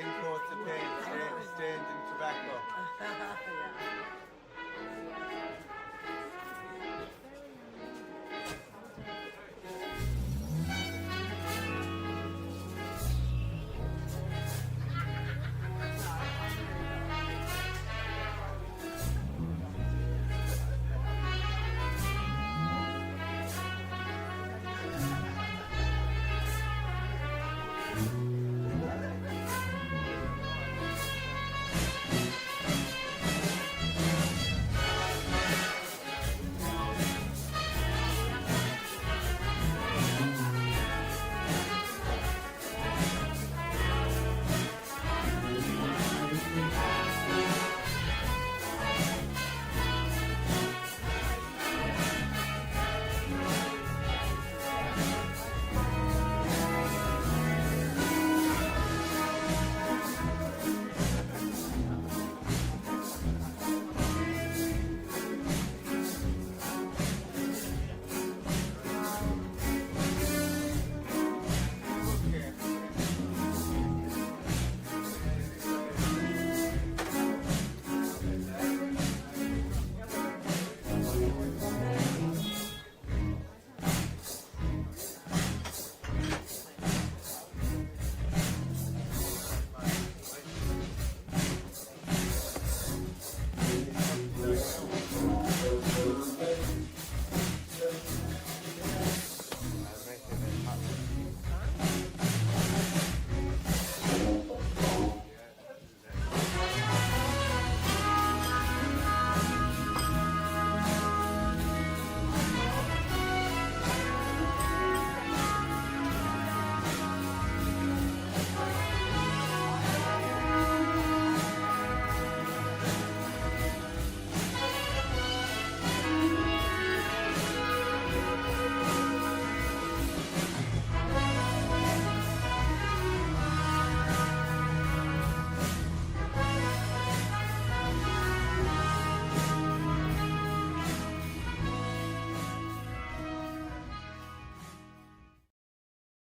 coats of paint stained in tobacco.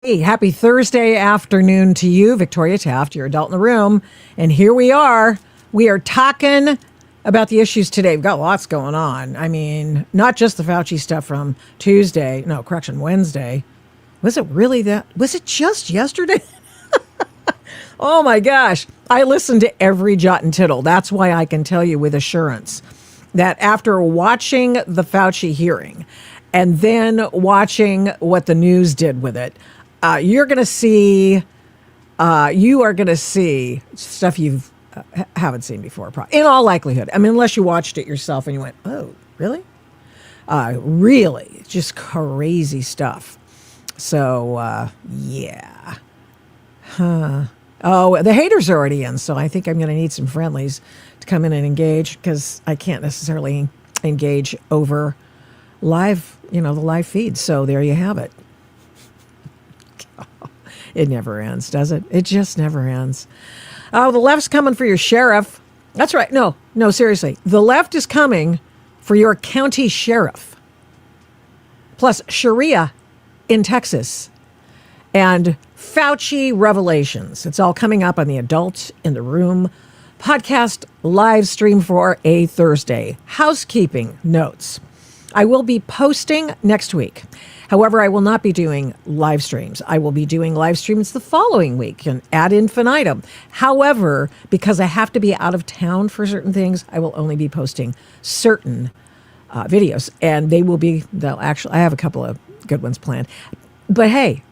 Hey, happy Thursday afternoon to you, Victoria Taft, your adult in the room. And here we are. We are talking about the issues today. We've got lots going on. I mean, not just the Fauci stuff from Wednesday. Was it really that? Was it just yesterday? Oh my gosh. I listened to every jot and tittle. That's why I can tell you with assurance that after watching the Fauci hearing and then watching what the news did with it, you are going to see stuff you haven't seen before, in all likelihood. I mean, unless you watched it yourself and you went, oh, really? Really, just crazy stuff. So, yeah. Oh, the haters are already in, so I think I'm going to need some friendlies to come in and engage because I can't necessarily engage over live, the live feed. So there you have it. It never ends, does it? It just never ends. Oh, the left's coming for your sheriff. That's right. No, seriously. The left is coming for your county sheriff. Plus Sharia in Texas. And Fauci revelations. It's all coming up on the Adult in the Room podcast live stream for a Thursday. Housekeeping notes. I will be posting next week. However, I will not be doing live streams. I will be doing live streams the following week and ad infinitum. However, because I have to be out of town for certain things, I will only be posting certain videos. And I have a couple of good ones planned. But hey,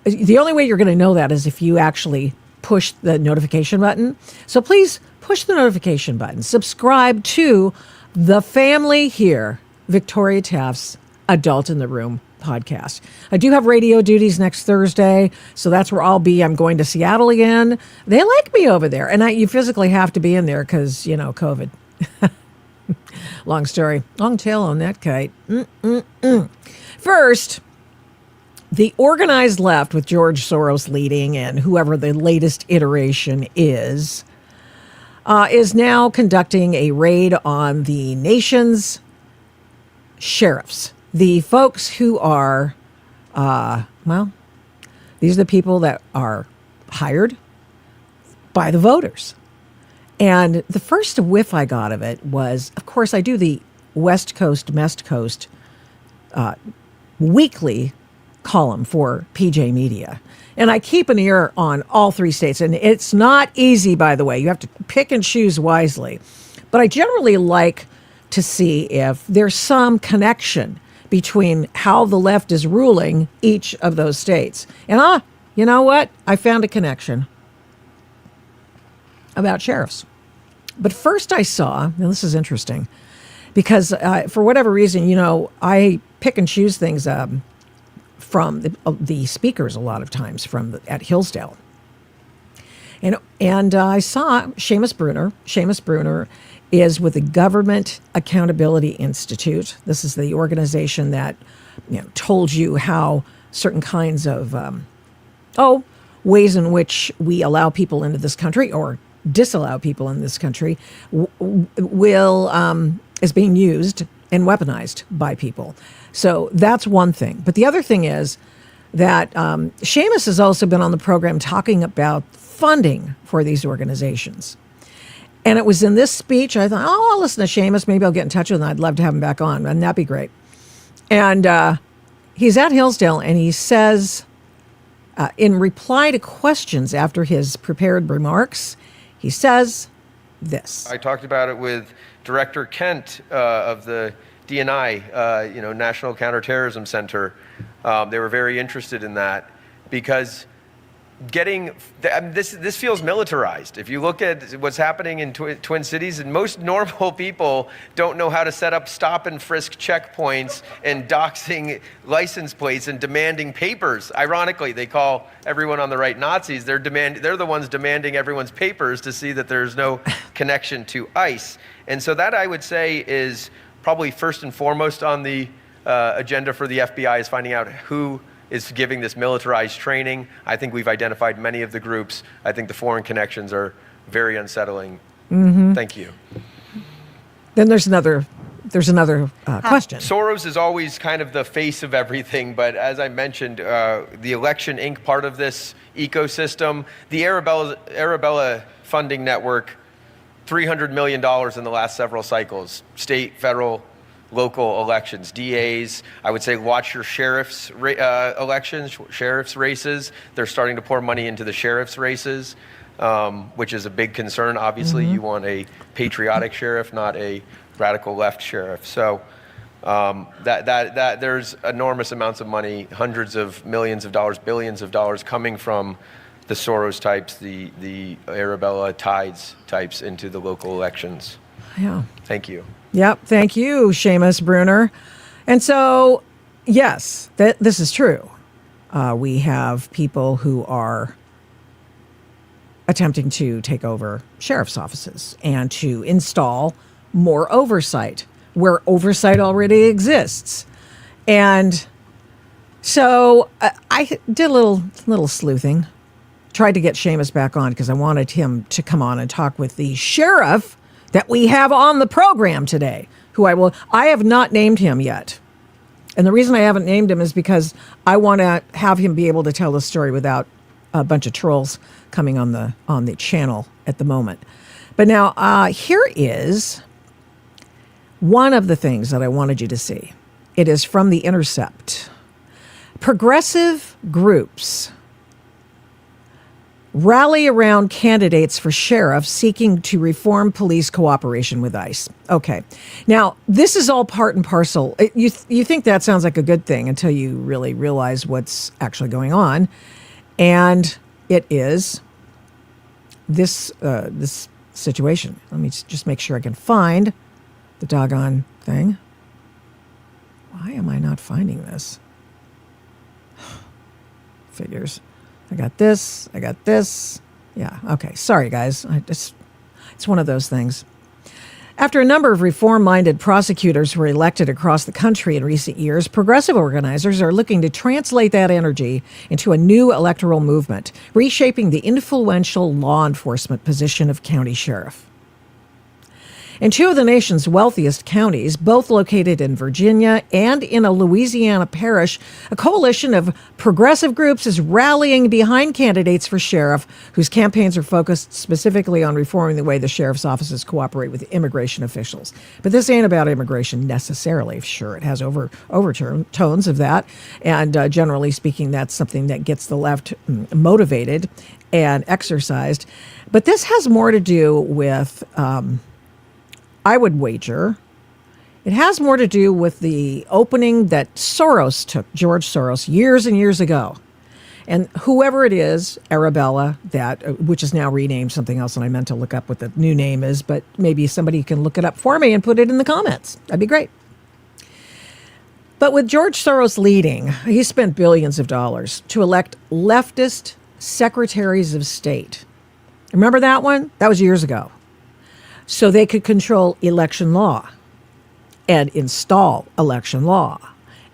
the only way you're going to know that is if you actually push the notification button. So please push the notification button. Subscribe to the family here, Victoria Taft's Adult in the Room podcast. I do have radio duties next Thursday, so that's where I'll be. I'm going to Seattle again. They like me over there, and you physically have to be in there because, COVID. Long story. Long tail on that kite. First, the organized left with George Soros leading and whoever the latest iteration is now conducting a raid on the nation's sheriffs. The folks who are, these are the people that are hired by the voters. And the first whiff I got of it was, of course, I do the West Coast, Mest Coast weekly column for PJ Media. And I keep an ear on all three states. And it's not easy, by the way. You have to pick and choose wisely. But I generally like to see if there's some connection between how the left is ruling each of those states. And you know what? I found a connection about sheriffs. But first I saw, and this is interesting, because for whatever reason, I pick and choose things from the speakers a lot of times at Hillsdale. And I saw Seamus Bruner. Seamus Bruner is with the Government Accountability Institute. This is the organization that told you how certain kinds of ways in which we allow people into this country or disallow people in this country is being used and weaponized by people. So that's one thing. But the other thing is that Seamus has also been on the program talking about funding for these organizations. And it was in this speech, I thought, I'll listen to Seamus. Maybe I'll get in touch with him. I'd love to have him back on, and that'd be great. And he's at Hillsdale, and he says, in reply to questions after his prepared remarks, he says this. I talked about it with Director Kent of the DNI, National Counterterrorism Center. They were very interested in that because this feels militarized. If you look at what's happening in Twin Cities, and most normal people don't know how to set up stop and frisk checkpoints and doxing license plates and demanding papers. Ironically, they call everyone on the right Nazis. They're the ones demanding everyone's papers to see that there's no connection to ICE. And so that, I would say, is probably first and foremost on the agenda for the FBI, is finding out who is giving this militarized training. I think we've identified many of the groups. I think the foreign connections are very unsettling. Mm-hmm. Thank you. Then there's another question. Soros is always kind of the face of everything, but as I mentioned, the Election Inc. part of this ecosystem, the Arabella funding network, $300 million in the last several cycles, state, federal, local elections, DAs. I would say watch your sheriff's elections, sheriff's races. They're starting to pour money into the sheriff's races, which is a big concern. Obviously, you want a patriotic sheriff, not a radical left sheriff. So that there's enormous amounts of money, hundreds of millions of dollars, billions of dollars coming from the Soros types, the Arabella Tides types into the local elections. Yeah. Thank you. Yep. Thank you, Seamus Bruner. And so, yes, this is true. We have people who are attempting to take over sheriff's offices and to install more oversight where oversight already exists. And so I did a little sleuthing, tried to get Seamus back on because I wanted him to come on and talk with the sheriff that we have on the program today, who I have not named him yet. And the reason I haven't named him is because I want to have him be able to tell the story without a bunch of trolls coming on the channel at the moment. But now here is one of the things that I wanted you to see. It is from The Intercept. Progressive groups rally around candidates for sheriff seeking to reform police cooperation with ICE. Okay. Now, this is all part and parcel. You think that sounds like a good thing until you really realize what's actually going on. And it is this situation. Let me just make sure I can find the doggone thing. Why am I not finding this? Figures. I got this. Yeah, okay. Sorry, guys. It's one of those things. After a number of reform-minded prosecutors were elected across the country in recent years, progressive organizers are looking to translate that energy into a new electoral movement, reshaping the influential law enforcement position of county sheriff. In two of the nation's wealthiest counties, both located in Virginia and in a Louisiana parish, a coalition of progressive groups is rallying behind candidates for sheriff whose campaigns are focused specifically on reforming the way the sheriff's offices cooperate with immigration officials. But this ain't about immigration necessarily. Sure, it has overtones of that. And generally speaking, that's something that gets the left motivated and exercised. But this has more to do with... I would wager it has more to do with the opening that Soros took, George Soros, years and years ago. And whoever it is, Arabella, which is now renamed something else, and I meant to look up what the new name is, but maybe somebody can look it up for me and put it in the comments. That'd be great. But with George Soros leading, he spent billions of dollars to elect leftist secretaries of state. Remember that one? That was years ago. So they could control election law and install election law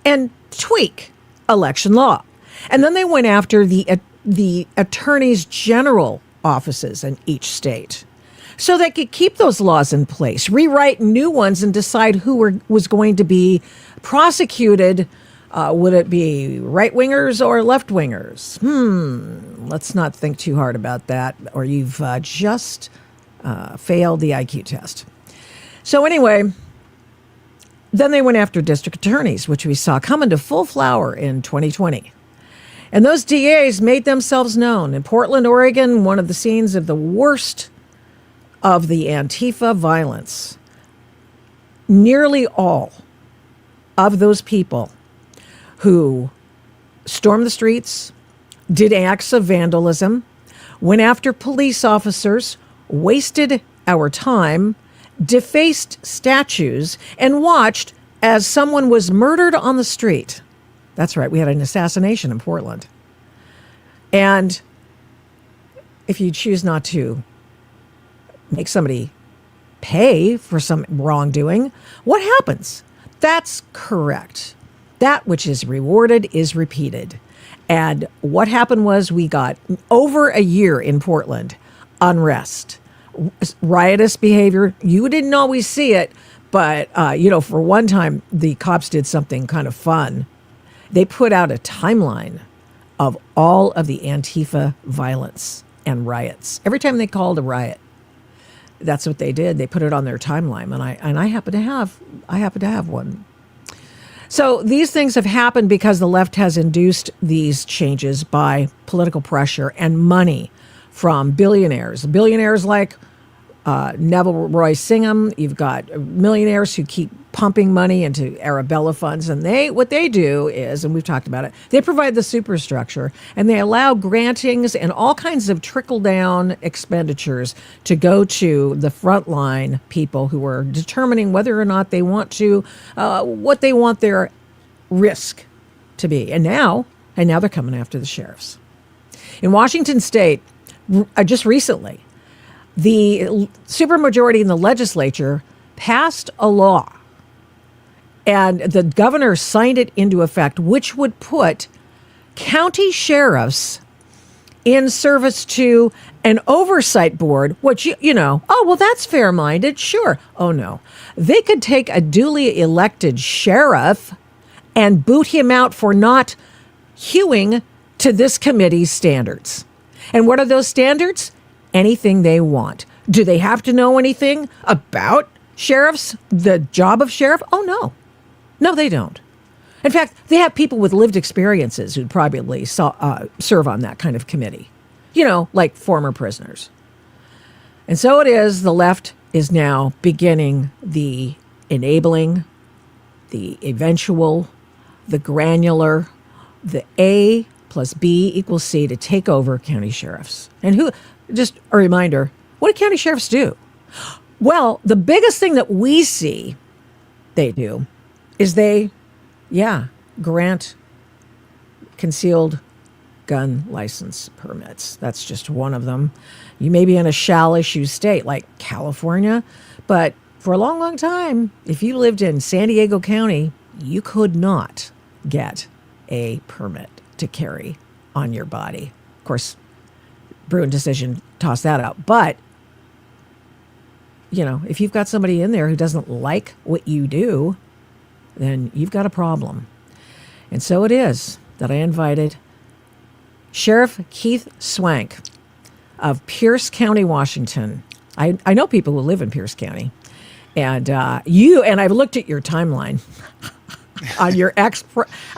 and tweak election law. And then they went after the attorneys general offices in each state so they could keep those laws in place, rewrite new ones, and decide who was going to be prosecuted. Would it be right-wingers or left-wingers? Let's not think too hard about that, or you've just... failed the IQ test. So anyway, then they went after district attorneys, which we saw come into full flower in 2020. And those DAs made themselves known. In Portland, Oregon, one of the scenes of the worst of the Antifa violence. Nearly all of those people who stormed the streets, did acts of vandalism, went after police officers, wasted our time, defaced statues, and watched as someone was murdered on the street. That's right, we had an assassination in Portland. And if you choose not to make somebody pay for some wrongdoing, what happens? That's correct. That which is rewarded is repeated. And what happened was we got over a year in Portland unrest, riotous behavior. You didn't always see it, but, for one time, the cops did something kind of fun. They put out a timeline of all of the Antifa violence and riots. Every time they called a riot, that's what they did. They put it on their timeline, and I happen to have one. So these things have happened because the left has induced these changes by political pressure and money from billionaires like Neville Roy Singham. You've got millionaires who keep pumping money into Arabella funds. And what they do is, and we've talked about it, they provide the superstructure and they allow grantings and all kinds of trickle-down expenditures to go to the frontline people who are determining whether or not they want to, what they want their risk to be. And now they're coming after the sheriffs. In Washington State, just recently, the supermajority in the legislature passed a law, and the governor signed it into effect, which would put county sheriffs in service to an oversight board, which, that's fair-minded, sure. Oh, no. They could take a duly elected sheriff and boot him out for not hewing to this committee's standards. And what are those standards? Anything they want. Do they have to know anything about sheriffs, the job of sheriff? Oh, no. No, they don't. In fact, they have people with lived experiences who'd probably serve on that kind of committee. Like former prisoners. And so it is, the left is now beginning the enabling, the eventual, the granular, the A plus B equals C to take over county sheriffs. And just a reminder, what do county sheriffs do? Well, the biggest thing that we see they do is they grant concealed gun license permits. That's just one of them. You may be in a shall issue state like California, but for a long, long time, if you lived in San Diego County, you could not get a permit to carry on your body. Of course, Bruin decision tossed that out, but if you've got somebody in there who doesn't like what you do, then you've got a problem. And so it is that I invited Sheriff Keith Swank of Pierce County, Washington. I know people who live in Pierce County. And I've looked at your timeline on your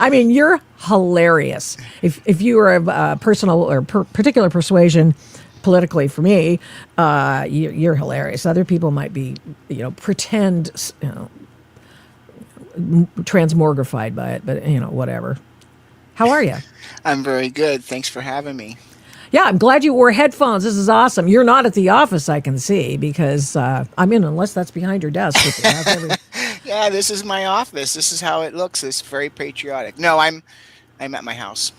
you're hilarious. If you are of personal or particular persuasion politically, for me, you're hilarious. Other people might be, pretend, transmogrified by it, but whatever. How are you? I'm very good. Thanks for having me. Yeah, I'm glad you wore headphones. This is awesome. You're not at the office, I can see, because unless that's behind your desk. Yeah, this is my office. This is how it looks. It's very patriotic. No, I'm at my house.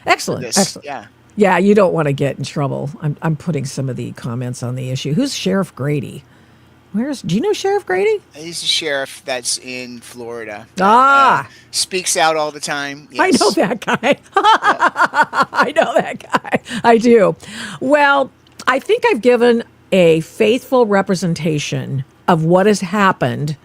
Excellent. Excellent. Yeah. Yeah, you don't want to get in trouble. I'm putting some of the comments on the issue. Who's Sheriff Grady? Do you know Sheriff Grady? He's a sheriff that's in Florida. Speaks out all the time. Yes. I know that guy. I know that guy. I do. Well, I think I've given a faithful representation of what has happened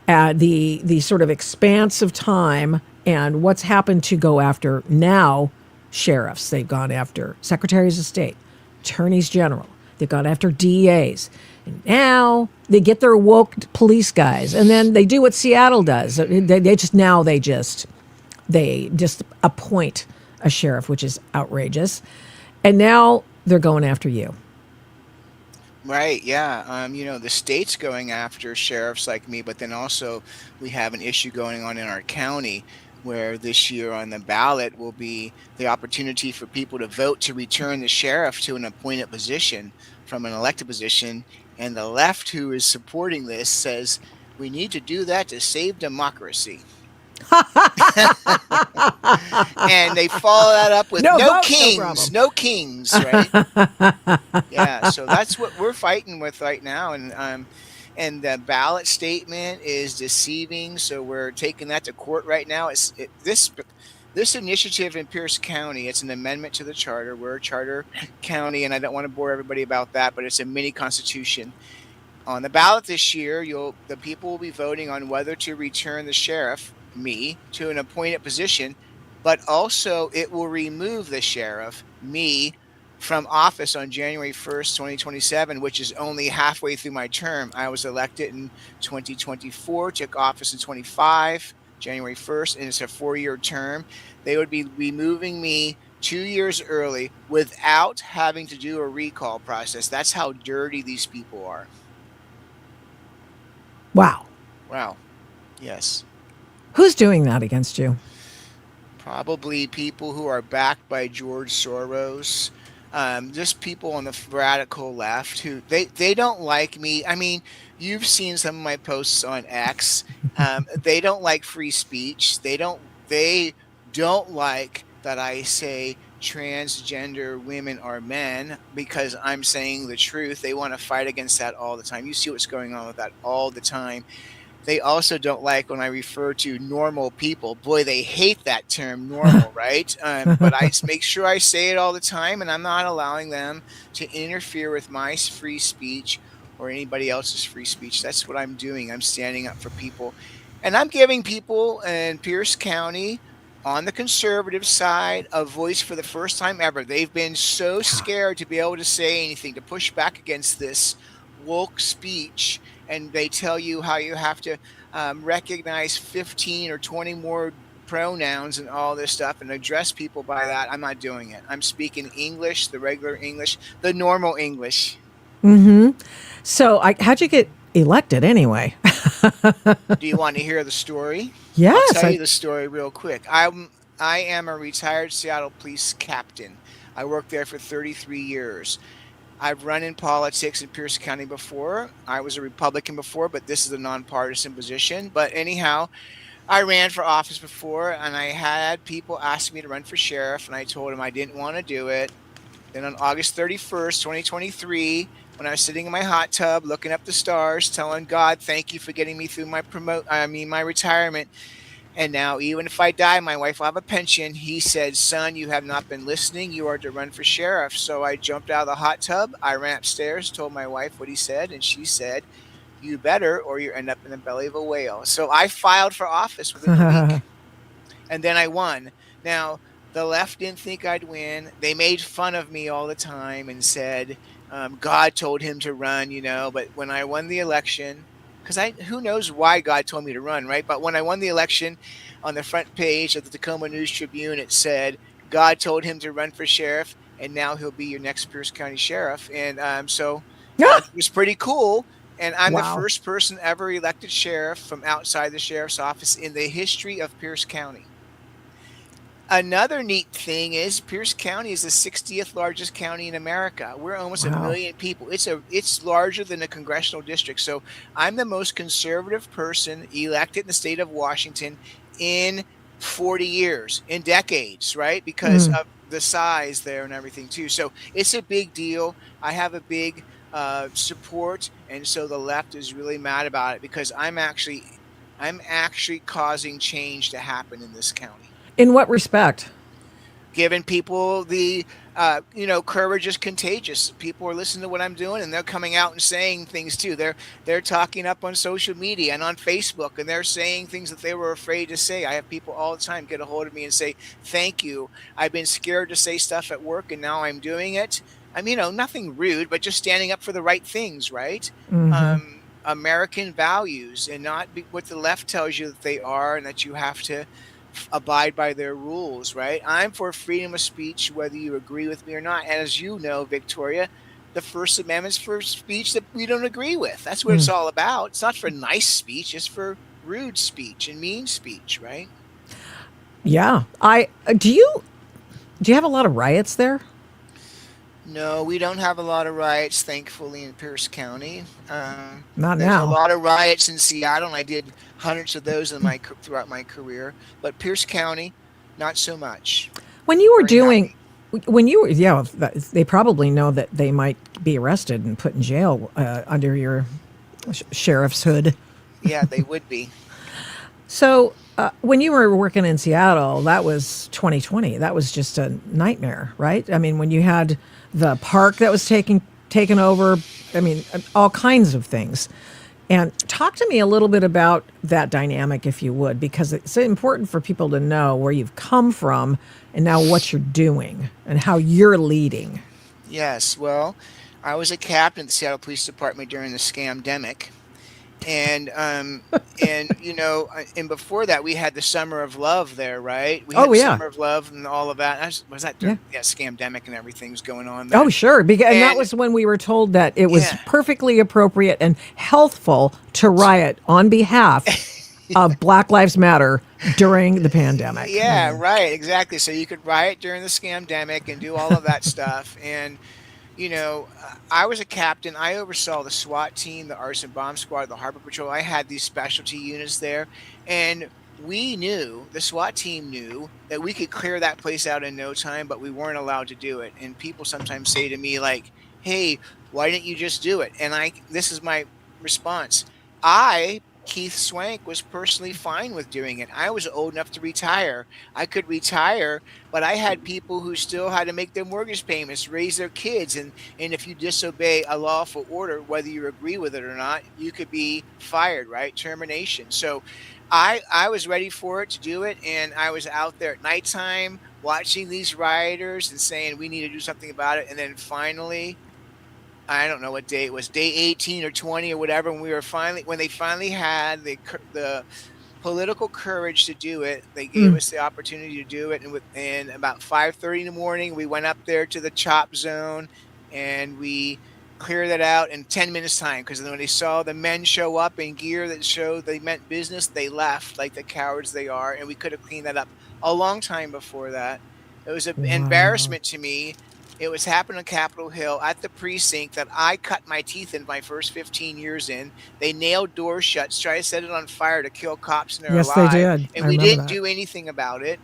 at the sort of expanse of time and what's happened to go after now sheriffs. They've gone after secretaries of state, attorneys general. They've gone after DAs. And now they get their woke police guys, and then they do what Seattle does. They just appoint a sheriff, which is outrageous. And now they're going after you. Right, yeah. The state's going after sheriffs like me, but then also we have an issue going on in our county where this year on the ballot will be the opportunity for people to vote to return the sheriff to an appointed position from an elected position. And the left, who is supporting this, says we need to do that to save democracy. And they follow that up with no kings, right? Yeah, so that's what we're fighting with right now. And the ballot statement is deceiving, so we're taking that to court right now. This initiative in Pierce County, it's an amendment to the charter. We're a charter county, and I don't want to bore everybody about that, but it's a mini constitution. On the ballot this year, the people will be voting on whether to return the sheriff, me, to an appointed position, but also it will remove the sheriff, me, from office on January 1st, 2027, which is only halfway through my term. I was elected in 2024, took office in 25. January 1st, and it's a 4-year term. They would be removing me 2 years early without having to do a recall process. That's how dirty these people are. Wow. Yes. Who's doing that against you? Probably people who are backed by George Soros. Just people on the radical left who they don't like me. I mean, you've seen some of my posts on X. They don't like free speech. They don't like that I say transgender women are men because I'm saying the truth. They want to fight against that all the time. You see what's going on with that all the time. They also don't like when I refer to normal people. Boy, they hate that term normal, right? But I make sure I say it all the time, and I'm not allowing them to interfere with my free speech or anybody else's free speech. That's what I'm doing. I'm standing up for people. And I'm giving people in Pierce County on the conservative side a voice for the first time ever. They've been so scared to be able to say anything, to push back against this woke speech. And they tell you how you have to recognize 15 or 20 more pronouns and all this stuff and address people by that. I'm not doing it. I'm speaking English, the regular English, the normal English. Mm-hmm. So how'd you get elected anyway? Do you want to hear the story? Yes. I'll tell you the story real quick. I am a retired Seattle police captain. I worked there for 33 years. I've run in politics in Pierce County before. I was a Republican before, but this is a nonpartisan position. But anyhow, I ran for office before, and I had people ask me to run for sheriff, and I told them I didn't want to do it. Then on August 31st, 2023, when I was sitting in my hot tub looking up the stars, telling God, thank you for getting me through my retirement. And now, even if I die, my wife will have a pension. He said, son, you have not been listening. You are to run for sheriff. So I jumped out of the hot tub. I ran upstairs, told my wife what he said. And she said, You better, or you end up in the belly of a whale. So I filed for office within a week, and then I won. Now, the left didn't think I'd win. They made fun of me all the time and said, God told him to run, But when I won the election, because who knows why God told me to run, right? But when I won the election, on the front page of the Tacoma News Tribune, it said, God told him to run for sheriff, and now he'll be your next Pierce County sheriff. And so it was pretty cool. And I'm the first person ever elected sheriff from outside the sheriff's office in the history of Pierce County. Another neat thing is Pierce County is the 60th largest county in America. We're almost 1 million people. It's larger than a congressional district. So I'm the most conservative person elected in the state of Washington in 40 years, in decades, right? Because of the size there and everything too. So it's a big deal. I have a big support, and so the left is really mad about it because I'm actually causing change to happen in this county. In what respect? Giving people the, courage is contagious. People are listening to what I'm doing, and they're coming out and saying things too. They're talking up on social media and on Facebook, and they're saying things that they were afraid to say. I have people all the time get a hold of me and say, "Thank you. I've been scared to say stuff at work, and now I'm doing it." Nothing rude, but just standing up for the right things, right? American values, and not what the left tells you that they are, and that you have to abide by their rules, right? I'm for freedom of speech, whether you agree with me or not. And as you know, Victoria, the First Amendment's for speech that we don't agree with. That's what it's all about. It's not for nice speech. It's for rude speech and mean speech, right? Yeah. Do you have a lot of riots there? No, we don't have a lot of riots, thankfully, in Pierce County. Not There's now. a lot of riots in Seattle, and I did hundreds of those throughout my career. But Pierce County, not so much. When you were they probably know that they might be arrested and put in jail under your sheriff's hood. Yeah, they would be. So when you were working in Seattle, that was 2020. That was just a nightmare, right? I mean, when you had the park that was taken over, I mean, all kinds of things. And talk to me a little bit about that dynamic, if you would, because it's important for people to know where you've come from and now what you're doing and how you're leading. Yes, well, I was a captain at the Seattle Police Department during the scamdemic. And and before that, we had the Summer of Love there, right? We had Summer of Love and all of that. Was that during, scamdemic and everything was going on there? Oh, sure. And that was when we were told that it was perfectly appropriate and healthful to riot on behalf of Black Lives Matter during the pandemic. Yeah, right. Exactly. So you could riot during the scamdemic and do all of that stuff. And I was a captain. I oversaw the SWAT team, the arson bomb squad, the harbor patrol. I had these specialty units there, and the SWAT team knew that we could clear that place out in no time, but we weren't allowed to do it. And people sometimes say to me like, "Hey, why didn't you just do it?" And this is my response. Keith Swank, was personally fine with doing it. I was old enough to retire. I could retire, but I had people who still had to make their mortgage payments, raise their kids, and if you disobey a lawful order, whether you agree with it or not, you could be fired, right? Termination. So I was ready for it to do it, and I was out there at nighttime watching these rioters and saying we need to do something about it. And then finally, I don't know what day it was, day 18 or 20 or whatever, when they finally had the political courage to do it, they gave us the opportunity to do it. And about 5:30 in the morning, we went up there to the chop zone, and we cleared it out in 10 minutes time, because when they saw the men show up in gear that showed they meant business, they left like the cowards they are, and we could have cleaned that up a long time before that. It was an embarrassment to me. It was happening on Capitol Hill at the precinct that I cut my teeth in my first 15 years in. They nailed doors shut, tried to set it on fire to kill cops, and they're alive. Yes, they did. And we didn't do anything about it.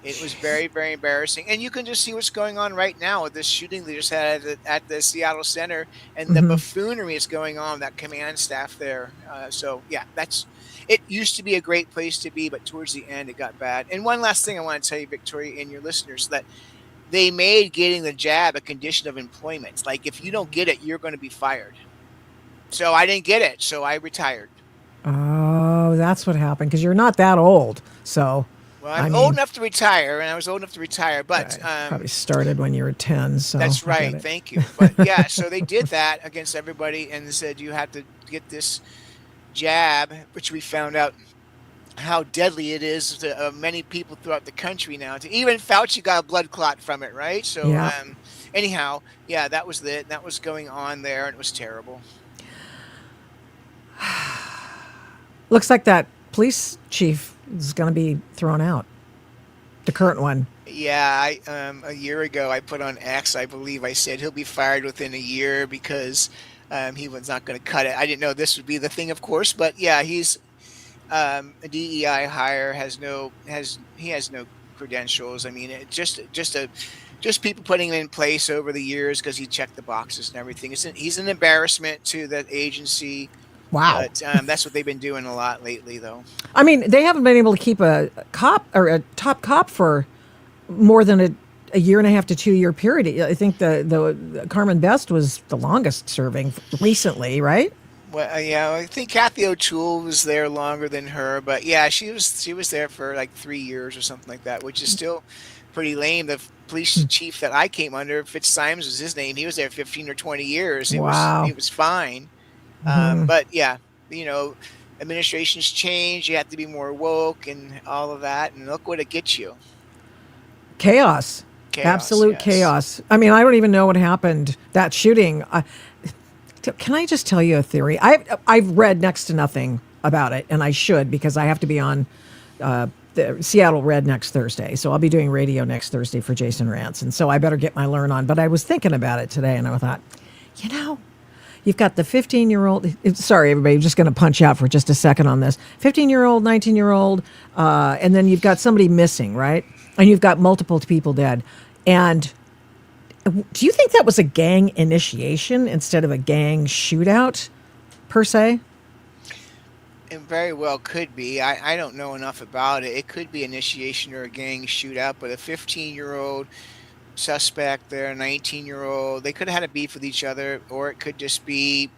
It was very, very embarrassing. And you can just see what's going on right now with this shooting they just had at the Seattle Center, and the buffoonery is going on, that command staff there. It used to be a great place to be, but towards the end it got bad. And one last thing I want to tell you, Victoria, and your listeners, that they made getting the jab a condition of employment. Like, if you don't get it, you're going to be fired. So I didn't get it. So I retired. Oh, that's what happened because you're not that old. So, Well, I I'm old mean, enough to retire, and I was old enough to retire, but probably started when you were 10. So that's I get right. it. Thank you. But yeah, so they did that against everybody and said you have to get this jab, which we found out how deadly it is to many people throughout the country now. To even Fauci got a blood clot from it, right? So Yeah. anyhow, yeah, that was it. That was going on there, and it was terrible. Looks like that police chief is going to be thrown out. The current one. Yeah, a year ago I put on X, I believe I said he'll be fired within a year because he was not going to cut it. I didn't know this would be the thing, of course, but yeah, he's a DEI hire he has no credentials. I mean, just people putting him in place over the years because he checked the boxes and everything. He's an embarrassment to that agency. Wow. But that's what they've been doing a lot lately, though. I mean, they haven't been able to keep a cop or a top cop for more than a year and a half to 2 year period. I think the Carmen Best was the longest serving recently, right? Well, yeah, I think Kathy O'Toole was there longer than her, but yeah, she was there for like 3 years or something like that, which is still pretty lame. The police chief that I came under, Fitzsimons was his name. He was there 15 or 20 years. Wow. It was fine. But yeah, administrations change. You have to be more woke and all of that. And look what it gets you. Chaos. Absolute Yes. chaos. I mean, I don't even know what happened. That shooting. Can I just tell you a theory? I've read next to nothing about it, and I should because I have to be on the Seattle Red next Thursday. So I'll be doing radio next Thursday for Jason Rantz, and so I better get my learn on. But I was thinking about it today, and I thought, you've got the 15-year-old. Sorry, everybody, I'm just going to punch out for just a second on this. 15-year-old, 19-year-old, and then you've got somebody missing, right? And you've got multiple people dead. And do you think that was a gang initiation instead of a gang shootout, per se? It very well could be. I don't know enough about it. It could be initiation or a gang shootout, but a 15-year-old suspect there, a 19-year-old, they could have had a beef with each other, or it could just be.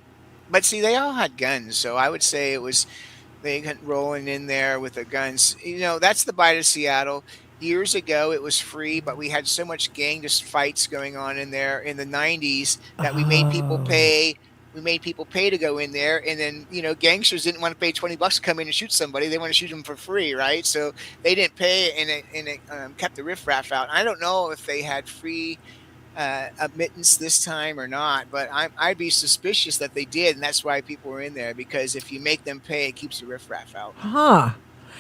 But see, they all had guns, so I would say it was they got rolling in there with their guns. That's the bite of Seattle. Years ago, it was free, but we had so much gang just fights going on in there in the 90s that we made people pay. We made people pay to go in there, and then gangsters didn't want to pay $20 to come in and shoot somebody. They want to shoot them for free, right? So they didn't pay, and it kept the riffraff out. I don't know if they had free admittance this time or not, but I'd be suspicious that they did, and that's why people were in there, because if you make them pay, it keeps the riffraff out. Huh.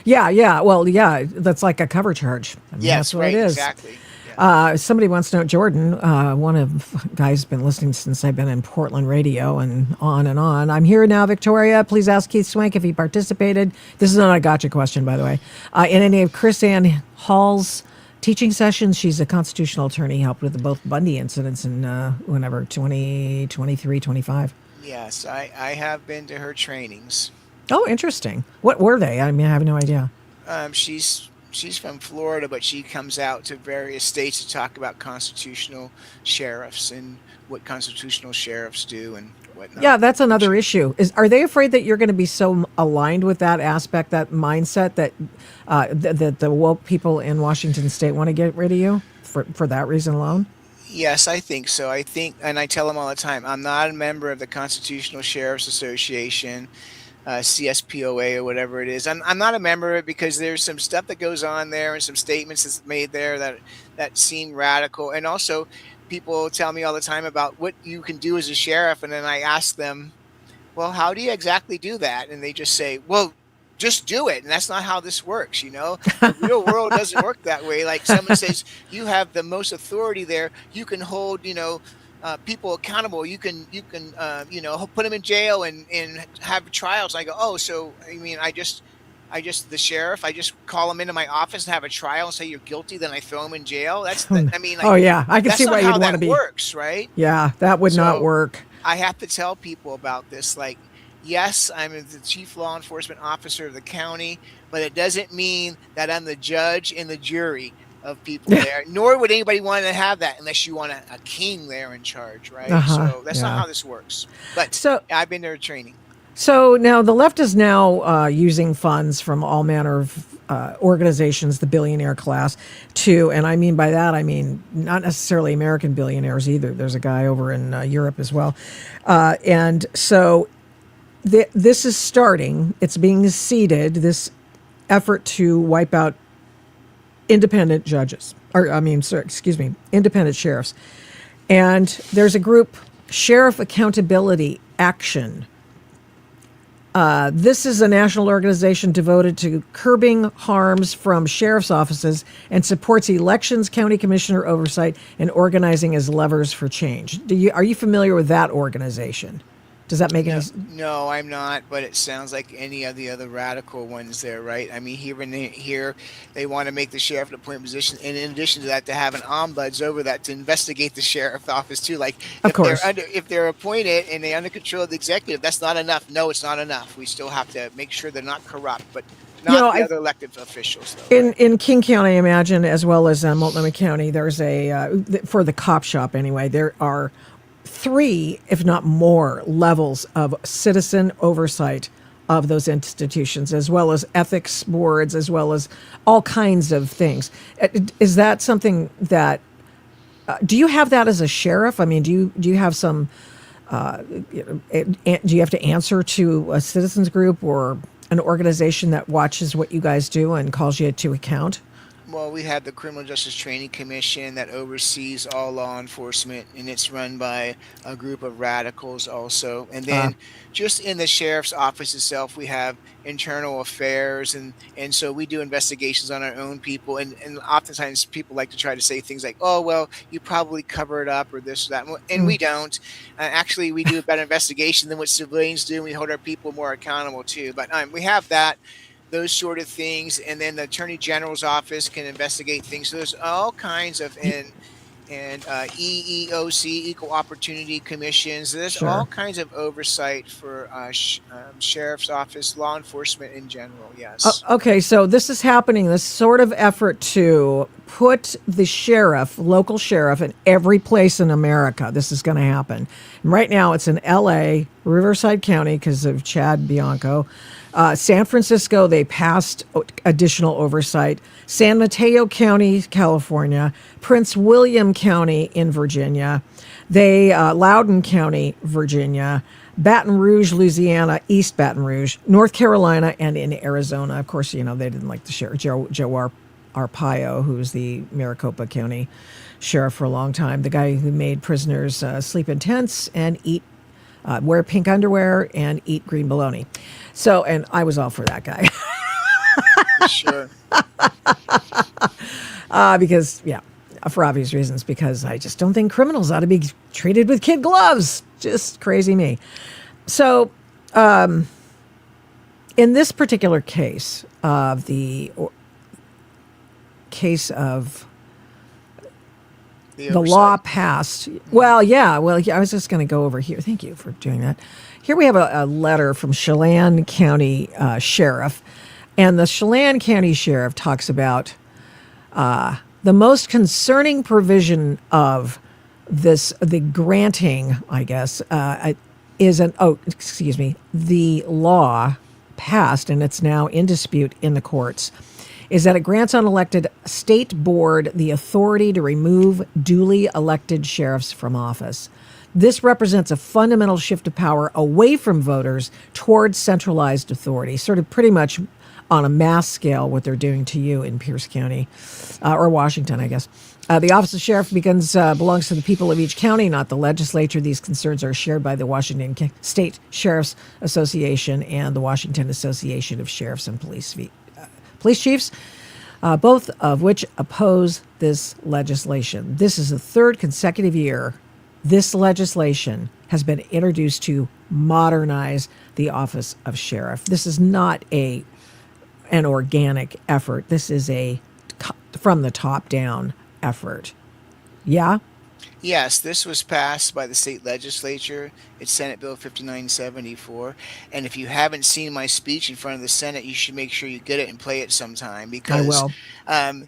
Yeah. Well, yeah, that's like a cover charge. I mean, Yes, that's what right, it is. exactly. Yeah. Somebody wants to know, Jordan, one of guys been listening since I've been in Portland radio and on and on. I'm here now, Victoria. Please ask Keith Swank if he participated. This is not a gotcha question, by the way. In any of Chris Ann Hall's teaching sessions. She's a constitutional attorney, helped with both Bundy incidents in whenever, 2023, 25. Yes, I have been to her trainings. Oh, interesting. What were they? I mean, I have no idea. She's from Florida, but she comes out to various states to talk about constitutional sheriffs and what constitutional sheriffs do and whatnot. Yeah, that's another issue. Are they afraid that you're going to be so aligned with that aspect, that mindset, that that the woke people in Washington State want to get rid of you for that reason alone? Yes, I think so. I think, and I tell them all the time, I'm not a member of the Constitutional Sheriffs Association. CSPOA or whatever it is. I'm not a member of it because there's some stuff that goes on there and some statements that's made there that seem radical. And also people tell me all the time about what you can do as a sheriff. And then I ask them, well, how do you exactly do that? And they just say, well, just do it. And that's not how this works. The real world doesn't work that way. Like someone says, you have the most authority there. You can hold, people accountable. You can put them in jail and have trials. I go, oh, so I mean, the sheriff, I just call them into my office and have a trial and say you're guilty. Then I throw them in jail. Oh yeah, I can see why you'd want to be. Works, right? Yeah, that would not work. I have to tell people about this. Like, yes, I'm the chief law enforcement officer of the county, but it doesn't mean that I'm the judge and the jury. of people there. Nor would anybody want to have that unless you want a king there in charge, right? So that's not how this works. But I've been there training. So now the left is now using funds from all manner of organizations, the billionaire class, and I mean by that, I mean not necessarily American billionaires either. There's a guy over in Europe as well. And so this is starting. It's being seeded, this effort to wipe out independent judges, independent sheriffs. And there's a group, Sheriff Accountability Action. This is a national organization devoted to curbing harms from sheriff's offices and supports elections, county commissioner oversight, and organizing as levers for change. Are you familiar with that organization? Does that make any sense? No, I'm not, but it sounds like any of the other radical ones there, right? I mean, here they want to make the sheriff an appointed position, and in addition to that, to have an ombuds over that to investigate the sheriff's office too. Like, if they're appointed and they're under control of the executive, that's not enough. No, it's not enough. We still have to make sure they're not corrupt, but not the other elected officials. Though, in King County, I imagine, as well as Multnomah County, there's for the cop shop anyway, there are 3, if not more, levels of citizen oversight of those institutions, as well as ethics boards, as well as all kinds of things. Is that something that, do you have that as a sheriff? I mean, do you have some, do you have to answer to a citizens group or an organization that watches what you guys do and calls you to account? Well, we have the Criminal Justice Training Commission that oversees all law enforcement, and it's run by a group of radicals also. And then just in the sheriff's office itself, we have internal affairs, and so we do investigations on our own people. And oftentimes people like to try to say things like, oh, well, you probably cover it up or this or that. And we don't. Actually, we do a better investigation than what civilians do, and we hold our people more accountable too. But we have those sort of things, and then the Attorney General's office can investigate things. So there's all kinds of EEOC, Equal Opportunity Commissions. There's all kinds of oversight for sheriff's office, law enforcement in general. Yes. Okay, so this is happening. This sort of effort to put the local sheriff, in every place in America. This is going to happen. And right now, it's in L.A., Riverside County, because of Chad Bianco. San Francisco, they passed additional oversight. San Mateo County, California. Prince William County in Virginia. Loudoun County, Virginia. Baton Rouge, Louisiana, East Baton Rouge, North Carolina, and in Arizona. Of course, they didn't like the sheriff, Joe Arpaio, who's the Maricopa County sheriff for a long time. The guy who made prisoners sleep in tents and wear pink underwear and eat green bologna. So, and I was all for that guy. Sure. Because, for obvious reasons, because I just don't think criminals ought to be treated with kid gloves. Just crazy me. So, in this particular case of the law passed. Well, I was just going to go over here. Thank you for doing that. Here we have a letter from Chelan County Sheriff, and the Chelan County Sheriff talks about the most concerning provision of the granting, I guess, the law passed, and it's now in dispute in the courts, is that it grants unelected state board the authority to remove duly elected sheriffs from office. This represents a fundamental shift of power away from voters towards centralized authority, sort of pretty much on a mass scale what they're doing to you in Pierce County, or Washington, I guess. The office of sheriff belongs to the people of each county, not the legislature. These concerns are shared by the Washington State Sheriff's Association and the Washington Association of Sheriffs and Police Chiefs, both of which oppose this legislation. This is the third consecutive year this legislation has been introduced to modernize the office of sheriff. This is not an organic effort. This is a from the top down effort. Yeah? Yes, this was passed by the state legislature. It's Senate Bill 5974. And if you haven't seen my speech in front of the Senate, you should make sure you get it and play it sometime, because I will.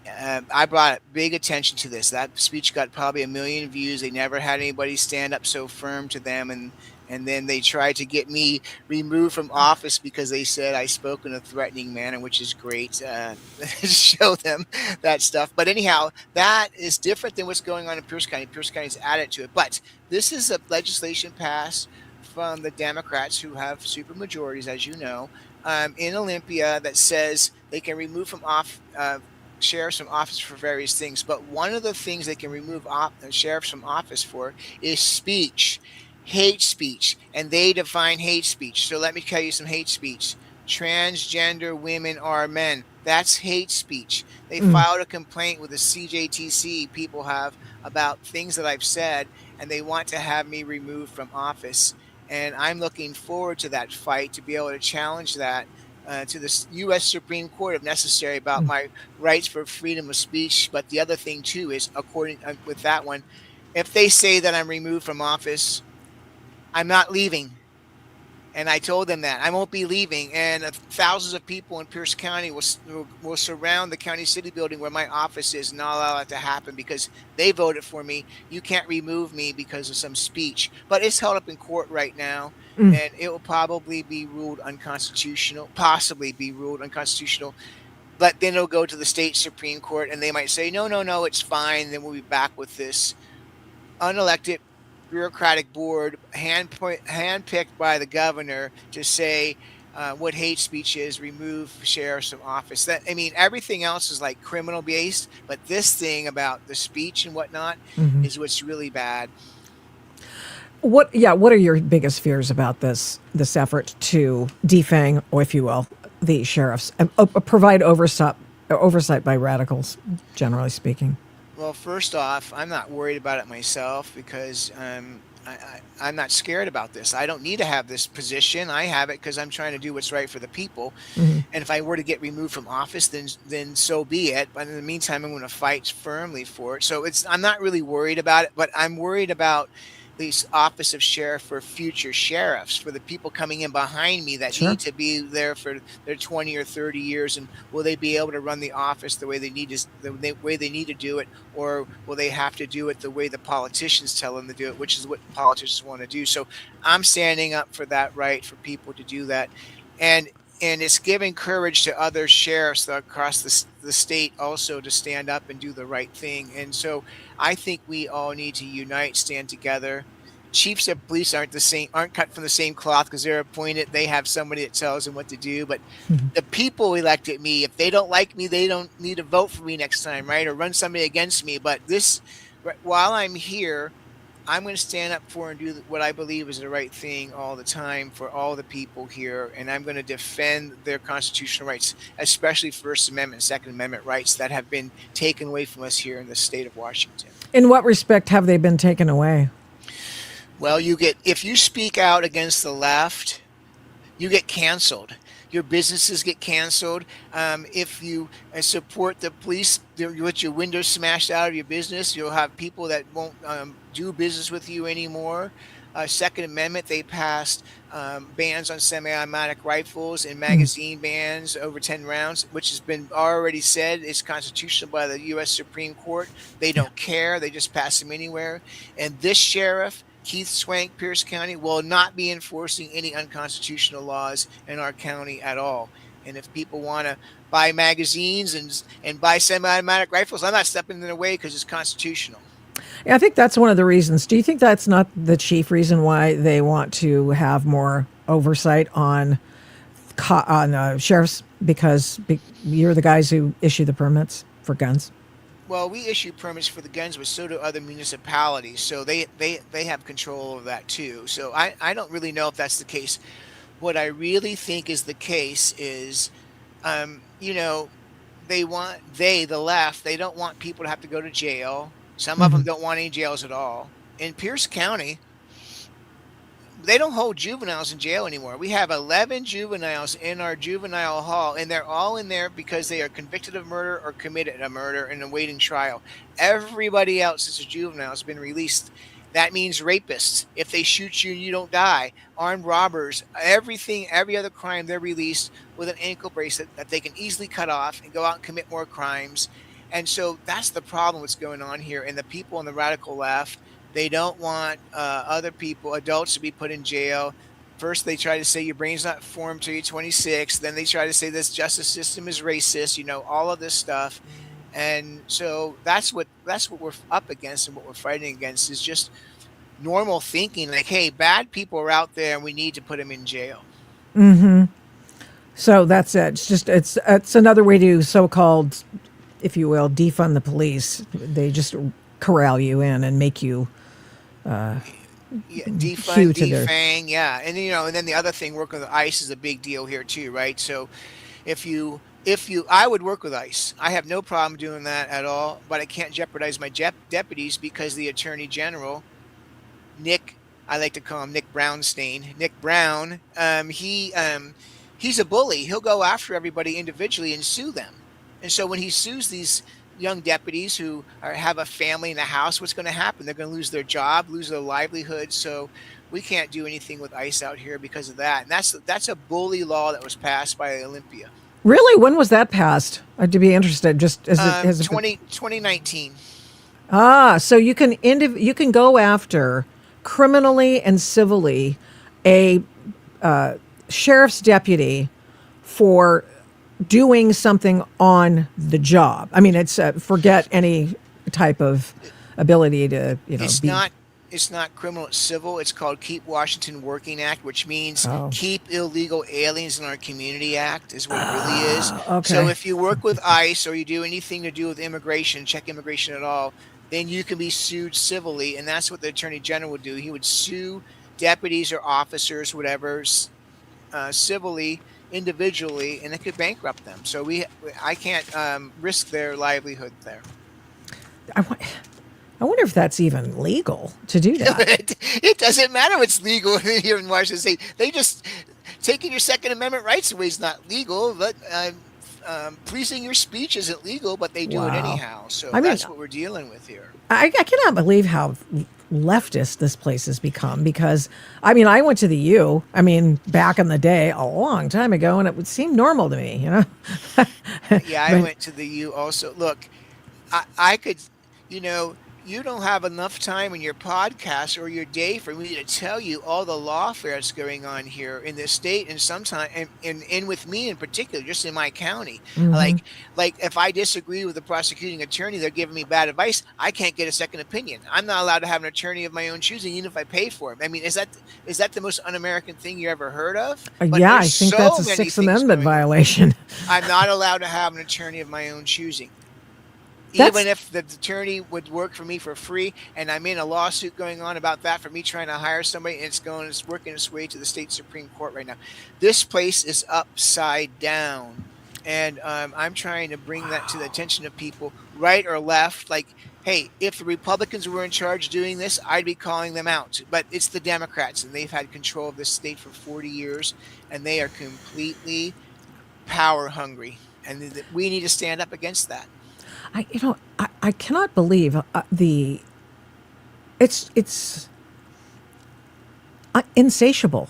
I brought big attention to this. That speech got probably 1 million views. They never had anybody stand up so firm to them, and then they tried to get me removed from office because they said I spoke in a threatening manner, which is great. Show them that stuff. But anyhow, that is different than what's going on in Pierce County. Pierce County's added to it. But this is a legislation passed from the Democrats, who have super majorities, as you know, in Olympia, that says they can remove from sheriffs from office for various things. But one of the things they can remove sheriffs from office for is speech, hate speech, and they define hate speech. So let me tell you some hate speech. Transgender women are men. That's hate speech. They filed a complaint with the CJTC, people have, about things that I've said, and they want to have me removed from office. And I'm looking forward to that fight, to be able to challenge that to the U.S. Supreme Court if necessary, about my rights for freedom of speech. But the other thing too is, according with that one, if they say that I'm removed from office, I'm not leaving. And I told them that I won't be leaving. And thousands of people in Pierce County will surround the county city building where my office is, and not allow that to happen because they voted for me. You can't remove me because of some speech. But it's held up in court right now, and it will probably be ruled unconstitutional, possibly be ruled unconstitutional. But then it'll go to the state Supreme Court, and they might say, no, it's fine. Then we'll be back with this unelected bureaucratic board handpicked by the governor to say what hate speech is, remove sheriffs from office. That, I mean, everything else is like criminal based, but this thing about the speech and whatnot is what's really bad. What are your biggest fears about this effort to defang, or if you will, the sheriffs, provide oversight by radicals, generally speaking? Well, first off, I'm not worried about it myself because I'm not scared about this. I don't need to have this position. I have it because I'm trying to do what's right for the people. And if I were to get removed from office, then so be it. But in the meantime, I'm going to fight firmly for it. So I'm not really worried about it, but I'm worried about this office of sheriff for future sheriffs, for the people coming in behind me that need to be there for their 20 or 30 years, and will they be able to run the office the way they need to do it, or will they have to do it the way the politicians tell them to do it, which is what politicians want to do. So I'm standing up for that right, for people to do that, and it's giving courage to other sheriffs across the state also to stand up and do the right thing. And so I think we all need to unite, stand together. Chiefs of police aren't cut from the same cloth because they're appointed. They have somebody that tells them what to do. But the people elected me. If they don't like me, they don't need to vote for me next time, right? Or run somebody against me. But while I'm here, I'm going to stand up for and do what I believe is the right thing all the time for all the people here. And I'm going to defend their constitutional rights, especially First Amendment, Second Amendment rights that have been taken away from us here in the state of Washington. In what respect have they been taken away? Well, if you speak out against the left, you get canceled. Your businesses get canceled. If you support the police, with your windows smashed out of your business, you'll have people that won't do business with you anymore. Second Amendment, they passed bans on semi-automatic rifles and magazine bans over 10 rounds, which has been already said is constitutional by the U.S. Supreme Court. They don't care. They just pass them anywhere. And this sheriff, Keith Swank, Pierce County, will not be enforcing any unconstitutional laws in our county at all. And if people want to buy magazines and buy semi-automatic rifles, I'm not stepping in their way because it's constitutional. Yeah, I think that's one of the reasons. Do you think that's not the chief reason why they want to have more oversight on sheriffs? Because you're the guys who issue the permits for guns? Well, we issue permits for the guns, but so do other municipalities. So they have control of that too. So I don't really know if that's the case. What I really think is the case is, the left, they don't want people to have to go to jail. Some of them don't want any jails at all. In Pierce County, they don't hold juveniles in jail anymore. We have 11 juveniles in our juvenile hall, and they're all in there because they are convicted of murder or committed a murder and awaiting trial. Everybody else that's a juvenile has been released. That means rapists. If they shoot you and you don't die, armed robbers, every other crime, they're released with an ankle bracelet that they can easily cut off and go out and commit more crimes. And so that's the problem what's going on here. And the people on the radical left, they don't want other people, adults, to be put in jail. First, they try to say your brain's not formed till you're 26. Then they try to say this justice system is racist, all of this stuff. And so that's what we're up against, and what we're fighting against is just normal thinking. Like, hey, bad people are out there and we need to put them in jail. Mm-hmm. So that's it. It's another way to so-called, if you will, defund the police. They just corral you in and make you defund, defang, yeah. And and then the other thing, working with ICE is a big deal here too, right? So I would work with ICE. I have no problem doing that at all, but I can't jeopardize my deputies because the Attorney General, I like to call him Nick Brownstein. Nick Brown, he's a bully. He'll go after everybody individually and sue them. And so when he sues these young deputies who have a family in a house, what's going to happen? They're going to lose their job, lose their livelihood. So we can't do anything with ICE out here because of that. And that's a bully law that was passed by Olympia. Really? When was that passed? I'd be interested. Just as 2019. So you can go after criminally and civilly a sheriff's deputy for doing something on the job. I mean, it's forget any type of ability to It's not criminal, it's civil. It's called Keep Washington Working Act, which means Keep Illegal Aliens in Our Community Act is what it really is. Okay. So if you work with ICE or you do anything to do with immigration, check immigration at all, then you can be sued civilly. And that's what the Attorney General would do. He would sue deputies or officers, whatever, civilly, individually, and it could bankrupt them. So I can't risk their livelihood there. I wonder if that's even legal to do that. It doesn't matter if it's legal here in Washington State. They just taking your Second Amendment rights away is not legal. But pleasing your speech isn't legal, but they do it anyhow. So that's what we're dealing with here. I cannot believe how leftist this place has become, because I went to the U back in the day a long time ago, and it would seem normal to me, Yeah, I went to the U also. Look, I could, you don't have enough time in your podcast or your day for me to tell you all the lawfare that's going on here in this state, and sometimes and with me in particular, just in my county. Mm-hmm. Like if I disagree with the prosecuting attorney, they're giving me bad advice, I can't get a second opinion. I'm not allowed to have an attorney of my own choosing, even if I pay for him. Is that the most un-American thing you ever heard of? Yeah, I think that's a Sixth Amendment violation. I'm not allowed to have an attorney of my own choosing. Even if the attorney would work for me for free, and I'm in a lawsuit going on about that for me trying to hire somebody, and it's working its way to the state Supreme Court right now. This place is upside down, and I'm trying to bring that to the attention of people, right or left. Like, hey, if the Republicans were in charge doing this, I'd be calling them out. But it's the Democrats, and they've had control of this state for 40 years, and they are completely power hungry, and we need to stand up against that. I cannot believe it's insatiable,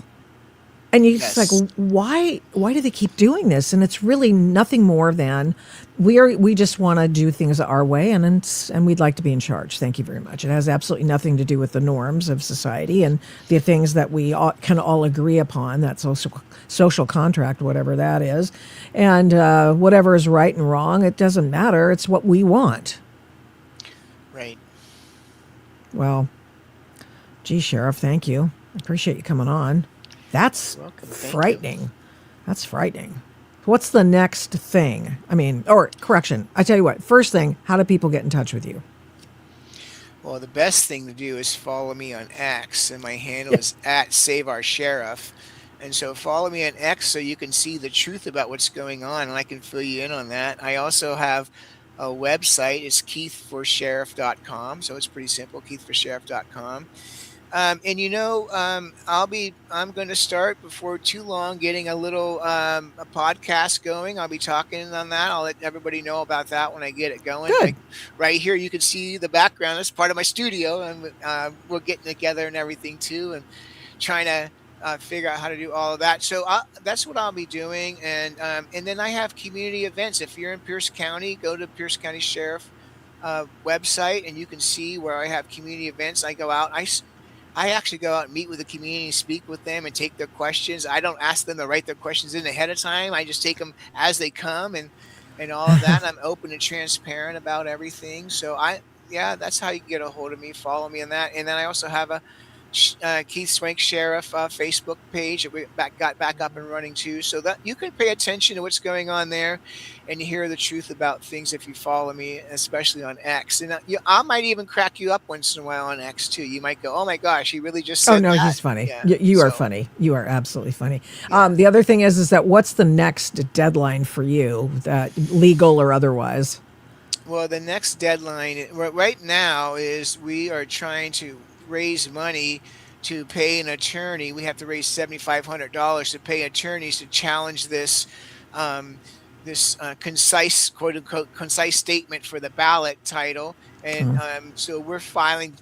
and you just like, why do they keep doing this? And it's really nothing more than we just want to do things our way, and we'd like to be in charge. Thank you very much. It has absolutely nothing to do with the norms of society and the things that we can all agree upon. That's also social contract, whatever that is, and whatever is right and wrong, it doesn't matter. It's what we want. Right. Well, gee, Sheriff, thank you. I appreciate you coming on. That's frightening. That's frightening. What's the next thing? Correction. I tell you what, first thing, how do people get in touch with you? Well, the best thing to do is follow me on X, and my handle is @SaveOurSheriff. And so follow me on X so you can see the truth about what's going on, and I can fill you in on that. I also have a website. It's KeithForSheriff.com. So it's pretty simple, KeithForSheriff.com. I'm going to start before too long getting a little a podcast going. I'll be talking on that. I'll let everybody know about that when I get it going. Good. Like, right here, you can see the background. It's part of my studio, and we're getting together and everything too, and trying to figure out how to do all of that. So that's what I'll be doing. And then I have community events. If you're in Pierce County, go to Pierce County Sheriff website, and you can see where I have community events. I go out. I actually go out and meet with the community, speak with them, and take their questions. I don't ask them to write their questions in ahead of time. I just take them as they come, and all of that. I'm open and transparent about everything. So yeah, that's how you get a hold of me. Follow me on that. And then I also have a Keith Swank Sheriff Facebook page that we got back up and running too, so that you can pay attention to what's going on there, and you hear the truth about things if you follow me, especially on X. And I might even crack you up once in a while on X too. You might go, "Oh my gosh, he really just said Oh no, that." he's funny. Yeah. You are funny. You are absolutely funny. Yeah. The other thing is that what's the next deadline for you, legal or otherwise? Well, the next deadline right now is we are trying to raise money to pay an attorney. We have to raise $7,500 to pay attorneys to challenge this concise, quote unquote, concise statement for the ballot title. And so we're filing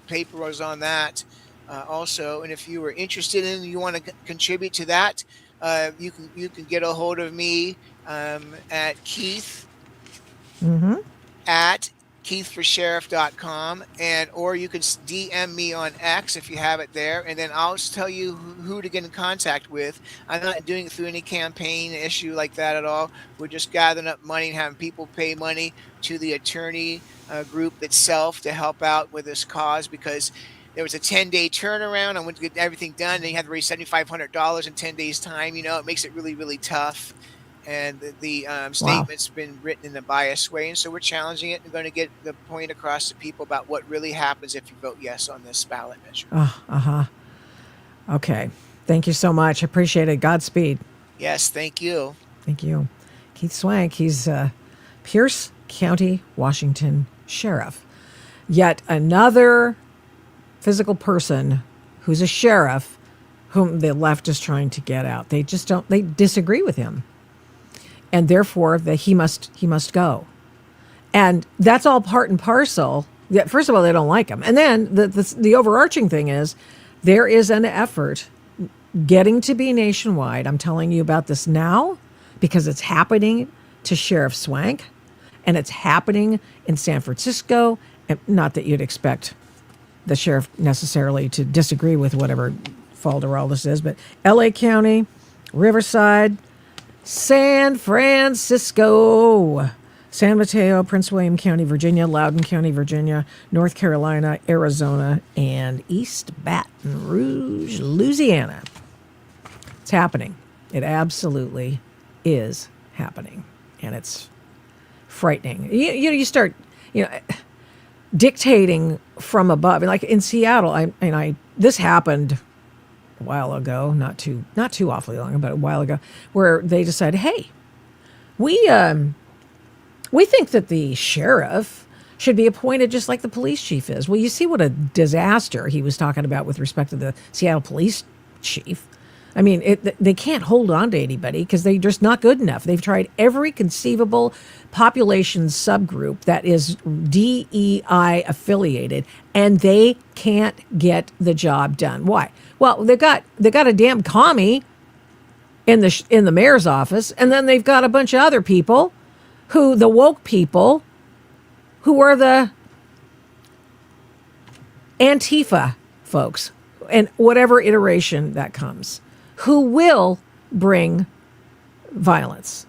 papers on that also. And if you were interested in, you want to contribute to that, you can get a hold of me at Keith at keithforsheriff.com, or you can DM me on X if you have it there, and then I'll just tell you who to get in contact with. I'm not doing it through any campaign issue like that at all. We're just gathering up money and having people pay money to the attorney group itself to help out with this cause, because there was a 10-day turnaround. I went to get everything done, and you had to raise $7,500 in 10 days time. It makes it really, really tough. And the statement's been written in a biased way. And so we're challenging it and going to get the point across to people about what really happens if you vote yes on this ballot measure. Okay. Thank you so much. Appreciate it. Godspeed. Yes, thank you. Thank you. Keith Swank, he's Pierce County, Washington Sheriff. Yet another physical person who's a sheriff whom the left is trying to get out. They disagree with him. And therefore, he must go. And that's all part and parcel. First of all, they don't like him. And then the overarching thing is there is an effort getting to be nationwide. I'm telling you about this now because it's happening to Sheriff Swank, and it's happening in San Francisco. And not that you'd expect the sheriff necessarily to disagree with whatever falderall this is, but LA County, Riverside, San Francisco, San Mateo, Prince William County, Virginia, Loudoun County, Virginia, North Carolina, Arizona, and East Baton Rouge, Louisiana. It's happening. It absolutely is happening. And it's frightening. You start, dictating from above. Like in Seattle, this happened a while ago, not too awfully long, but a while ago, where they decided, hey, we think that the sheriff should be appointed just like the police chief is. Well, you see what a disaster he was talking about with respect to the Seattle police chief. I mean, they can't hold on to anybody because they're just not good enough. They've tried every conceivable population subgroup that is DEI affiliated, and they can't get the job done. Why? Well, they got a damn commie in the mayor's office, and then they've got a bunch of other people, the woke people, who are the Antifa folks, and whatever iteration that comes, who will bring violence.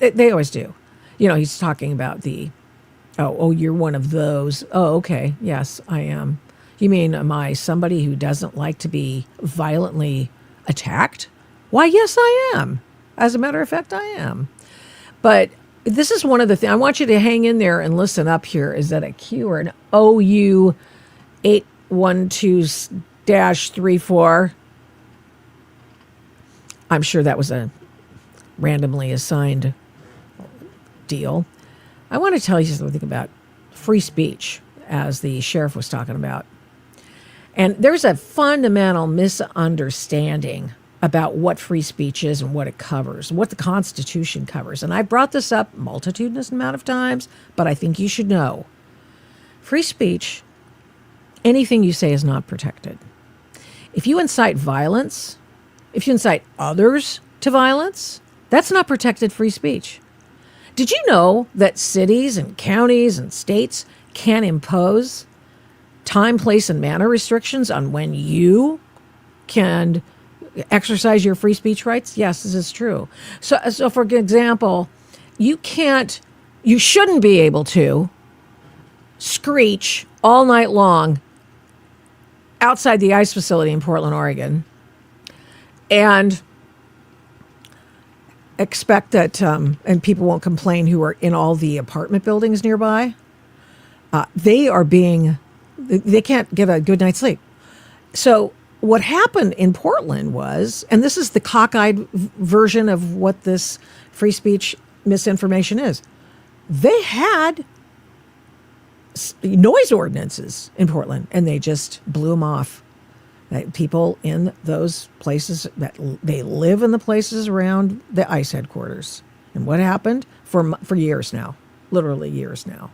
They always do. He's talking about you're one of those. Oh, okay. Yes, I am. You mean, am I somebody who doesn't like to be violently attacked? Why, yes, I am. As a matter of fact, I am. But this is one of the things. I want you to hang in there and listen up here. Is that a Q or an OU 812-34? I'm sure that was a randomly assigned deal. I want to tell you something about free speech, as the sheriff was talking about. And there's a fundamental misunderstanding about what free speech is and what it covers, what the Constitution covers. And I brought this up multitudinous amount of times, but I think you should know. Free speech, anything you say is not protected. if you incite violence, if you incite others to violence, that's not protected free speech. Did you know that cities and counties and states can impose time, place, and manner restrictions on when you can exercise your free speech rights? Yes, this is true. So for example, you shouldn't be able to screech all night long outside the ICE facility in Portland, Oregon, and expect that, and people won't complain who are in all the apartment buildings nearby. They can't get a good night's sleep. So what happened in Portland was, and this is the cockeyed version of what this free speech misinformation is, they had noise ordinances in Portland, and they just blew them off. People in those places, that they live in the places around the ICE headquarters. And what happened for years now, literally years now,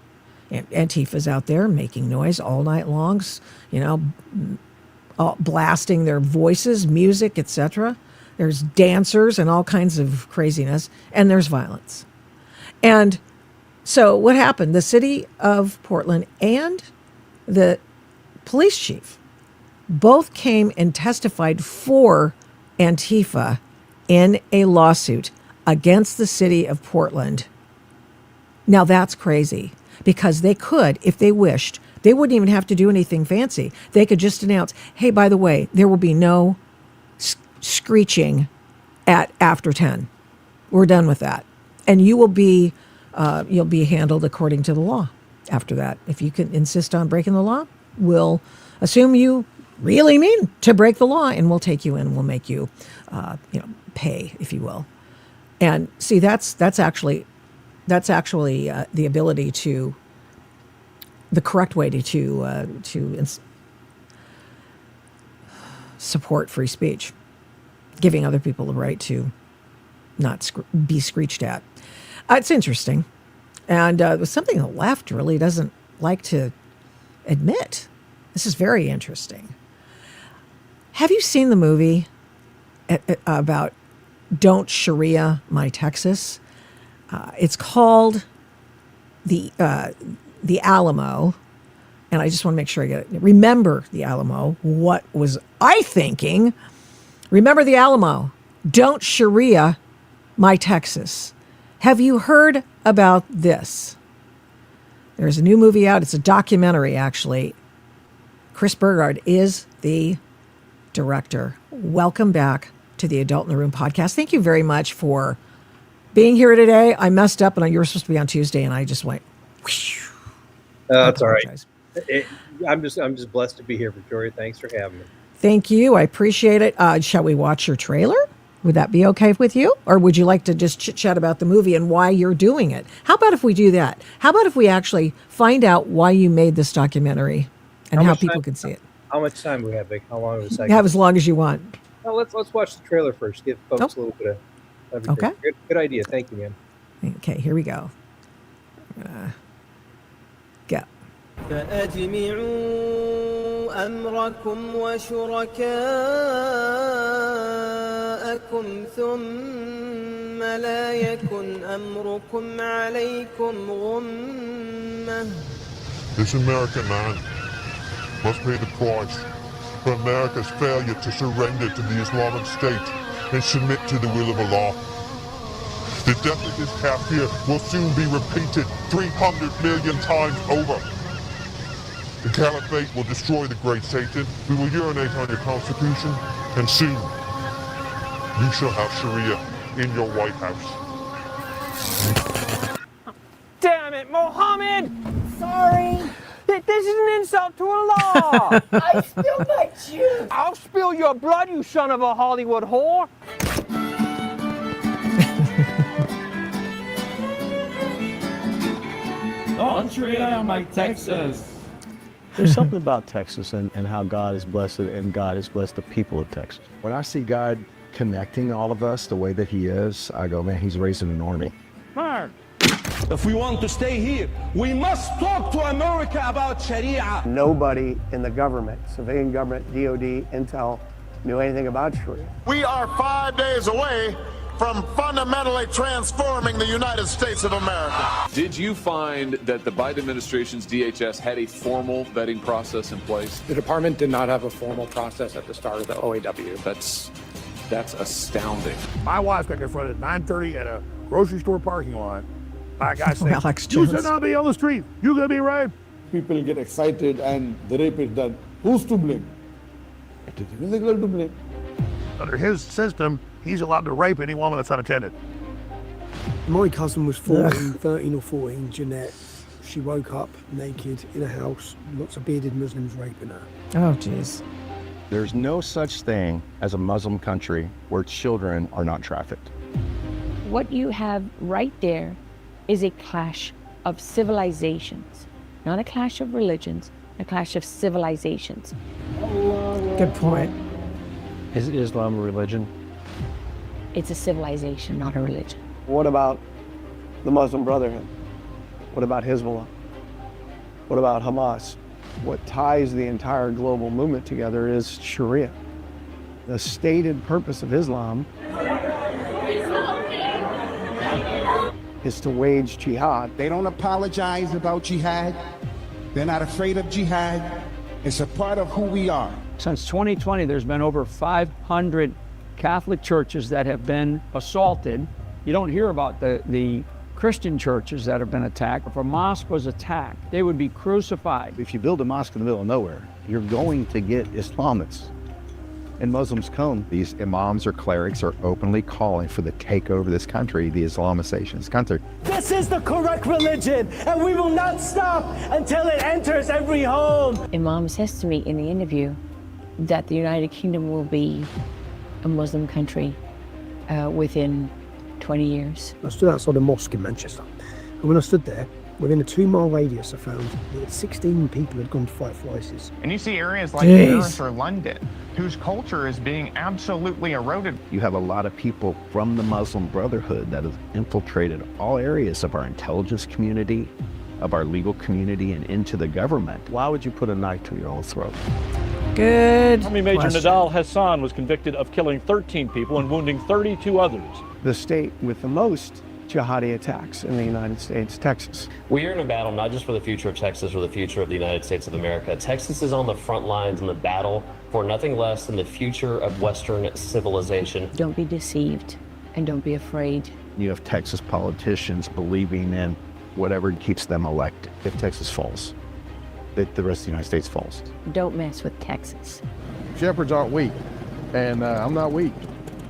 and Antifa's out there making noise all night long, blasting their voices, music, etc. There's dancers and all kinds of craziness, and there's violence. And so what happened? The city of Portland and the police chief both came and testified for Antifa in a lawsuit against the city of Portland. Now that's crazy, because they could, if they wished, they wouldn't even have to do anything fancy. They could just announce, hey, by the way, there will be no screeching at after 10. We're done with that. And you'll be handled according to the law after that. If you can insist on breaking the law, we'll assume you really mean to break the law, and we'll take you in. We'll make you, pay, if you will. And see, that's actually the ability to, the correct way to support free speech, giving other people the right to not be screeched at. It's interesting, and it was something the left really doesn't like to admit. This is very interesting. Have you seen the movie about Don't Sharia My Texas? It's called the Alamo, and I just want to make sure I get it. Remember the Alamo. What was I thinking? Remember the Alamo. Don't Sharia My Texas. Have you heard about this? There's a new movie out. It's a documentary, actually. Chris Burgard is the director. Welcome back to the Adult in the Room podcast. Thank you very much for being here today. I messed up, and you were supposed to be on Tuesday, and I just went. That's all right. I'm just blessed to be here, Victoria. Thanks for having me. Thank you. I appreciate it. Shall we watch your trailer? Would that be okay with you? Or would you like to just chit-chat about the movie and why you're doing it? How about if we do that? How about if we actually find out why you made this documentary and how people can see it? How much time do we have, Vic? How long is it? You have as long as you want. Well, let's watch the trailer first. Give folks a little bit of everything. Okay. Good idea. Thank you, man. Okay, here we go. Go. فأجمعوا أمركم وشركاءكم ثم لا يكن أمركم عليكم غمة. This American man must pay the price for America's failure to surrender to the Islamic State and submit to the will of Allah. The death of this kafir will soon be repeated 300 million times over. The caliphate will destroy the great Satan. We will urinate on your constitution, and soon you shall have Sharia in your White House. Damn it, Mohammed! Sorry. This is an insult to Allah! I spilled my juice. I'll spill your blood, you son of a Hollywood whore! On Sharia My Texas. There's something about Texas and how God has blessed it, and God has blessed the people of Texas. When I see God connecting all of us the way that he is, I go, man, he's raising an army. Mark! If we want to stay here, we must talk to America about Sharia. Nobody in the government, civilian government, DOD, Intel, knew anything about Sharia. We are 5 days away from fundamentally transforming the United States of America. Did you find that the Biden administration's DHS had a formal vetting process in place? The department did not have a formal process at the start of the OAW. That's astounding. My wife got confronted at 9:30 at a grocery store parking lot by a guy saying, Alex "You Jones. should not be on the street. You're going to be raped." People get excited and the rape is done. Who's to blame? It is illegal to blame. Under his system, he's allowed to rape any woman that's unattended. My cousin was 13 or 14, Jeanette. She woke up naked in a house, lots of bearded Muslims raping her. Oh, jeez. There's no such thing as a Muslim country where children are not trafficked. What you have right there is a clash of civilizations, not a clash of religions, a clash of civilizations. Good point. Is Islam a religion? It's a civilization, not a religion. What about the Muslim Brotherhood? What about Hezbollah? What about Hamas? What ties the entire global movement together is Sharia. The stated purpose of Islam is to wage jihad. They don't apologize about jihad. They're not afraid of jihad. It's a part of who we are. Since 2020, there's been over 500 Catholic churches that have been assaulted. You don't hear about the Christian churches that have been attacked. If a mosque was attacked, they would be crucified. If you build a mosque in the middle of nowhere, you're going to get Islamists. And Muslims come. These imams or clerics are openly calling for the takeover of this country, the Islamization of this country. This is the correct religion, and we will not stop until it enters every home. Imam says to me in the interview that the United Kingdom will be a Muslim country within 20 years. I stood outside a mosque in Manchester, and when I stood there, within a 2-mile radius, I found that 16 people had gone to fight for ISIS. And you see areas like Paris or London, whose culture is being absolutely eroded. You have a lot of people from the Muslim Brotherhood that have infiltrated all areas of our intelligence community, of our legal community, and into the government. Why would you put a knife to your own throat? Good Army Major question. Nadal Hassan was convicted of killing 13 people and wounding 32 others. The state with the most jihadi attacks in the United States, Texas. We are in a battle not just for the future of Texas or the future of the United States of America. Texas is on the front lines in the battle for nothing less than the future of Western civilization. Don't be deceived and don't be afraid. You have Texas politicians believing in whatever keeps them elected. If Texas falls, the rest of the United States falls. Don't mess with Texas. Shepherds aren't weak, and I'm not weak,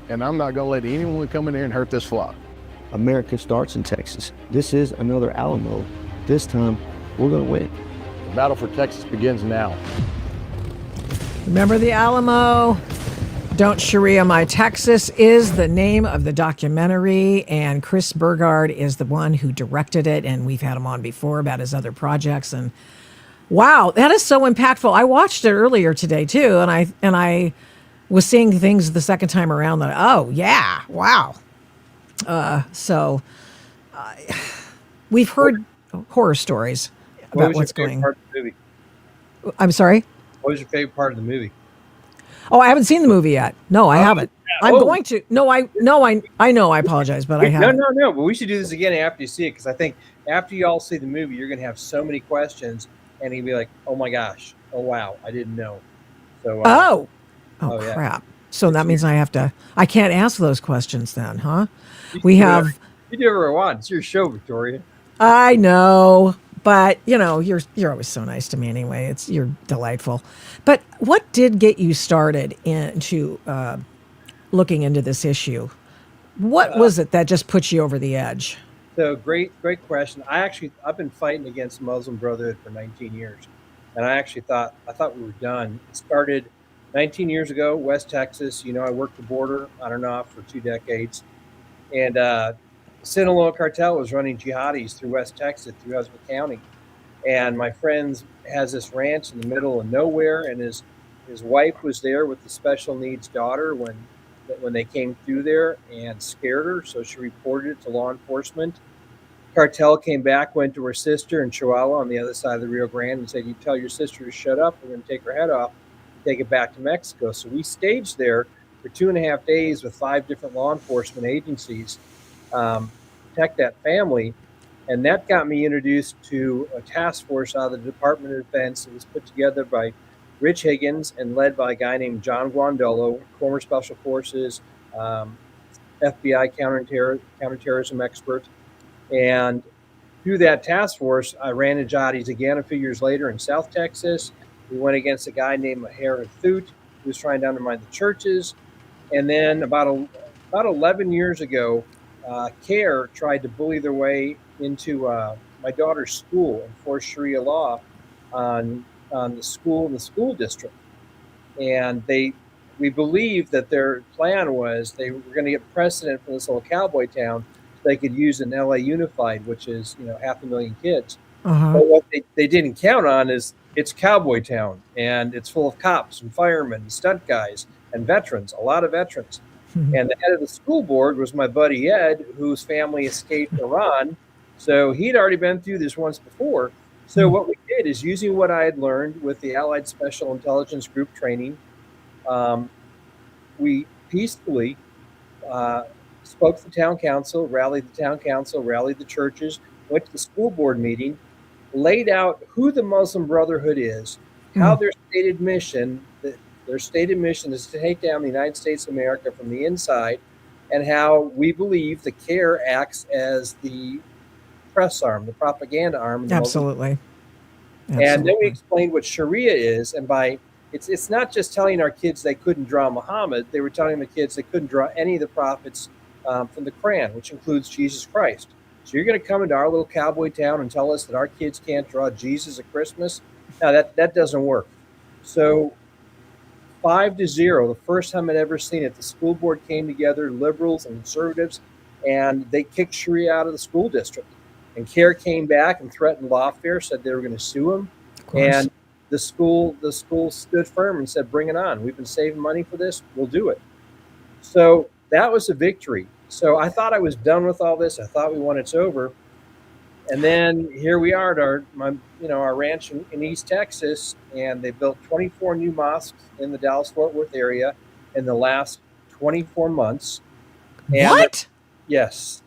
and I'm not going to let anyone come in here and hurt this flock. America starts in Texas. This is another Alamo. This time, we're going to win. The battle for Texas begins now. Remember the Alamo? Don't Sharia My Texas is the name of the documentary, and Chris Burgard is the one who directed it, and we've had him on before about his other projects. And wow, that is so impactful. I watched it earlier today too, and I was seeing things the second time around that, oh yeah, wow. We've heard horror stories about what's going on. I'm sorry? What was your favorite part of the movie? Oh, I haven't seen the movie yet. No, I haven't. I'm going to. No, I know. I apologize, but I haven't. No. But we should do this again after you see it, because I think after you all see the movie, you're going to have so many questions, and you'll be like, "Oh my gosh! Oh wow! I didn't know." So. Yeah. Crap! So that means I can't ask those questions then, huh? You do whatever you want. It's your show, Victoria. I know. But, you're always so nice to me anyway. You're delightful. But what did get you started into looking into this issue? What was it that just put you over the edge? So great question. I've been fighting against Muslim Brotherhood for 19 years. And I thought we were done. It started 19 years ago, West Texas. I worked the border on and off for 2 decades. And Sinaloa cartel was running jihadis through West Texas, through Husband County. And my friend has this ranch in the middle of nowhere, and his wife was there with the special needs daughter when they came through there and scared her. So she reported it to law enforcement. cartel came back, went to her sister in Chihuahua on the other side of the Rio Grande and said, "You tell your sister to shut up. We're going to take her head off and take it back to Mexico." So we staged there for 2.5 days with 5 different law enforcement agencies, protect that family. And that got me introduced to a task force out of the Department of Defense. It was put together by Rich Higgins and led by a guy named John Guandolo, former Special Forces, FBI counterterrorism expert. And through that task force, I ran into jihadis again a few years later in South Texas. We went against a guy named Maher Thoot, who was trying to undermine the churches. And then about 11 years ago, CARE tried to bully their way into my daughter's school and force Sharia law on the school and the school district. And we believe that their plan was they were going to get precedent for this little cowboy town so they could use an LA Unified, which is 500,000 kids. But what they didn't count on is it's cowboy town, and it's full of cops and firemen and stunt guys and veterans, a lot of veterans. And the head of the school board was my buddy Ed, whose family escaped Iran. So he'd already been through this once before. So what we did is, using what I had learned with the Allied Special Intelligence Group training, we peacefully spoke to the town council, rallied the churches, went to the school board meeting, laid out who the Muslim Brotherhood is, how their stated mission is to take down the United States of America from the inside, and how we believe the CARE acts as the press arm, the propaganda arm. Absolutely. And then we explained what Sharia is, and it's not just telling our kids they couldn't draw Muhammad. They were telling the kids they couldn't draw any of the prophets from the Quran, which includes Jesus Christ. So you're going to come into our little cowboy town and tell us that our kids can't draw Jesus at Christmas? No, that doesn't work. So 5-0, the first time I'd ever seen it, the school board came together, liberals and conservatives, and they kicked Sharia out of the school district. And CARE came back and threatened lawfare, said they were going to sue them. And the school stood firm and said, "Bring it on. We've been saving money for this. We'll do it." So that was a victory. So I thought I was done with all this. I thought we won. It's over. And then here we are at our ranch in East Texas, and they built 24 new mosques in the Dallas-Fort Worth area in the last 24 months. And what? Yes.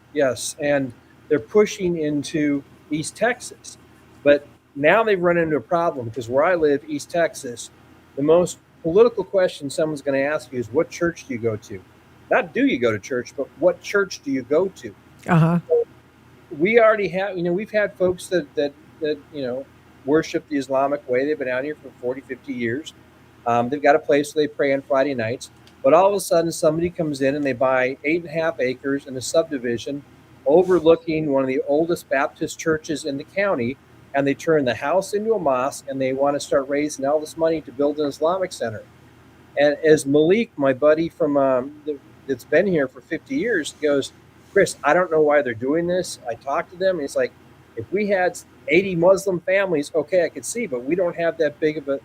And they're pushing into East Texas. But now they've run into a problem, because where I live, East Texas, the most political question someone's going to ask you is, what church do you go to? Not do you go to church, but what church do you go to? So we already have, we've had folks that worship the Islamic way. They've been out here for 40, 50 years. They've got a place where they pray on Friday nights. But all of a sudden, somebody comes in and they buy 8.5 acres in a subdivision overlooking one of the oldest Baptist churches in the county, and they turn the house into a mosque, and they want to start raising all this money to build an Islamic center. And as Malik, my buddy from that's been here for 50 years, goes, "Chris, I don't know why they're doing this." I talked to them, and it's like, if we had 80 Muslim families, okay, I could see, but we don't have that big of a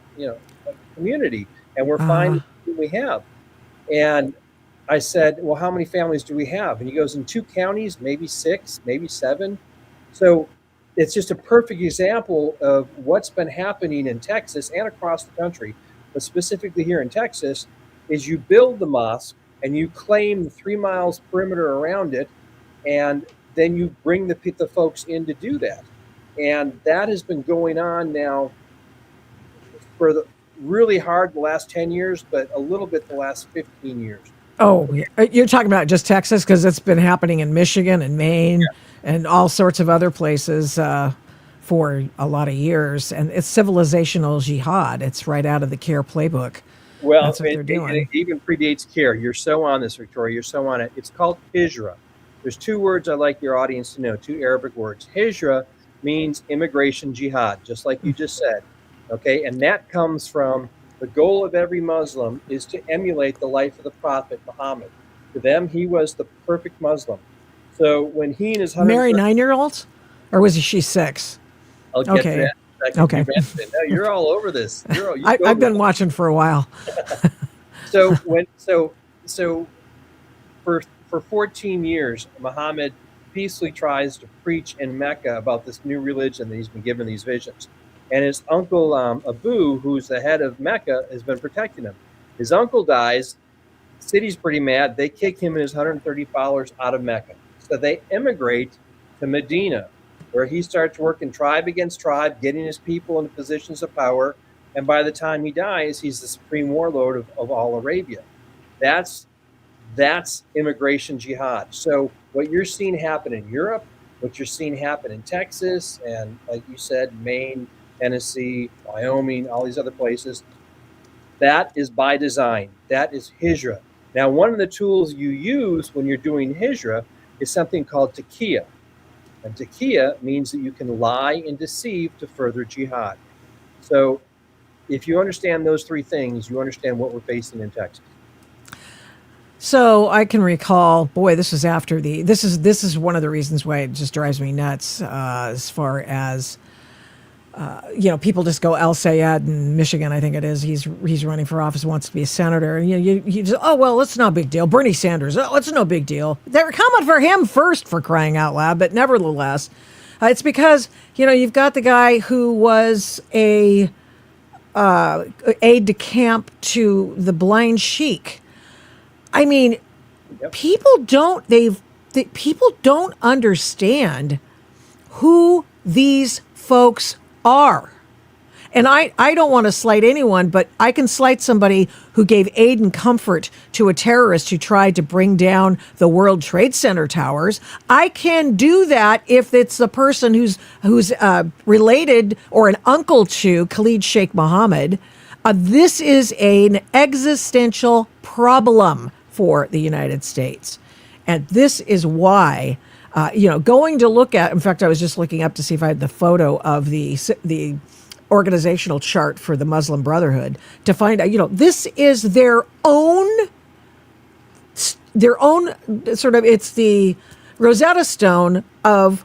community, and we're fine with what we have. And I said, "Well, how many families do we have?" And he goes, "In 2 counties, maybe 6, maybe 7. So it's just a perfect example of what's been happening in Texas and across the country, but specifically here in Texas, is you build the mosque and you claim the 3 miles perimeter around it, and then you bring the folks in to do that. And that has been going on now for really hard the last 10 years, but a little bit the last 15 years. Oh, you're talking about just Texas, because it's been happening in Michigan and Maine and all sorts of other places for a lot of years. And it's civilizational jihad. It's right out of the CARE playbook. Well, that's what they're doing. It even predates CARE. You're so on this, Victoria. You're so on it. It's called Hijra. There's 2 words I'd like your audience to know, 2 Arabic words. Hijra means immigration jihad, just like you just said. Okay, and that comes from the goal of every Muslim is to emulate the life of the Prophet Muhammad. To them, he was the perfect Muslim. So when he and his marry 9-year-olds, or was she 6? I'll get to that. Okay. No, you're all over this. I've been watching for a while. So for 14 years, Muhammad peacefully tries to preach in Mecca about this new religion that he's been given these visions. And his uncle Abu, who's the head of Mecca, has been protecting him. His uncle dies. The city's pretty mad. They kick him and his 130 followers out of Mecca. So they immigrate to Medina, where he starts working tribe against tribe, getting his people into positions of power. And by the time he dies, he's the supreme warlord of all Arabia. That's immigration jihad. So what you're seeing happen in Europe, what you're seeing happen in Texas, and like you said, Maine, Tennessee, Wyoming, all these other places, that is by design. That is hijra. Now, one of the tools you use when you're doing hijra is something called taqiyya. And taqiyya means that you can lie and deceive to further jihad. So if you understand those three things, you understand what we're facing in Texas. So I can recall, boy, this is after this is one of the reasons why it just drives me nuts, as far as, people just go El Sayed in Michigan, I think it is. He's running for office, wants to be a senator. And you just, oh, well, it's no big deal. Bernie Sanders, oh, it's no big deal. They're coming for him first, for crying out loud. But nevertheless, it's because, you've got the guy who was a aide de camp to the blind sheik. I mean, people don't understand who these folks are. And I don't want to slight anyone, but I can slight somebody who gave aid and comfort to a terrorist who tried to bring down the World Trade Center towers. I can do that if it's the person who's related or an uncle to Khalid Sheikh Mohammed. This is an existential problem for the United States. And this is why, going to look at, in fact, I was just looking up to see if I had the photo of the organizational chart for the Muslim Brotherhood to find out, this is their own sort of, it's the Rosetta Stone of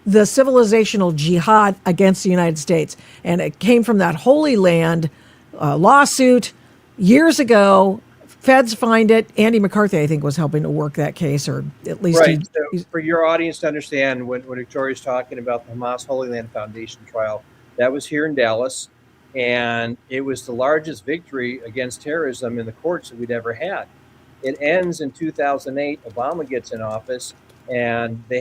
the civilizational jihad against the United States. And it came from that Holy Land lawsuit years ago. Feds find it. Andy McCarthy, I think, was helping to work that case, or at least right. So for your audience to understand what Victoria's talking about, the Hamas Holy Land Foundation trial, that was here in Dallas, and it was the largest victory against terrorism in the courts that we'd ever had. It ends in 2008. Obama gets in office, and they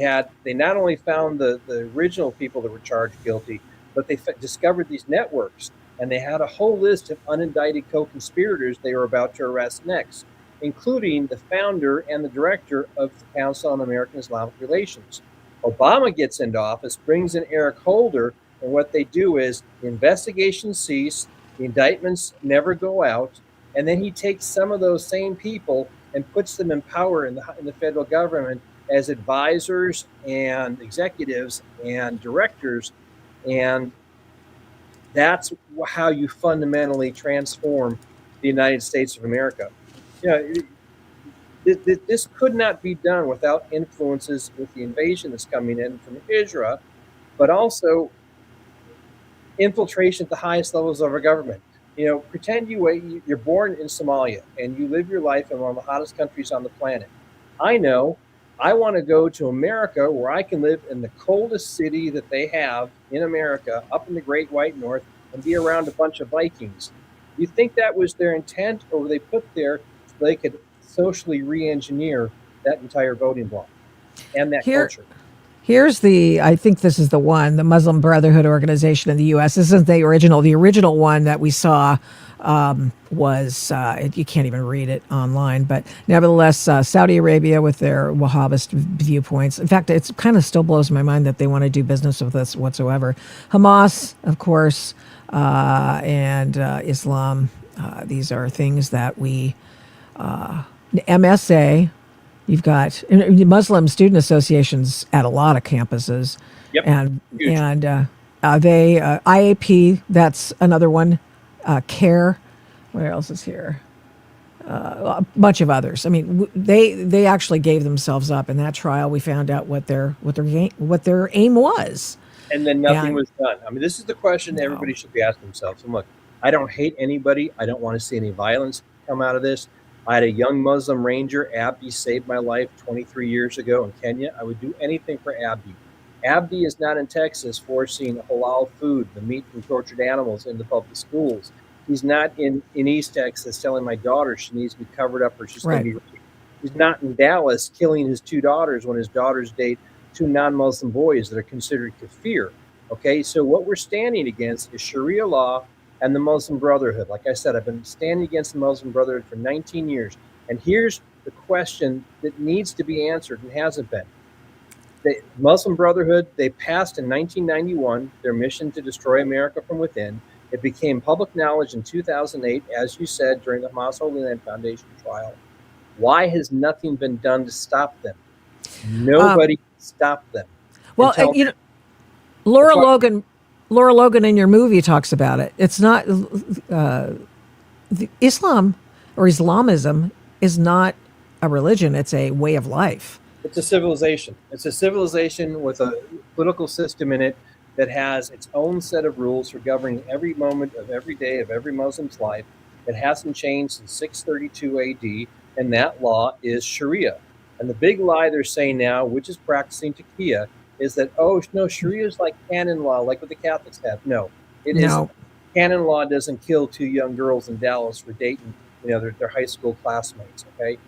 not only found the original people that were charged guilty, but they discovered these networks. And they had a whole list of unindicted co-conspirators they were about to arrest next, including the founder and the director of the Council on American Islamic Relations. Obama gets into office, brings in Eric Holder, and what they do is the investigations cease, the indictments never go out, and then he takes some of those same people and puts them in power in the federal government as advisors and executives and directors, and that's how you fundamentally transform the United States of America. This could not be done without influences with the invasion that's coming in from Israel, but also infiltration at the highest levels of our government. Pretend you're born in Somalia and you live your life in one of the hottest countries on the planet. I know I want to go to America where I can live in the coldest city that they have in America, up in the Great White North, and be around a bunch of Vikings. You think that was their intent, or were they put there so they could socially re-engineer that entire voting bloc and that culture? Here's I think this is the one, the Muslim Brotherhood organization in the U.S. This isn't the original. The original one that we saw was, you can't even read it online, but nevertheless, Saudi Arabia with their Wahhabist viewpoints. In fact, it kind of still blows my mind that they want to do business with us whatsoever. Hamas, of course, and Islam. These are things that we, MSA, you've got Muslim student associations at a lot of campuses. Yep. And they, IAP, that's another one. CARE, what else is here? A bunch of others. I mean, they actually gave themselves up in that trial. We found out what their aim was, and then nothing was done. I mean, this is the question everybody should be asking themselves. And look, I don't hate anybody. I don't want to see any violence come out of this. I had a young Muslim ranger. Abdi saved my life 23 years ago in Kenya. I would do anything for Abdi. Abdi is not in Texas forcing halal food, the meat from tortured animals, into public schools. He's not in East Texas telling my daughter she needs to be covered up or she's going to be raped. He's not in Dallas killing his 2 daughters when his daughters date 2 non-Muslim boys that are considered kafir. Okay, so what we're standing against is Sharia law and the Muslim Brotherhood. Like I said, I've been standing against the Muslim Brotherhood for 19 years. And here's the question that needs to be answered and hasn't been. The Muslim Brotherhood, they passed in 1991 their mission to destroy America from within. It became public knowledge in 2008, as you said, during the Hamas Holy Land Foundation trial. Why has nothing been done to stop them? Nobody stopped them. Well, you know, Laura Logan in your movie talks about it. It's not Islam or Islamism is not a religion. It's a way of life. It's a civilization. It's a civilization with a political system in it that has its own set of rules for governing every moment of every day of every Muslim's life. It hasn't changed since 632 AD, and that law is Sharia. And the big lie they're saying now, which is practicing taqiyya, is that, oh, no, Sharia is like canon law, like what the Catholics have. No, it isn't. Canon law doesn't kill 2 young girls in Dallas for dating, their high school classmates, okay?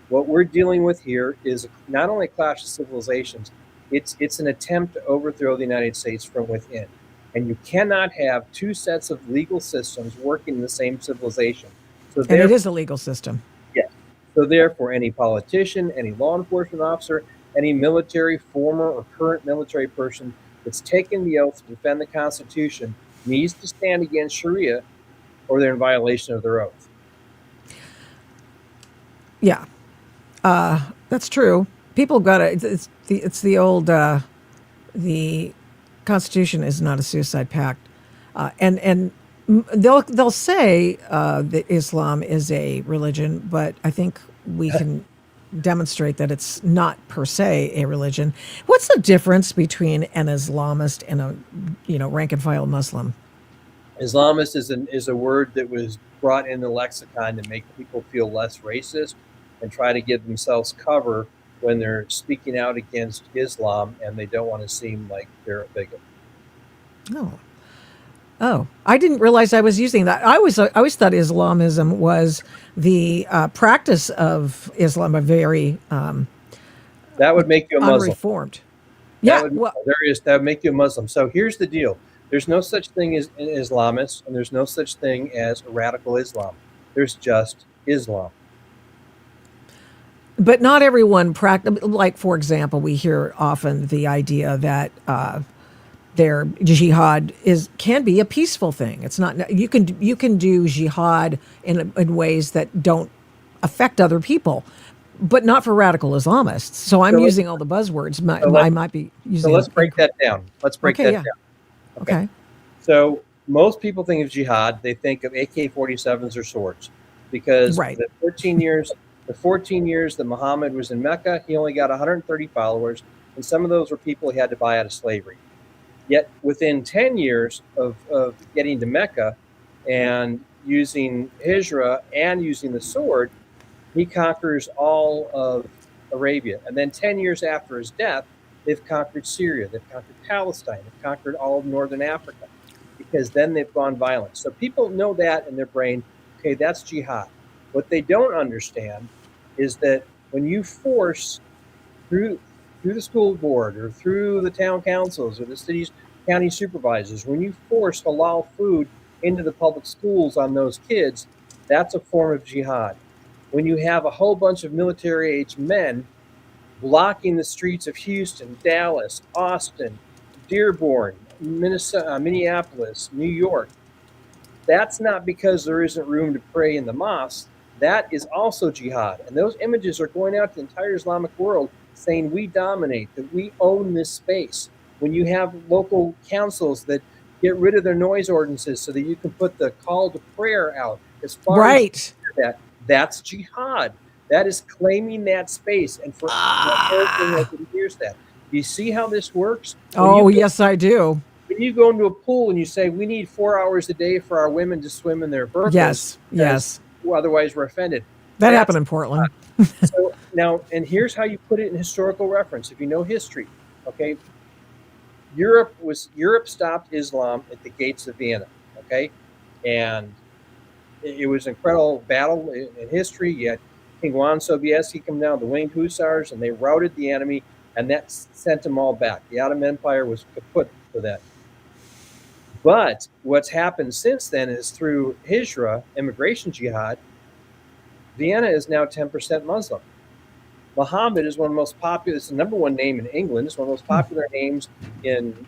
What we're dealing with here is not only a clash of civilizations, it's an attempt to overthrow the United States from within. And you cannot have 2 sets of legal systems working in the same civilization. So and it is a legal system. Yes. So therefore, any politician, any law enforcement officer, any military, former or current military person that's taken the oath to defend the Constitution needs to stand against Sharia or they're in violation of their oath. Yeah. That's true. People got it. It's the old, the Constitution is not a suicide pact. And they'll say that Islam is a religion, but I think we can demonstrate that it's not per se a religion. What's the difference between an Islamist and a rank and file Muslim? Islamist is a word that was brought in the lexicon to make people feel less racist and try to give themselves cover when they're speaking out against Islam and they don't want to seem like they're a bigot. Oh, I didn't realize I was using that. I always thought Islamism was the practice of Islam, a very that would make you a Muslim. Unreformed. That would make you a Muslim. So here's the deal: there's no such thing as an Islamist, and there's no such thing as a radical Islam. There's just Islam. But not everyone like, for example, we hear often the idea that their jihad can be a peaceful thing. It's not. You can do jihad in ways that don't affect other people, but not for radical Islamists. So I'm using all the buzzwords. I might be using. So let's break that down. Down. Okay. So most people think of jihad. They think of AK-47s or swords, because the 14 years that Muhammad was in Mecca, he only got 130 followers, and some of those were people he had to buy out of slavery. Yet within 10 years of getting to Mecca and using Hijra and using the sword, he conquers all of Arabia. And then 10 years after his death, they've conquered Syria, they've conquered Palestine, they've conquered all of northern Africa, because then they've gone violent. So people know that in their brain, okay, that's jihad. What they don't understand is that when you force through the school board or through the town councils or the city's county supervisors, when you force halal food into the public schools on those kids, that's a form of jihad. When you have a whole bunch of military-age men blocking the streets of Houston, Dallas, Austin, Dearborn, Minneapolis, New York, that's not because there isn't room to pray in the mosque. That is also jihad. And those images are going out to the entire Islamic world saying we dominate, that we own this space. When you have local councils that get rid of their noise ordinances so that you can put the call to prayer out as far as that's jihad. That is claiming that space. And for everything that hears that. Do you see how this works? Yes, I do. When you go into a pool and you say we need 4 hours a day for our women to swim in their burqas, yes. Otherwise we're offended. That happened in Portland. So now, and here's how you put it in historical reference. If you know history, okay, Europe stopped Islam at the gates of Vienna, okay, and it was an incredible battle in history. You had King Juan Sobieski come down, the winged hussars, and they routed the enemy, and that sent them all back. The Ottoman Empire was kaput for that. But what's happened since then is through Hijra, immigration jihad, Vienna is now 10% Muslim. Muhammad is one of the most popular, it's the number one name in England. It's one of the most popular names in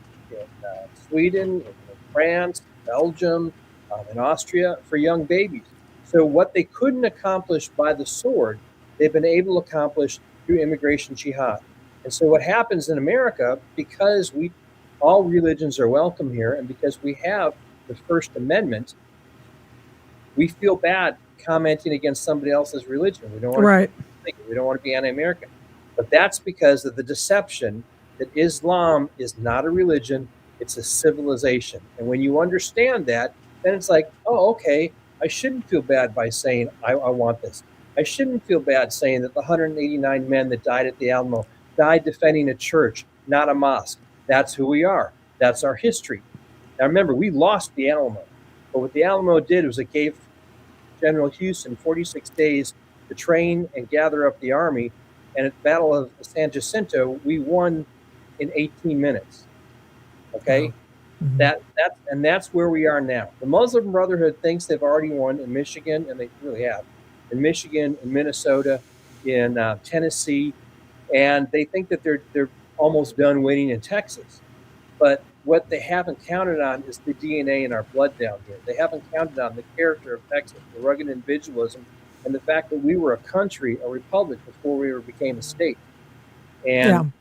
Sweden, in France, Belgium, in Austria for young babies. So what they couldn't accomplish by the sword, they've been able to accomplish through immigration jihad. And so what happens in America, because all religions are welcome here, and because we have the First Amendment, we feel bad commenting against somebody else's religion. We don't want we don't want to be anti-American. But that's because of the deception that Islam is not a religion, it's a civilization. And when you understand that, then it's like, oh, okay, I shouldn't feel bad by saying I want this. I shouldn't feel bad saying that the 189 men that died at the Alamo died defending a church, not a mosque. That's who we are. That's our history. Now remember, we lost the Alamo. But what the Alamo did was it gave General Houston 46 days to train and gather up the army. And at the Battle of San Jacinto, we won in 18 minutes. Okay? Mm-hmm. That's where we are now. The Muslim Brotherhood thinks they've already won in Michigan, and they really have. In Michigan, in Minnesota, in Tennessee, and they think that they're almost done winning in Texas. But what they haven't counted on is the DNA in our blood down here. They haven't counted on the character of Texas, the rugged individualism, and the fact that we were a country, a republic, before we became a state. And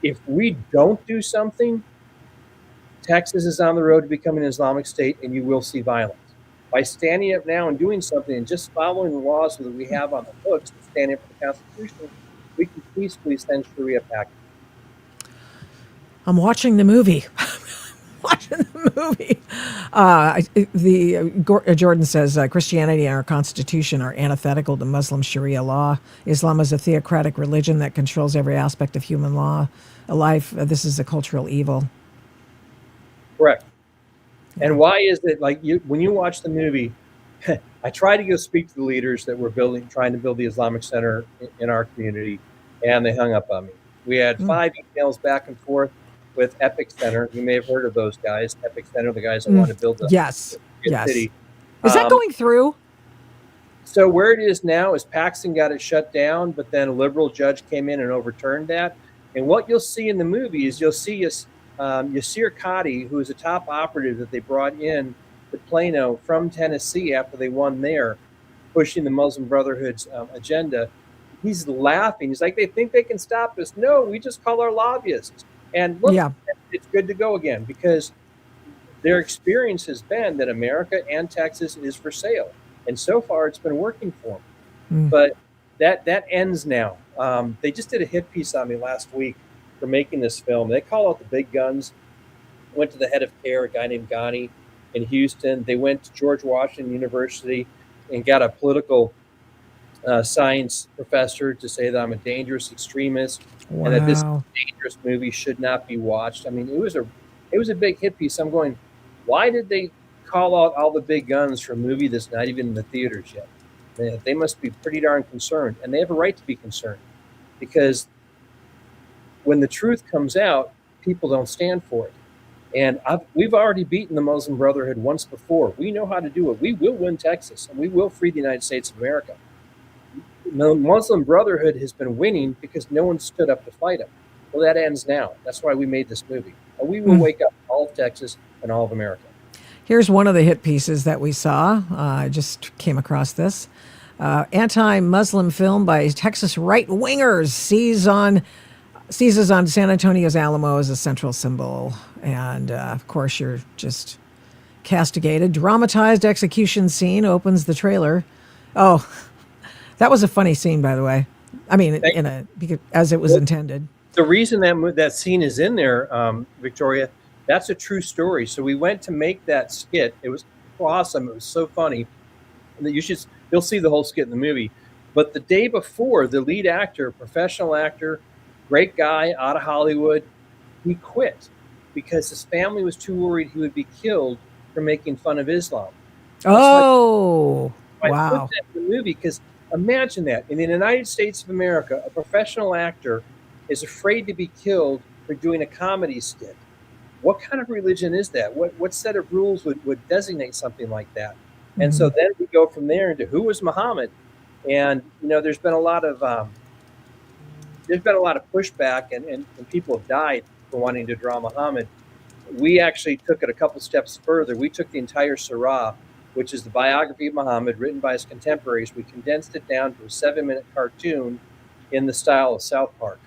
if we don't do something, Texas is on the road to becoming an Islamic state, and you will see violence. By standing up now and doing something and just following the laws that we have on the books to stand up for the Constitution, we can peacefully send Sharia back. I'm watching the movie. Jordan says Christianity and our Constitution are antithetical to Muslim Sharia law. Islam is a theocratic religion that controls every aspect of human life. This is a cultural evil. Correct. And why is it when you watch the movie? I tried to go speak to the leaders that were trying to build the Islamic Center in our community, and they hung up on me. We had 5 emails back and forth with Epic Center. You may have heard of those guys. Epic Center, the guys that want to build a city. Is that going through? So where it is now is Paxton got it shut down, but then a liberal judge came in and overturned that. And what you'll see in the movie is you'll see Yasir Qadi, who is a top operative that they brought in to Plano from Tennessee after they won there, pushing the Muslim Brotherhood's agenda. He's laughing. He's like, they think they can stop us. No, we just call our lobbyists. And look, it's good to go again, because their experience has been that America and Texas is for sale. And so far, it's been working for them. But that ends now. They just did a hit piece on me last week for making this film. They call out the big guns. Went to the head of CARE, a guy named Ghani in Houston. They went to George Washington University and got a political science professor to say that I'm a dangerous extremist and that this dangerous movie should not be watched. I mean, it was a big hit piece. I'm going, why did they call out all the big guns for a movie that's not even in the theaters yet? They must be pretty darn concerned, and they have a right to be concerned, because when the truth comes out, people don't stand for it. And we've already beaten the Muslim Brotherhood once before. We know how to do it. We will win Texas, and we will free the United States of America. The Muslim Brotherhood has been winning because no one stood up to fight them. Well, that ends now. That's why we made this movie. And we will wake up all of Texas and all of America. Here's one of the hit pieces that we saw. I just came across this. Anti-Muslim film by Texas right-wingers seizes on San Antonio's Alamo as a central symbol. And, of course, you're just castigated. Dramatized execution scene opens the trailer. Oh, that was a funny scene, by the way. I mean, as it was intended. The reason that scene is in there, Victoria, that's a true story. So we went to make that skit. It was awesome. It was so funny. And you'll see the whole skit in the movie. But the day before, the lead actor, professional actor, great guy out of Hollywood, he quit because his family was too worried he would be killed for making fun of Islam. Oh, I wow. put that in the movie because imagine that. In the United States of America, a professional actor is afraid to be killed for doing a comedy skit. What kind of religion is that? What set of rules would designate something like that? And so then we go from there into who was Muhammad. And, you know, there's been a lot of pushback and people have died for wanting to draw Muhammad. We actually took it a couple steps further. We took the entire Surah, which is the biography of Muhammad written by his contemporaries. We condensed it down to a 7-minute cartoon in the style of South Park.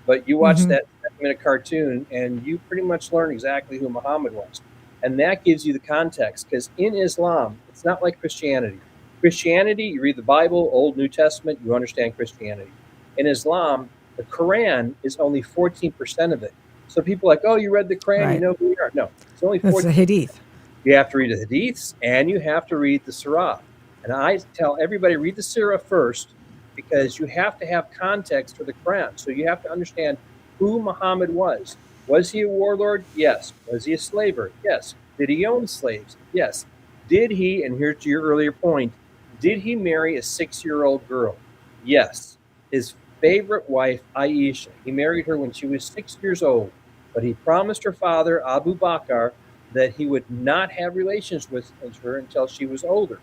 But you watch that 7-minute cartoon and you pretty much learn exactly who Muhammad was. And that gives you the context, because in Islam, it's not like Christianity. Christianity, you read the Bible, Old, New Testament, you understand Christianity. In Islam, the Quran is only 14% of it. So people are like, oh, you read the Quran, you know who we are. No, it's only 14%. That's the Hadith. You have to read the Hadiths and you have to read the Surah. And I tell everybody, read the Surah first, because you have to have context for the Quran. So you have to understand who Muhammad was. Was he a warlord? Yes. Was he a slaver? Yes. Did he own slaves? Yes. Did he, and here's to your earlier point, did he marry a 6-year-old girl? Yes. His favorite wife, Aisha, he married her when she was 6 years old, but he promised her father, Abu Bakr, that he would not have relations with her until she was older.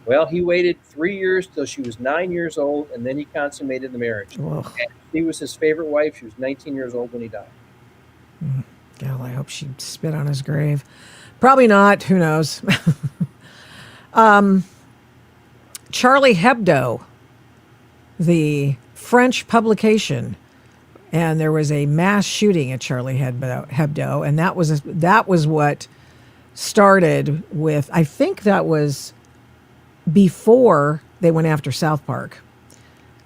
Well, he waited 3 years till she was 9 years old, and then he consummated the marriage. And she was his favorite wife. She was 19 years old when he died. God, I hope she spit on his grave. Probably not. Who knows? Charlie Hebdo, the French publication, and there was a mass shooting at Charlie Hebdo, and that was what started with. I think that was before they went after South Park.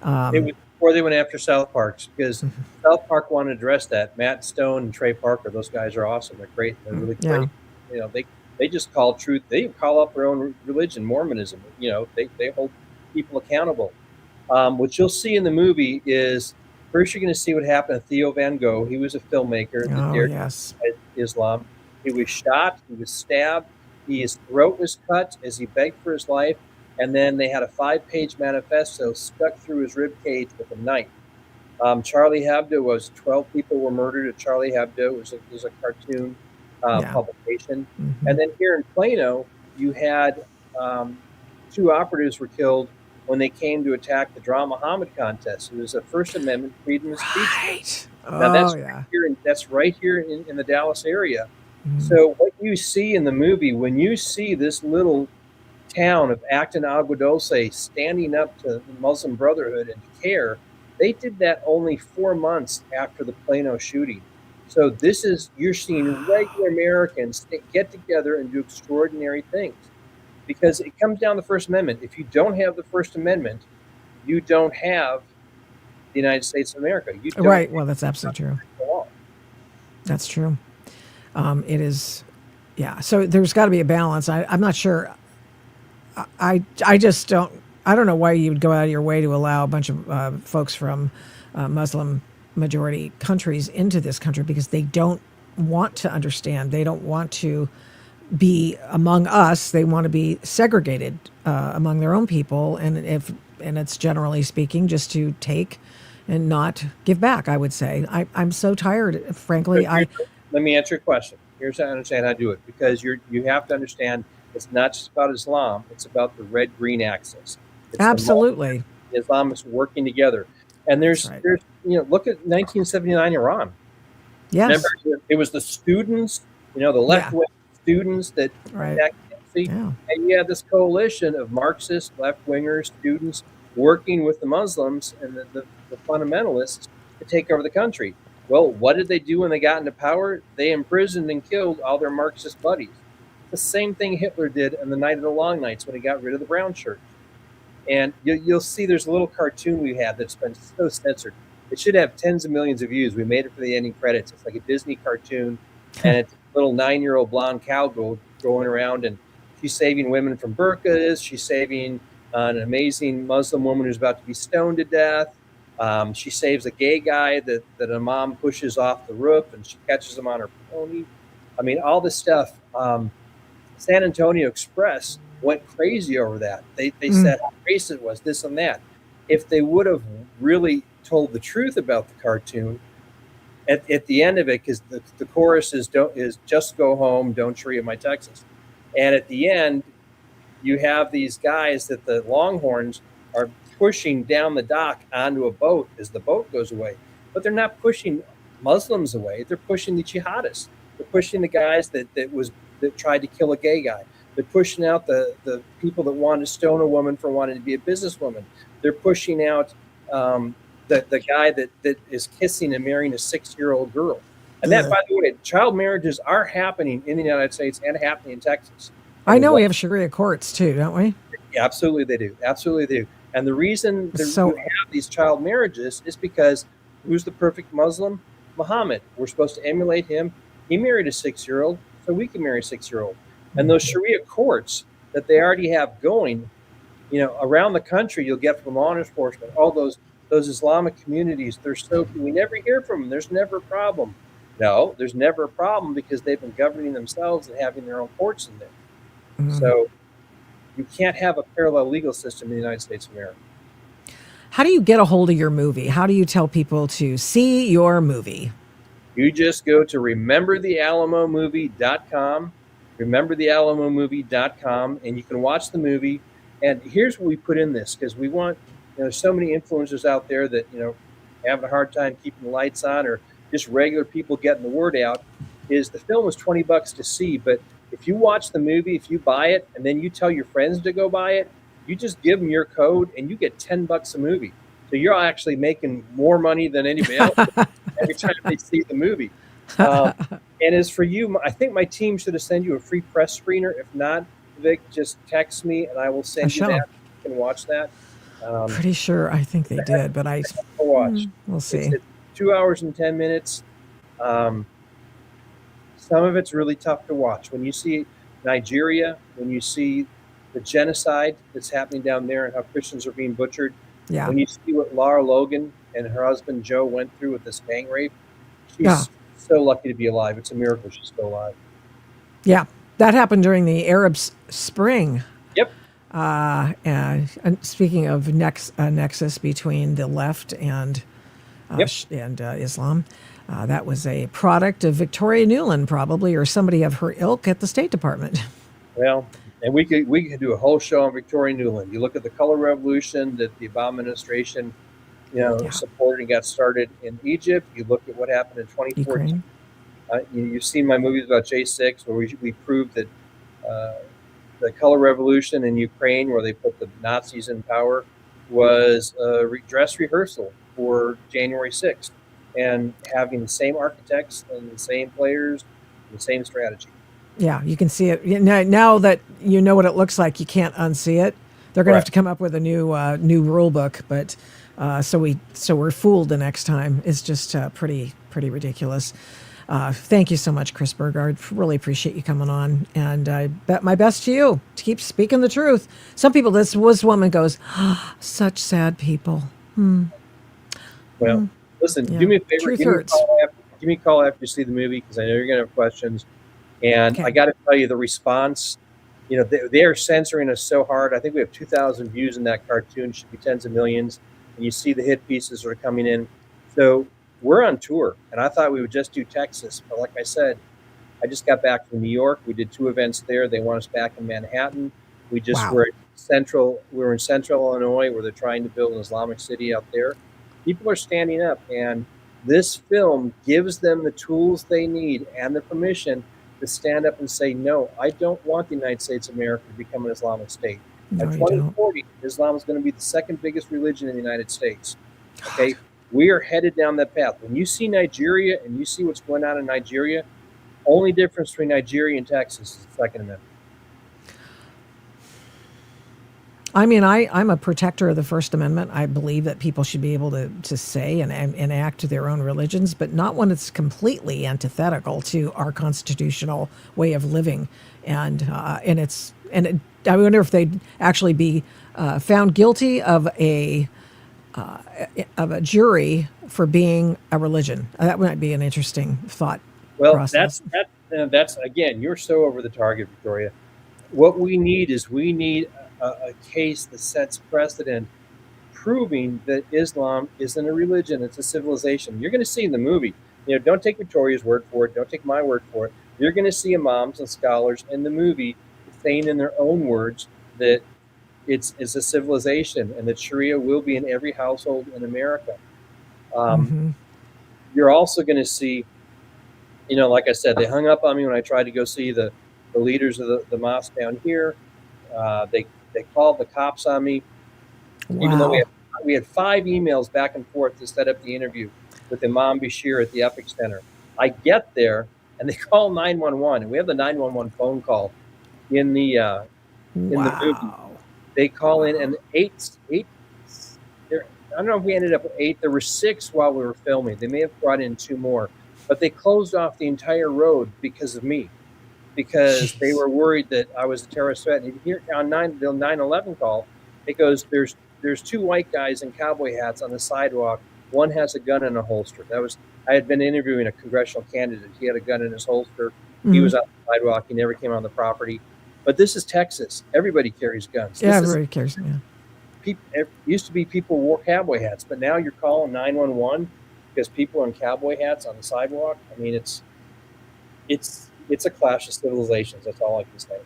It was before they went after South Park, because South Park wanted to address that. Matt Stone and Trey Parker, those guys are awesome. They're great. They're really great. You know, they just call truth. They call up their own religion, Mormonism. You know, they hold people accountable. What you'll see in the movie is, first you're going to see what happened to Theo Van Gogh. He was a filmmaker that dared to fight Islam. He was shot. He was stabbed. His throat was cut as he begged for his life. And then they had a 5-page manifesto stuck through his rib cage with a knife. Charlie Hebdo was 12 people were murdered at Charlie Hebdo. It was a cartoon publication. And then here in Plano, you had 2 operatives were killed when they came to attack the Draw Muhammad contest. It was a First Amendment freedom of speech. Now that's right here in the Dallas area. So what you see in the movie, when you see this little town of Acton Agua Dulce standing up to the Muslim Brotherhood and to care, they did that only 4 months after the Plano shooting. So you're seeing regular Americans get together and do extraordinary things, because it comes down to the First Amendment. If you don't have the First Amendment, you don't have the United States of America. You don't right. Well, that's absolutely true. That's true. It is. Yeah. So there's got to be a balance. I'm not sure. I just don't. I don't know why you would go out of your way to allow a bunch of folks from Muslim majority countries into this country, because they don't want to understand. They don't want to be among us. They want to be segregated among their own people, and it's generally speaking just to take and not give back. I would say I'm so tired, frankly. Let me answer your question. Here's how I understand how to do it, because you have to understand it's not just about Islam. It's about the red-green axis. It's absolutely the Islamists working together. And there's look at 1979 Iran. Yes. Remember, it was the students, the left-wing students that attacked Nancy. And you had this coalition of Marxist, left-wingers, students working with the Muslims and the fundamentalists to take over the country. Well, what did they do when they got into power? They imprisoned and killed all their Marxist buddies. The same thing Hitler did on the Night of the Long Nights when he got rid of the brown shirts. And you'll see there's a little cartoon we have that's been so censored. It should have tens of millions of views. We made it for the ending credits. It's like a Disney cartoon, and it's a little 9-year-old blonde cowgirl going around, and she's saving women from burqas. She's saving an amazing Muslim woman who's about to be stoned to death. She saves a gay guy that a mom pushes off the roof, and she catches him on her pony. I mean, all this stuff. San Antonio Express went crazy over that. They said how racist it was, this and that. If they would have really told the truth about the cartoon, at the end of it, because the chorus is just go home, don't Sharia My Texas. And at the end, you have these guys that the Longhorns are pushing down the dock onto a boat as the boat goes away. But they're not pushing Muslims away. They're pushing the jihadists. They're pushing the guys that tried to kill a gay guy. They're pushing out the people that wanted to stone a woman for wanting to be a businesswoman. They're pushing out the guy that is kissing and marrying a 6-year-old girl. And that, by the way, child marriages are happening in the United States and happening in Texas. I know we have Sharia courts too, don't we? Yeah, absolutely they do. Absolutely they do. And the reason you have these child marriages is because who's the perfect Muslim? Muhammad. We're supposed to emulate him. He married a 6-year-old, so we can marry a 6-year-old. And those Sharia courts that they already have going, around the country, you'll get from law enforcement, all those Islamic communities, we never hear from them. There's never a problem. No, there's never a problem because they've been governing themselves and having their own courts in there. So you can't have a parallel legal system in the United States of America. How do you get a hold of your movie? How do you tell people to see your movie? You just go to rememberthealamomovie.com, rememberthealamomovie.com, and you can watch the movie. And here's what we put in this, because we want, there's so many influencers out there that, having a hard time keeping the lights on, or just regular people getting the word out, is the film was $20 to see, but if you watch the movie, if you buy it, and then you tell your friends to go buy it, you just give them your code and you get $10 a movie. So you're actually making more money than anybody else every time they see the movie. And as for you, I think my team should have sent you a free press screener. If not, Vic, just text me and I will send you that. You can watch that. Pretty sure I think they did, but we'll see. It's 2 hours and 10 minutes. Some of it's really tough to watch. When you see Nigeria, when you see the genocide that's happening down there and how Christians are being butchered, when you see what Laura Logan and her husband Joe went through with this gang rape, she's so lucky to be alive. It's a miracle she's still alive. Yeah, that happened during the Arab Spring. Yep. And speaking of nexus between the left and Islam, that was a product of Victoria Nuland, probably, or somebody of her ilk at the State Department. Well, and we could do a whole show on Victoria Nuland. You look at the color revolution that the Obama administration, supported and got started in Egypt. You look at what happened in 2014. You've seen my movies about J6, where we proved that the color revolution in Ukraine, where they put the Nazis in power, was a dress rehearsal for January 6th. And having the same architects and the same players, the same strategy. Yeah, you can see it now that you know what it looks like. You can't unsee it. They're going to have to come up with a new rule book, but so we're fooled the next time. It's just pretty ridiculous. Thank you so much, Chris Burgard. Really appreciate you coming on, and I bet my best to you to keep speaking the truth. Some people, this woman goes, such sad people. Well. Listen, do me a favor. Give me a call after you see the movie, because I know you're going to have questions. And I got to tell you, the response, they are censoring us so hard. I think we have 2,000 views in that cartoon. It should be tens of millions. And you see the hit pieces that are coming in. So we're on tour. And I thought we would just do Texas. But like I said, I just got back from New York. We did 2 events there. They want us back in Manhattan. We just were in central Illinois, where they're trying to build an Islamic city out there. People are standing up, and this film gives them the tools they need and the permission to stand up and say, no, I don't want the United States of America to become an Islamic state. By 2040, Islam is going to be the second biggest religion in the United States. Okay, we are headed down that path. When you see Nigeria and you see what's going on in Nigeria, only difference between Nigeria and Texas is the Second Amendment. I mean, I'm a protector of the First Amendment. I believe that people should be able to say and enact their own religions, but not when it's completely antithetical to our constitutional way of living. And I wonder if they'd actually be found guilty of a jury for being a religion. That might be an interesting thought process. That's again, you're so over the target, Victoria. What we need is a case that sets precedent, proving that Islam isn't a religion; it's a civilization. You're going to see in the movie. Don't take Victoria's word for it. Don't take my word for it. You're going to see imams and scholars in the movie saying in their own words that it's a civilization and that Sharia will be in every household in America. You're also going to see, like I said, they hung up on me when I tried to go see the leaders of the mosque down here. They called the cops on me, even though we had 5 emails back and forth to set up the interview with Imam Bashir at the Epic Center. I get there and they call 911, and we have the 911 phone call in the movie. They call in, and eight. I don't know if we ended up with 8. There were 6 while we were filming. They may have brought in 2 more, but they closed off the entire road because of me, because they were worried that I was a terrorist threat. And here on the 911 call, it goes, there's 2 white guys in cowboy hats on the sidewalk. One has a gun in a holster. I had been interviewing a congressional candidate. He had a gun in his holster. He was on the sidewalk. He never came on the property. But this is Texas. Everybody carries guns. Yeah, everybody carries. Yeah. It used to be people wore cowboy hats, but now you're calling 911 because people are in cowboy hats on the sidewalk. I mean, it's a clash of civilizations. That's all I can say.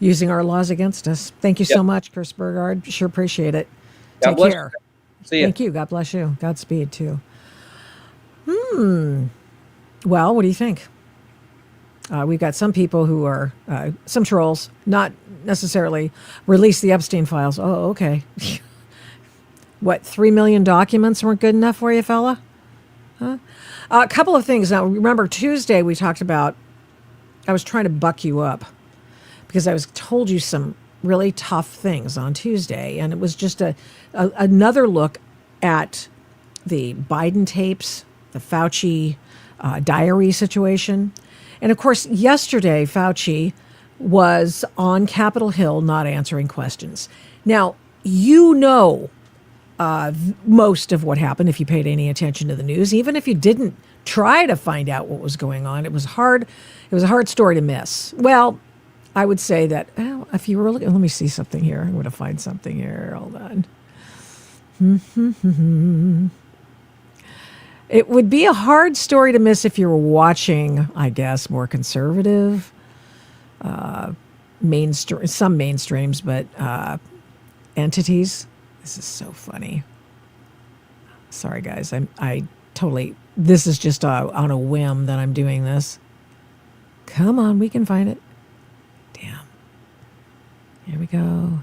Using our laws against us. Thank you so much, Chris Burgard. Sure appreciate it. Take care. See you. Thank you. God bless you. Godspeed too. Well, what do you think? We've got some people who are some trolls, not necessarily release the Epstein files. Oh, okay. What, 3 million documents weren't good enough for you, fella? Huh? A couple of things. Now, remember Tuesday we talked about, I was trying to buck you up because I told you some really tough things on Tuesday, and it was just another look at the Biden tapes, the Fauci diary situation. And of course, yesterday, Fauci was on Capitol Hill not answering questions. Now, most of what happened if you paid any attention to the news, even if you didn't try to find out what was going on. It was hard. It was a hard story to miss. Well, I would say that, if you were looking, let me see something here. I'm going to find something here. Hold on. It would be a hard story to miss if you were watching, I guess, more conservative, mainstream, some mainstreams, but entities. This is so funny. Sorry, guys. This is just on a whim that I'm doing this. Come on, we can find it. Damn. Here we go.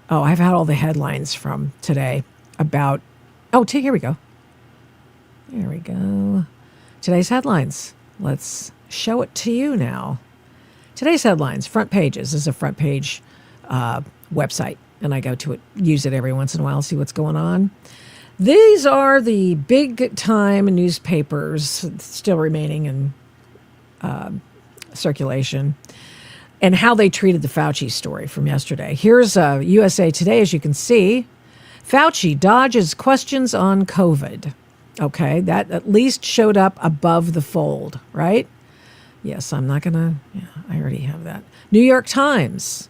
Oh, I've had all the headlines from today about, here we go. There we go. Today's headlines. Let's show it to you now. Today's headlines, front pages. This is a front page website, and I go to it, use it every once in a while, see what's going on. These are the big time newspapers still remaining in circulation and how they treated the Fauci story from yesterday. Here's USA Today, as you can see. Fauci dodges questions on COVID. Okay, that at least showed up above the fold, right? Yes, I'm not going to, I already have that. New York Times.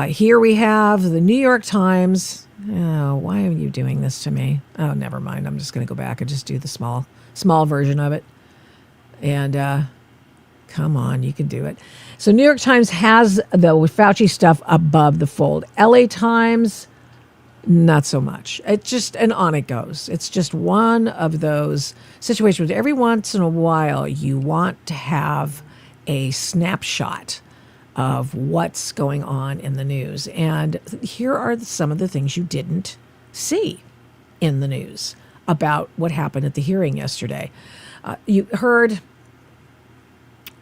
Here we have the New York Times. Oh, why are you doing this to me? Oh, never mind. I'm just going to go back and just do the small version of it. And come on, you can do it. So New York Times has the Fauci stuff above the fold. LA Times, not so much. It's just, and on it goes. It's just one of those situations where every once in a while you want to have a snapshot of what's going on in the news. And here are some of the things you didn't see in the news about what happened at the hearing yesterday. You heard...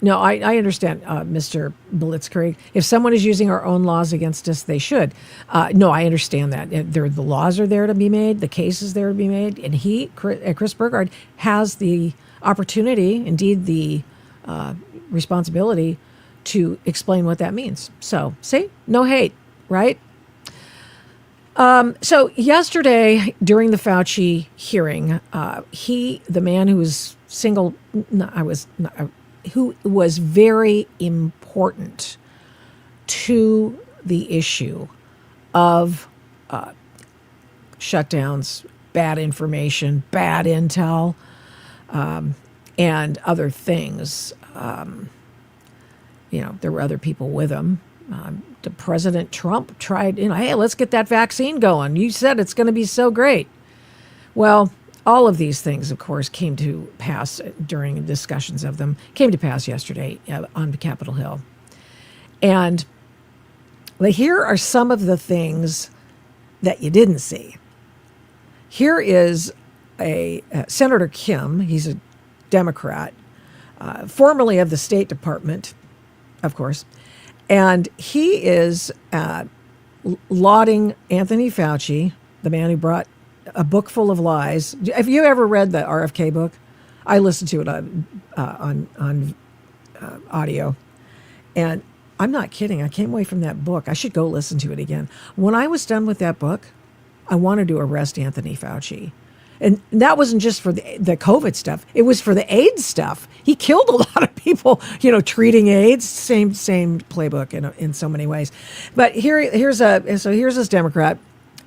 No, I understand, Mr. Blitzkrieg. If someone is using our own laws against us, they should. No, I understand that. The laws are there to be made. The case is there to be made. And Chris Burgard, has the opportunity, indeed the responsibility, to explain what that means. So, see, no hate, right? So yesterday during the Fauci hearing, the man who was who was very important to the issue of shutdowns, bad information, bad intel, and other things. There were other people with him. The President Trump tried, hey, let's get that vaccine going. You said it's going to be so great. Well, all of these things, of course, came to pass during discussions of them, came to pass yesterday on Capitol Hill. And here are some of the things that you didn't see. Here is Senator Kim. He's a Democrat, formerly of the State Department, of course. And he is lauding Anthony Fauci, the man who brought a book full of lies. Have you ever read the RFK book? I listened to it on audio. And I'm not kidding. I came away from that book. I should go listen to it again. When I was done with that book, I wanted to arrest Anthony Fauci. And that wasn't just for the COVID stuff. It was for the AIDS stuff. He killed a lot of people, treating AIDS. Same playbook in so many ways. But here's this Democrat,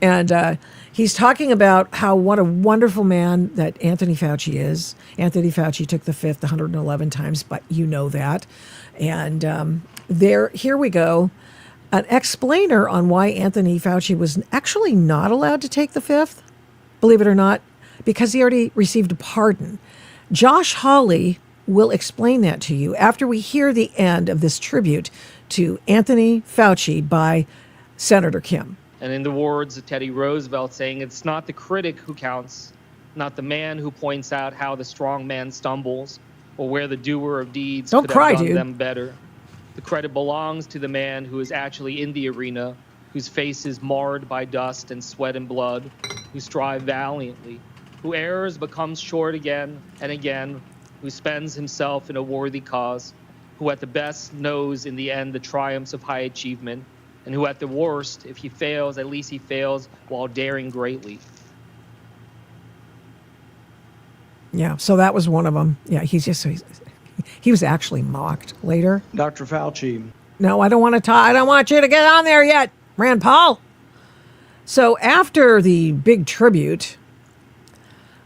and he's talking about what a wonderful man that Anthony Fauci is. Anthony Fauci took the fifth 111 times, but you know that. And here we go. An explainer on why Anthony Fauci was actually not allowed to take the fifth, believe it or not, because he already received a pardon. Josh Hawley will explain that to you after we hear the end of this tribute to Anthony Fauci by Senator Kim. And in the words of Teddy Roosevelt saying, it's not the critic who counts, not the man who points out how the strong man stumbles or where the doer of deeds could have done them better. The credit belongs to the man who is actually in the arena, whose face is marred by dust and sweat and blood, who strive valiantly, who errs but comes short again and again, who spends himself in a worthy cause, who at the best knows in the end the triumphs of high achievement, and who at the worst, if he fails, at least he fails while daring greatly. Yeah, so that was one of them. Yeah, he was actually mocked later. Dr. Fauci. No, I don't want to talk. I don't want you to get on there yet, Rand Paul. So after the big tribute,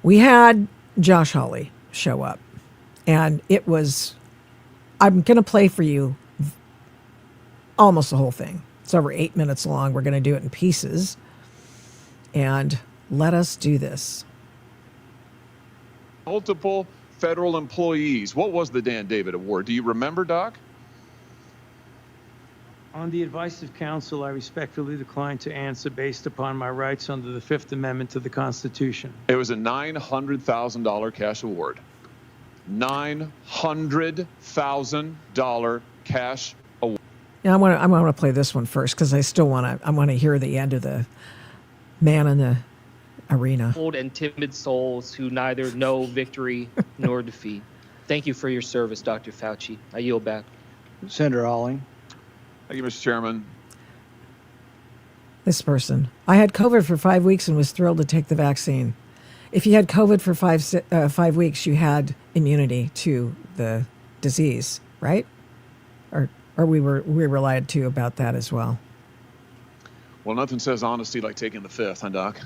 we had Josh Hawley show up, and it was, I'm going to play for you almost the whole thing. It's over 8 minutes long. We're going to do it in pieces, and let us do this. Multiple federal employees. What was the Dan David Award? Do you remember, Doc? On the advice of counsel, I respectfully decline to answer based upon my rights under the Fifth Amendment to the Constitution. It was a $900,000 cash award. $900,000 cash award. Yeah, I want to play this one first because I want to hear the end of the man in the arena. Old and timid souls who neither know victory nor defeat. Thank you for your service, Dr. Fauci. I yield back. Senator Hawley. Thank you, Mr. Chairman. This person. I had COVID for 5 weeks and was thrilled to take the vaccine. If you had COVID for 5 weeks, you had immunity to the disease, right? Or we were lied to about that as well. Well, nothing says honesty like taking the fifth, huh, Doc?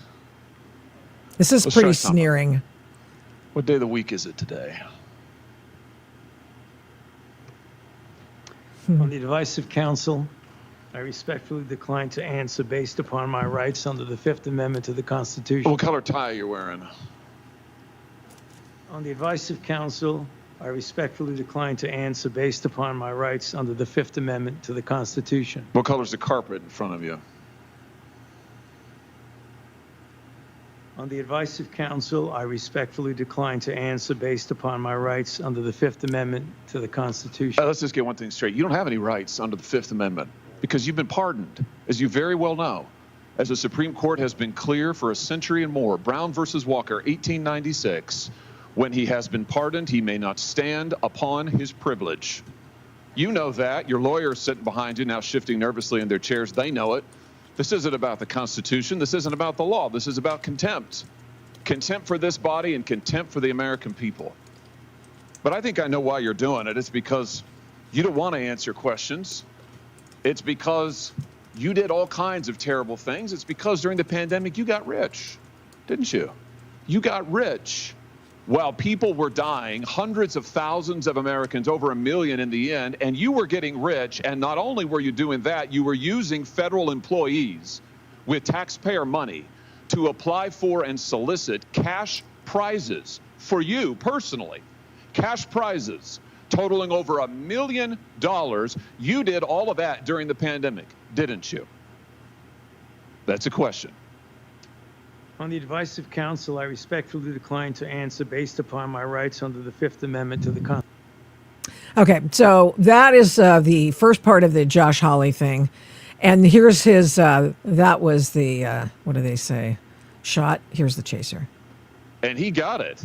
This is pretty sneering. What day of the week is it today? On the advice of counsel, I respectfully decline to answer based upon my rights under the Fifth Amendment to the Constitution. What color tie are you wearing? On the advice of counsel, I respectfully decline to answer based upon my rights under the Fifth Amendment to the Constitution. What color's the carpet in front of you? On the advice of counsel, I respectfully decline to answer based upon my rights under the Fifth Amendment to the Constitution. Let's just get one thing straight. You don't have any rights under the Fifth Amendment because you've been pardoned, as you very well know. As the Supreme Court has been clear for a century and more, Brown versus Walker, 1896, when he has been pardoned, he may not stand upon his privilege. You know that. Your lawyers sitting behind you now shifting nervously in their chairs. They know it. This isn't about the Constitution. This isn't about the law. This is about contempt. Contempt for this body and contempt for the American people. But I think I know why you're doing it. It's because you don't want to answer questions. It's because you did all kinds of terrible things. It's because during the pandemic, you got rich, didn't you? You got rich while people were dying, hundreds of thousands of Americans, over 1 million in the end, and you were getting rich. And not only were you doing that, you were using federal employees with taxpayer money to apply for and solicit cash prizes for you personally. Cash prizes totaling over $1 million. You did all of that during the pandemic, didn't you? That's a question. On the advice of counsel, I respectfully decline to answer based upon my rights under the Fifth Amendment to the Constitution. Okay, so that is the first part of the Josh Hawley thing. And here's his, that was the, what do they say, shot. Here's the chaser. And he got it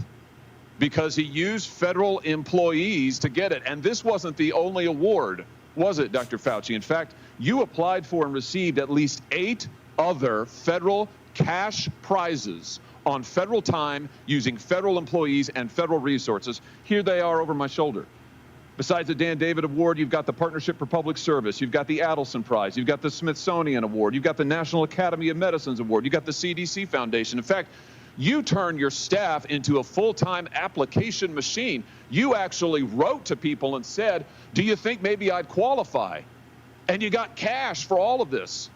because he used federal employees to get it. And this wasn't the only award, was it, Dr. Fauci? In fact, you applied for and received at least 8 other federal cash prizes on federal time using federal employees and federal resources. Here they are over my shoulder. Besides the Dan David Award, you've got the Partnership for Public Service, you've got the Adelson Prize, you've got the Smithsonian Award, you've got the National Academy of Medicine's Award, you've got the CDC Foundation. In fact, you turn your staff into a full-time application machine. You actually wrote to people and said, do you think maybe I'd qualify? And you got cash for all of this.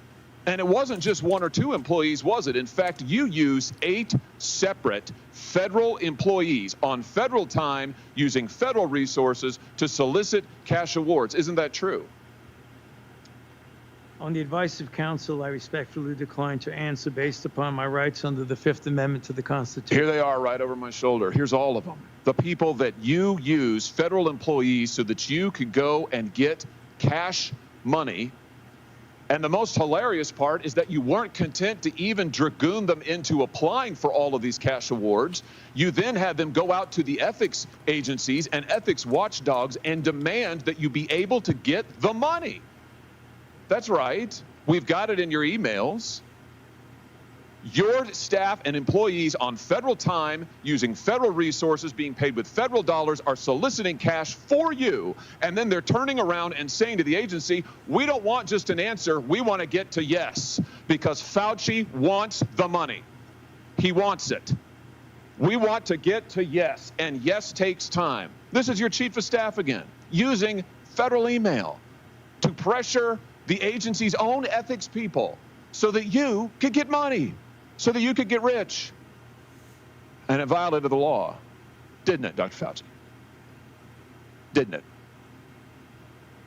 And it wasn't just 1 or 2 employees, was it? In fact, you used 8 separate federal employees on federal time using federal resources to solicit cash awards. Isn't that true? On the advice of counsel, I respectfully decline to answer based upon my rights under the Fifth Amendment to the Constitution. Here they are right over my shoulder. Here's all of them. The people that you use, federal employees, so that you could go and get cash money. And the most hilarious part is that you weren't content to even dragoon them into applying for all of these cash awards. You then had them go out to the ethics agencies and ethics watchdogs and demand that you be able to get the money. That's right. We've got it in your emails. Your staff and employees on federal time, using federal resources, being paid with federal dollars, are soliciting cash for you. And then they're turning around and saying to the agency, we don't want just an answer. We want to get to yes, because Fauci wants the money. He wants it. We want to get to yes, and yes takes time. This is your chief of staff again, using federal email to pressure the agency's own ethics people so that you could get money, so that you could get rich. And it violated the law, didn't it, Dr. Fauci? Didn't it?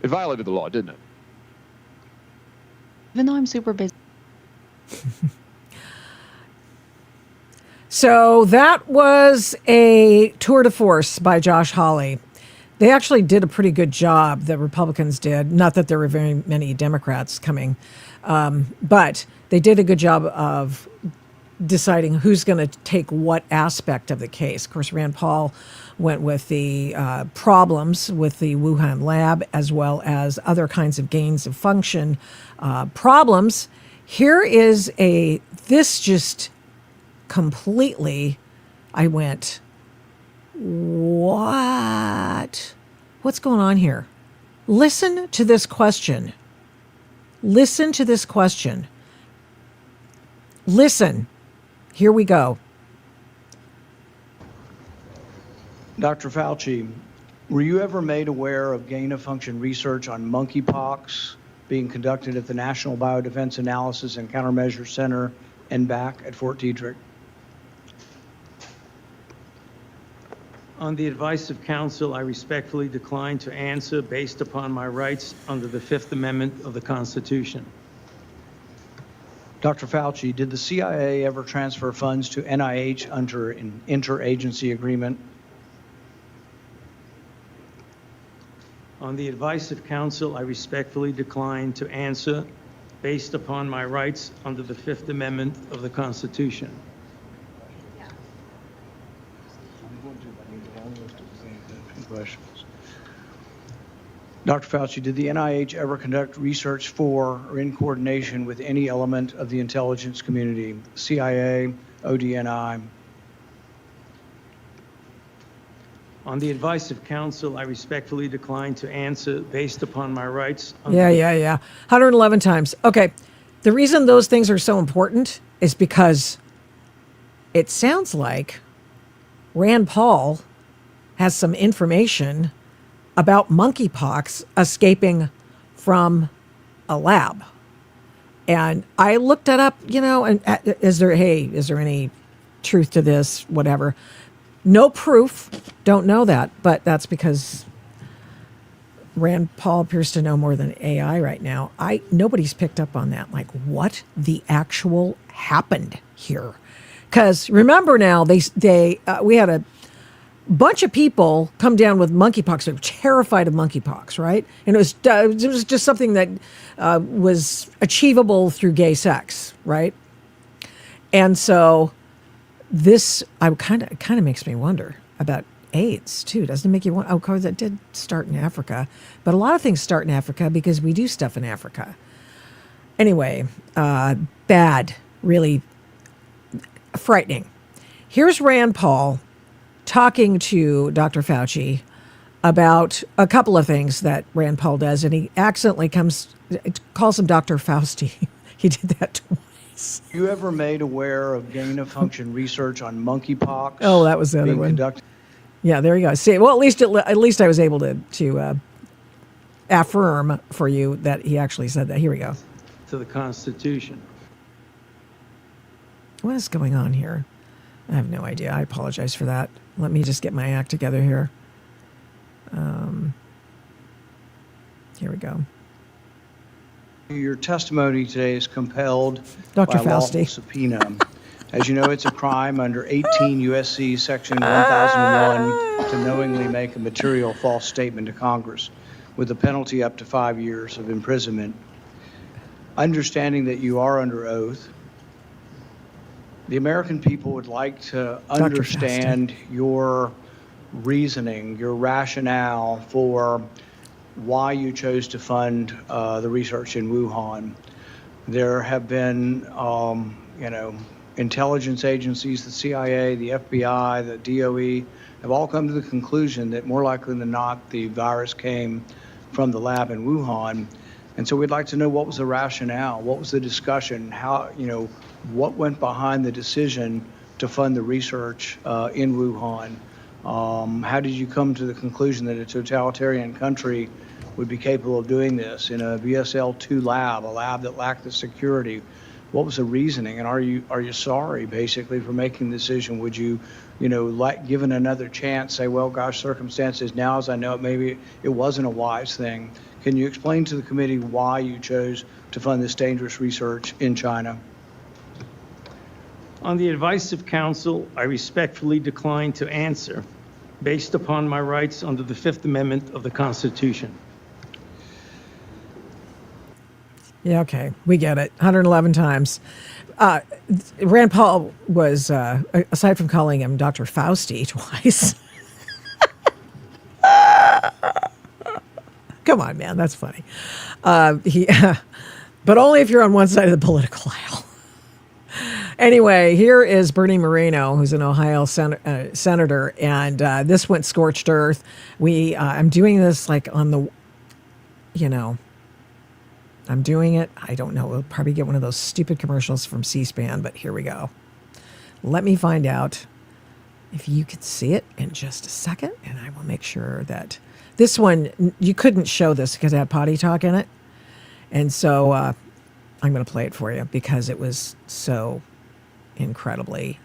It violated the law, didn't it? Even though I'm super busy. So that was a tour de force by Josh Hawley. They actually did a pretty good job, the Republicans did. Not that there were very many Democrats coming, but they did a good job of deciding who's going to take what aspect of the case. Of course, Rand Paul went with the problems with the Wuhan lab, as well as other kinds of gains of function problems. Here is this just completely, I went, what? What's going on here? Listen to this question. Listen to this question. Listen. Here we go. Dr. Fauci, were you ever made aware of gain-of-function research on monkeypox being conducted at the National Biodefense Analysis and Countermeasure Center and back at Fort Detrick? On the advice of counsel, I respectfully decline to answer based upon my rights under the Fifth Amendment of the Constitution. Dr. Fauci, did the CIA ever transfer funds to NIH under an interagency agreement? On the advice of counsel, I respectfully decline to answer based upon my rights under the Fifth Amendment of the Constitution. Questions. Dr. Fauci, did the NIH ever conduct research for or in coordination with any element of the intelligence community, CIA, ODNI? On the advice of counsel, I respectfully decline to answer based upon my rights. Yeah. 111 times. Okay. The reason those things are so important is because it sounds like Rand Paul has some information about monkeypox escaping from a lab. And I looked it up, and is there any truth to this? Whatever. No proof. Don't know that. But that's because Rand Paul appears to know more than AI right now. Nobody's picked up on that. Like, what the actual happened here? Because remember now, we had a bunch of people come down with monkeypox. They were terrified of monkeypox, right? And it was just something that was achievable through gay sex, right? And so this kind of makes me wonder about AIDS too. Doesn't it make you want? Oh, because it did start in Africa, but a lot of things start in Africa because we do stuff in Africa. Anyway, bad, really frightening. Here's Rand Paul talking to Dr. Fauci about a couple of things that Rand Paul does, and he accidentally calls him Dr. Fauci. He did that twice. You ever made aware of gain-of-function research on monkeypox? Oh, that was the other one. Conducted? Yeah, there you go. See, well, at least I was able to affirm for you that he actually said that. Here we go. To the Constitution. What is going on here? I have no idea. I apologize for that. Let me just get my act together here. Here we go. Your testimony today is compelled Dr. by a lawful Fauci. subpoena. As you know, it's a crime under 18 U.S.C. Section 1001 to knowingly make a material false statement to Congress with a penalty up to 5 years of imprisonment. Understanding that you are under oath, the American people would like to understand your reasoning, your rationale for why you chose to fund the research in Wuhan. There have been, intelligence agencies, the CIA, the FBI, the DOE, have all come to the conclusion that more likely than not, the virus came from the lab in Wuhan. And so we'd like to know what was the rationale, what was the discussion, what went behind the decision to fund the research in Wuhan? How did you come to the conclusion that a totalitarian country would be capable of doing this in a BSL-2 lab, a lab that lacked the security? What was the reasoning? And are you sorry, basically, for making the decision? Would you, given another chance, say, well, gosh, circumstances now, as I know it, maybe it wasn't a wise thing. Can you explain to the committee why you chose to fund this dangerous research in China? On the advice of counsel, I respectfully decline to answer based upon my rights under the Fifth Amendment of the Constitution. Yeah, okay. We get it. 111 times. Rand Paul was, aside from calling him Dr. Fauci twice. Come on, man. That's funny. But only if you're on one side of the political aisle. Anyway, here is Bernie Moreno, who's an Ohio senator, and this went scorched earth. I'm doing this like on the, I'm doing it. I don't know. We'll probably get one of those stupid commercials from C-SPAN, but here we go. Let me find out if you can see it in just a second, and I will make sure that this one, you couldn't show this because it had potty talk in it. And so I'm going to play it for you because it was so incredibly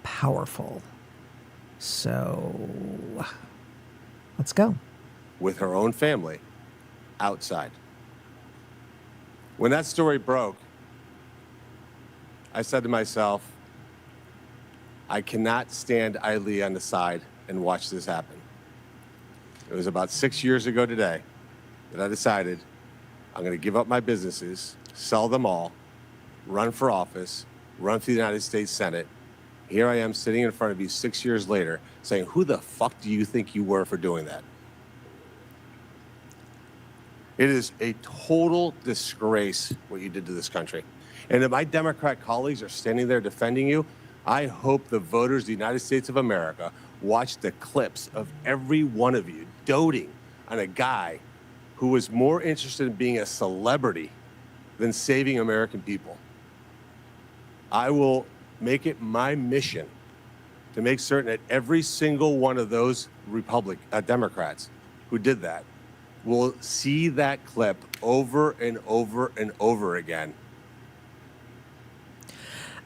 powerful. So let's go. With her own family outside. When that story broke, I said to myself, I cannot stand idly on the side and watch this happen. It was about 6 years ago today that I decided I'm going to give up my businesses, sell them all, run for office, run for the United States Senate. Here I am sitting in front of you 6 years later saying, who the fuck do you think you were for doing that? It is a total disgrace what you did to this country. And if my Democrat colleagues are standing there defending you, I hope the voters of the United States of America watch the clips of every one of you doting on a guy who was more interested in being a celebrity than saving American people. I will make it my mission to make certain that every single one of those Democrats who did that will see that clip over and over and over again.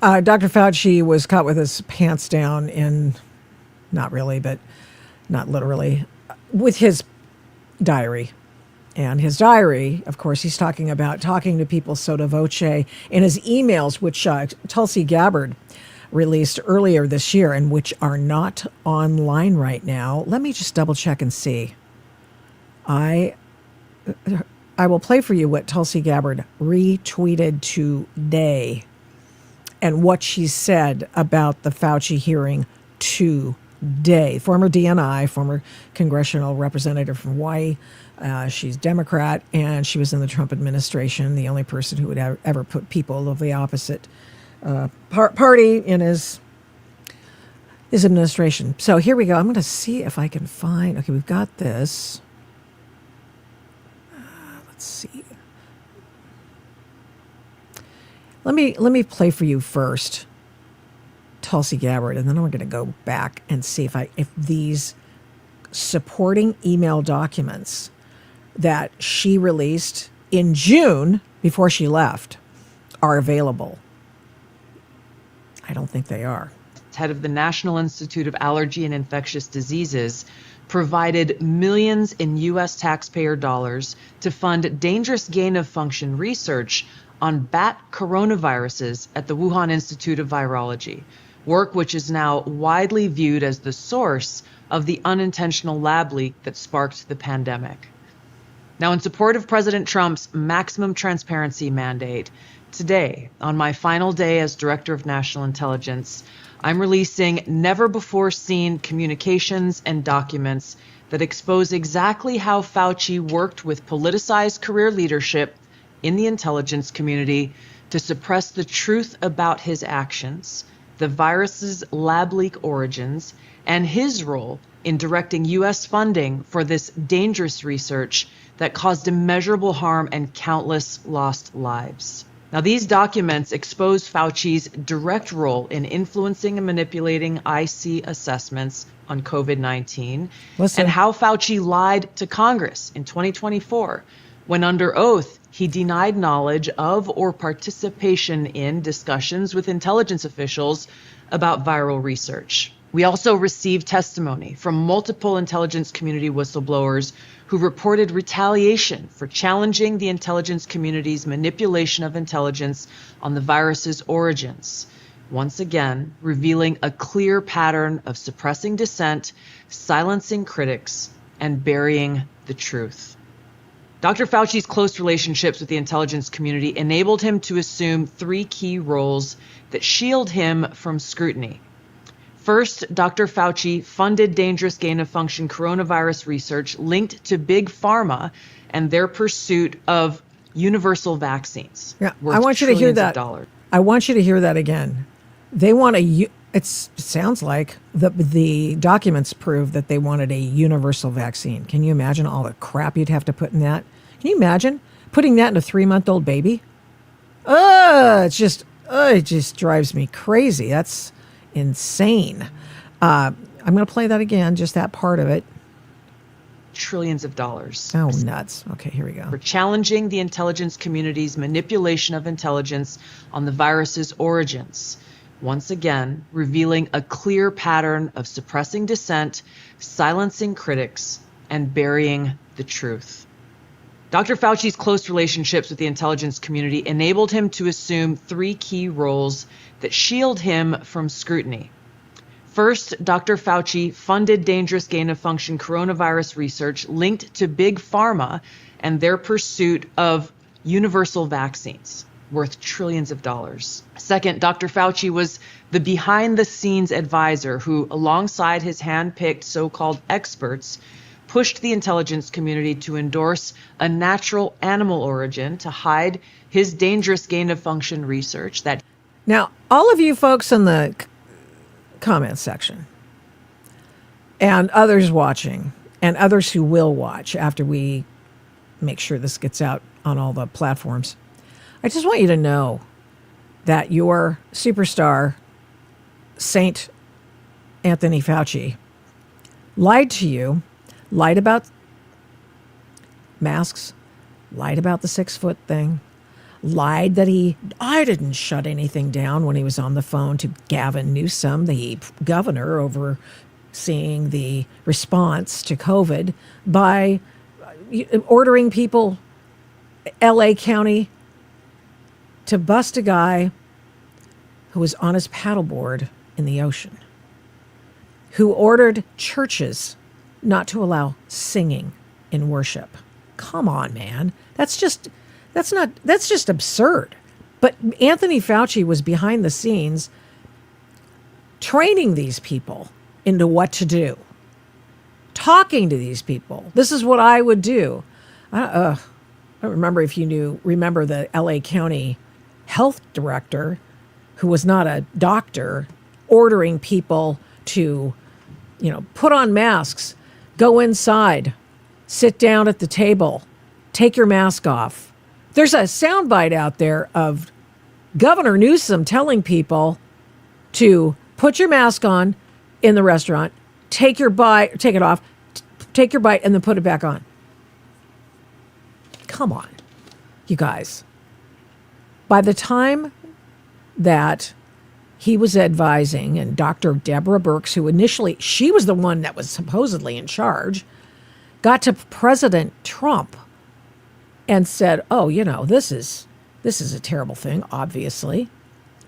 Dr. Fauci was caught with his pants down not really, but not literally, with his diary. And his diary, of course, he's talking about talking to people sotto voce in his emails, which Tulsi Gabbard released earlier this year and which are not online right now. Let me just double check and see. I will play for you what Tulsi Gabbard retweeted today and what she said about the Fauci hearing today. Former DNI, former congressional representative from Hawaii. She's Democrat, and she was in the Trump administration, the only person who would ever put people of the opposite party in his administration. So here we go. I'm going to see if I can find. Okay, we've got this. Let's see. Let me play for you first, Tulsi Gabbard, and then I'm going to go back and see if these supporting email documents that she released in June before she left are available. I don't think they are. Head of the National Institute of Allergy and Infectious Diseases, provided millions in U.S. taxpayer dollars to fund dangerous gain-of-function research on bat coronaviruses at the Wuhan Institute of Virology, work which is now widely viewed as the source of the unintentional lab leak that sparked the pandemic. Now, in support of President Trump's maximum transparency mandate, today, on my final day as Director of National Intelligence, I'm releasing never-before-seen communications and documents that expose exactly how Fauci worked with politicized career leadership in the intelligence community to suppress the truth about his actions, the virus's lab leak origins, and his role in directing U.S. funding for this dangerous research that caused immeasurable harm and countless lost lives. Now, these documents expose Fauci's direct role in influencing and manipulating IC assessments on COVID-19 and how Fauci lied to Congress in 2024 when, under oath, he denied knowledge of or participation in discussions with intelligence officials about viral research. We also received testimony from multiple intelligence community whistleblowers who reported retaliation for challenging the intelligence community's manipulation of intelligence on the virus's origins, once again revealing a clear pattern of suppressing dissent, silencing critics, and burying the truth. Dr. Fauci's close relationships with the intelligence community enabled him to assume three key roles that shield him from scrutiny. First, Dr. Fauci funded dangerous gain-of-function coronavirus research linked to Big Pharma and their pursuit of universal vaccines. Yeah, I want you to hear that. I want you to hear that again. They want it sounds like the documents prove that they wanted a universal vaccine. Can you imagine all the crap you'd have to put in that? Can you imagine putting that in a 3-month-old baby? It just drives me crazy. That's insane. I'm going to play that again, just that part of it. Trillions of dollars. Oh, nuts. Okay, here we go. For challenging the intelligence community's manipulation of intelligence on the virus's origins, once again revealing a clear pattern of suppressing dissent, silencing critics, and burying the truth. Dr. Fauci's close relationships with the intelligence community enabled him to assume three key roles that shield him from scrutiny. First, Dr. Fauci funded dangerous gain-of-function coronavirus research linked to Big Pharma and their pursuit of universal vaccines worth trillions of dollars. Second, Dr. Fauci was the behind-the-scenes advisor who, alongside his hand-picked so-called experts, pushed the intelligence community to endorse a natural animal origin to hide his dangerous gain-of-function research that... Now, all of you folks in the comments section and others watching and others who will watch after we make sure this gets out on all the platforms, I just want you to know that your superstar, Saint Anthony Fauci, lied to you, lied about masks, lied about the 6-foot thing, lied that I didn't shut anything down when he was on the phone to Gavin Newsom, the governor overseeing the response to COVID, by ordering people, LA County, to bust a guy who was on his paddleboard in the ocean, who ordered churches not to allow singing in worship. Come on, man. That's just absurd. But Anthony Fauci was behind the scenes training these people into what to do, talking to these people. This is what I would do. I don't remember if you remember the LA County health director, who was not a doctor, ordering people to, put on masks, go inside, sit down at the table, take your mask off. There's a soundbite out there of Governor Newsom telling people to put your mask on in the restaurant, take it off, take your bite, and then put it back on. Come on, you guys. By the time that he was advising, and Dr. Deborah Birx, who initially, she was the one that was supposedly in charge, got to President Trump and said, oh, this is a terrible thing, obviously,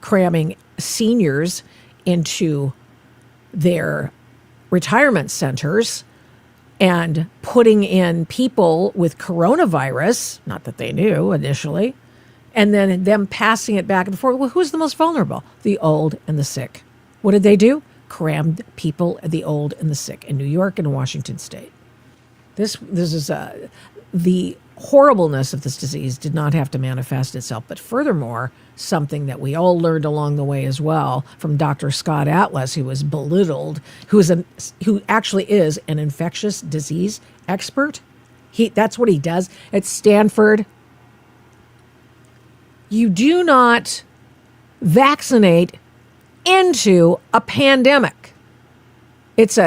cramming seniors into their retirement centers and putting in people with coronavirus, not that they knew initially, and then them passing it back and forth. Well, who's the most vulnerable? The old and the sick. What did they do? Crammed people, the old and the sick, in New York and Washington State. This is the horribleness of this disease did not have to manifest itself, but furthermore, something that we all learned along the way as well from Dr. Scott Atlas, who was belittled, who actually is an infectious disease expert. That's what he does at Stanford. You do not vaccinate into a pandemic. It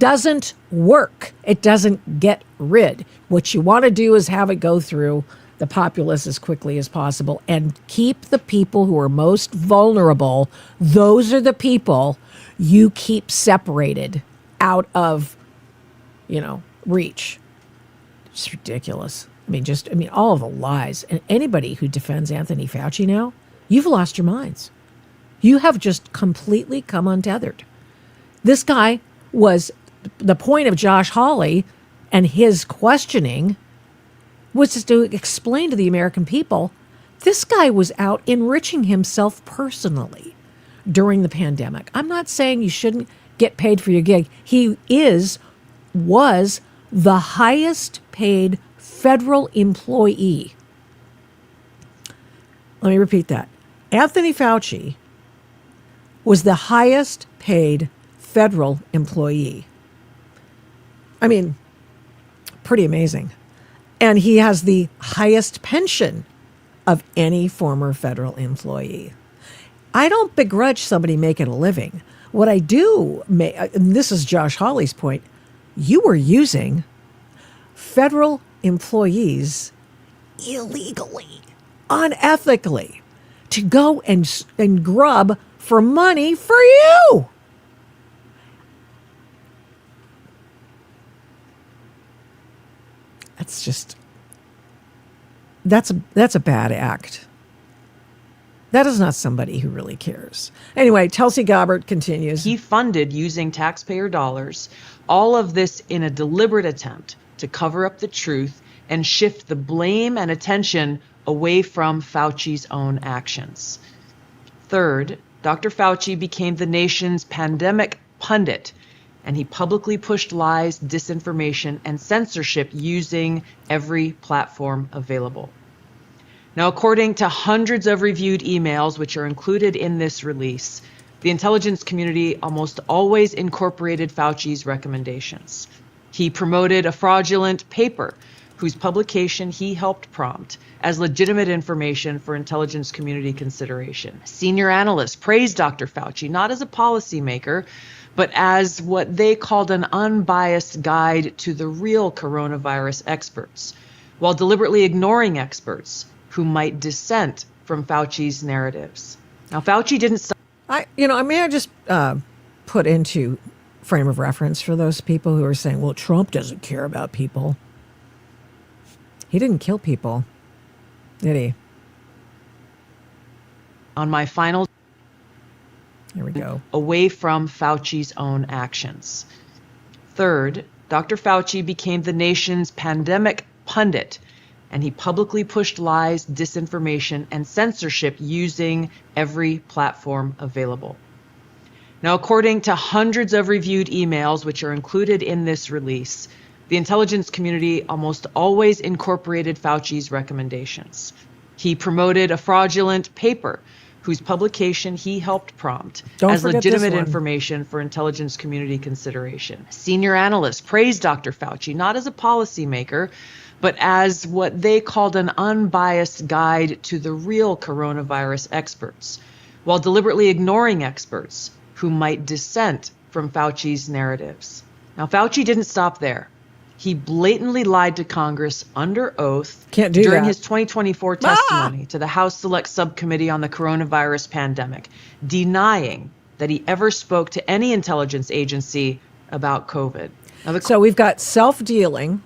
doesn't work. It doesn't get rid. What you want to do is have it go through the populace as quickly as possible and keep the people who are most vulnerable. Those are the people you keep separated out of, reach. It's ridiculous. All of the lies. And anybody who defends Anthony Fauci now, you've lost your minds. You have just completely come untethered. This guy was, the point of Josh Hawley and his questioning was just to explain to the American people, this guy was out enriching himself personally during the pandemic. I'm not saying you shouldn't get paid for your gig. He was the highest paid federal employee. Let me repeat that. Anthony Fauci was the highest paid federal employee. Pretty amazing. And he has the highest pension of any former federal employee. I don't begrudge somebody making a living. What I do, and this is Josh Hawley's point, you were using federal employees illegally, unethically, to go and grub for money for you. That's a bad act. That is not somebody who really cares. Anyway, Tulsi Gabbard continues. He funded, using taxpayer dollars, all of this in a deliberate attempt to cover up the truth and shift the blame and attention away from Fauci's own actions. Third, Dr. Fauci became the nation's pandemic pundit and he publicly pushed lies, disinformation, and censorship using every platform available. Now, according to hundreds of reviewed emails, which are included in this release, the intelligence community almost always incorporated Fauci's recommendations. He promoted a fraudulent paper whose publication he helped prompt as legitimate information for intelligence community consideration. Senior analysts praised Dr. Fauci not as a policymaker, but as what they called an unbiased guide to the real coronavirus experts, while deliberately ignoring experts who might dissent from Fauci's narratives. Now, Fauci didn't stop. May I just put into frame of reference for those people who are saying, well, Trump doesn't care about people. He didn't kill people, did he? On my final, here we go, away from Fauci's own actions. Third, Dr. Fauci became the nation's pandemic pundit, and he publicly pushed lies, disinformation, and censorship using every platform available. Now, according to hundreds of reviewed emails, which are included in this release, the intelligence community almost always incorporated Fauci's recommendations. He promoted a fraudulent paper whose publication he helped prompt as legitimate information for intelligence community consideration. Senior analysts praised Dr. Fauci not as a policymaker, but as what they called an unbiased guide to the real coronavirus experts, while deliberately ignoring experts who might dissent from Fauci's narratives. Now, Fauci didn't stop there. He blatantly lied to Congress under oath during his 2024 testimony to the House Select Subcommittee on the Coronavirus Pandemic, denying that he ever spoke to any intelligence agency about COVID. Now, so we've got self-dealing,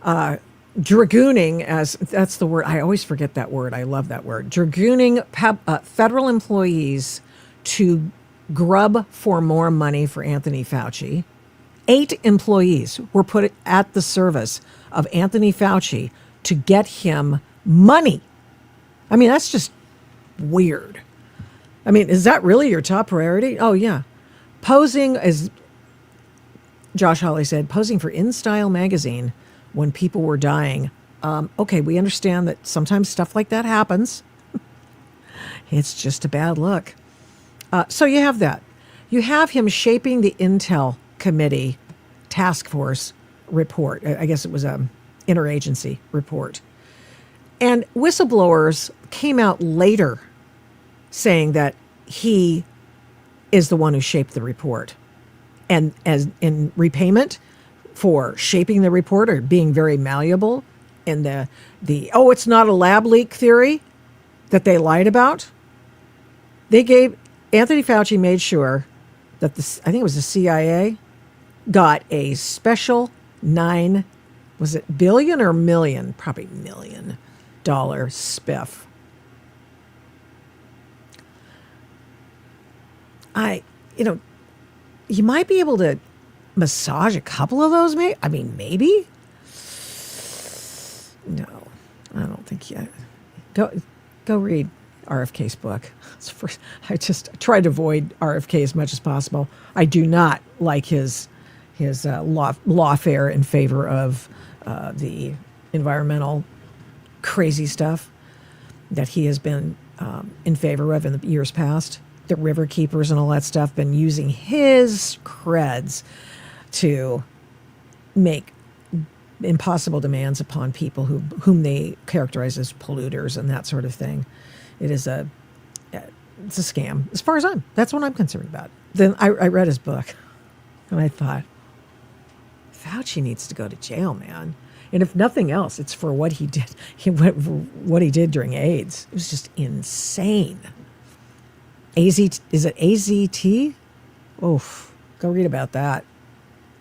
dragooning, as that's the word. I always forget that word. I love that word. Dragooning federal employees to grub for more money for Anthony Fauci. 8 employees were put at the service of Anthony Fauci to get him money. I mean, that's just weird. I mean, is that really your top priority? Oh, yeah. Posing, as Josh Hawley said, posing for InStyle magazine when people were dying. Okay, we understand that sometimes stuff like that happens. It's just a bad look. So you have that. You have him shaping the Intel Committee task force report. I guess it was an interagency report. And whistleblowers came out later saying that he is the one who shaped the report. And as in repayment for shaping the report or being very malleable in the it's not a lab leak theory that they lied about. Anthony Fauci made sure that I think it was the CIA, got a special was it billion or million? Probably $1 million spiff. You might be able to massage a couple of those, maybe. I mean, maybe. No, I don't think yet. Go read RFK's book. I just try to avoid RFK as much as possible. I do not like his lawfare in favor of the environmental crazy stuff that he has been in favor of in the years past. The river keepers and all that stuff, been using his creds to make impossible demands upon people whom they characterize as polluters and that sort of thing. It's a scam. As far as that's what I'm concerned about. Then I read his book and I thought, Fauci needs to go to jail, man. And if nothing else, it's for what he did. What he did during AIDS. It was just insane. Is it AZT? Oof. Go read about that.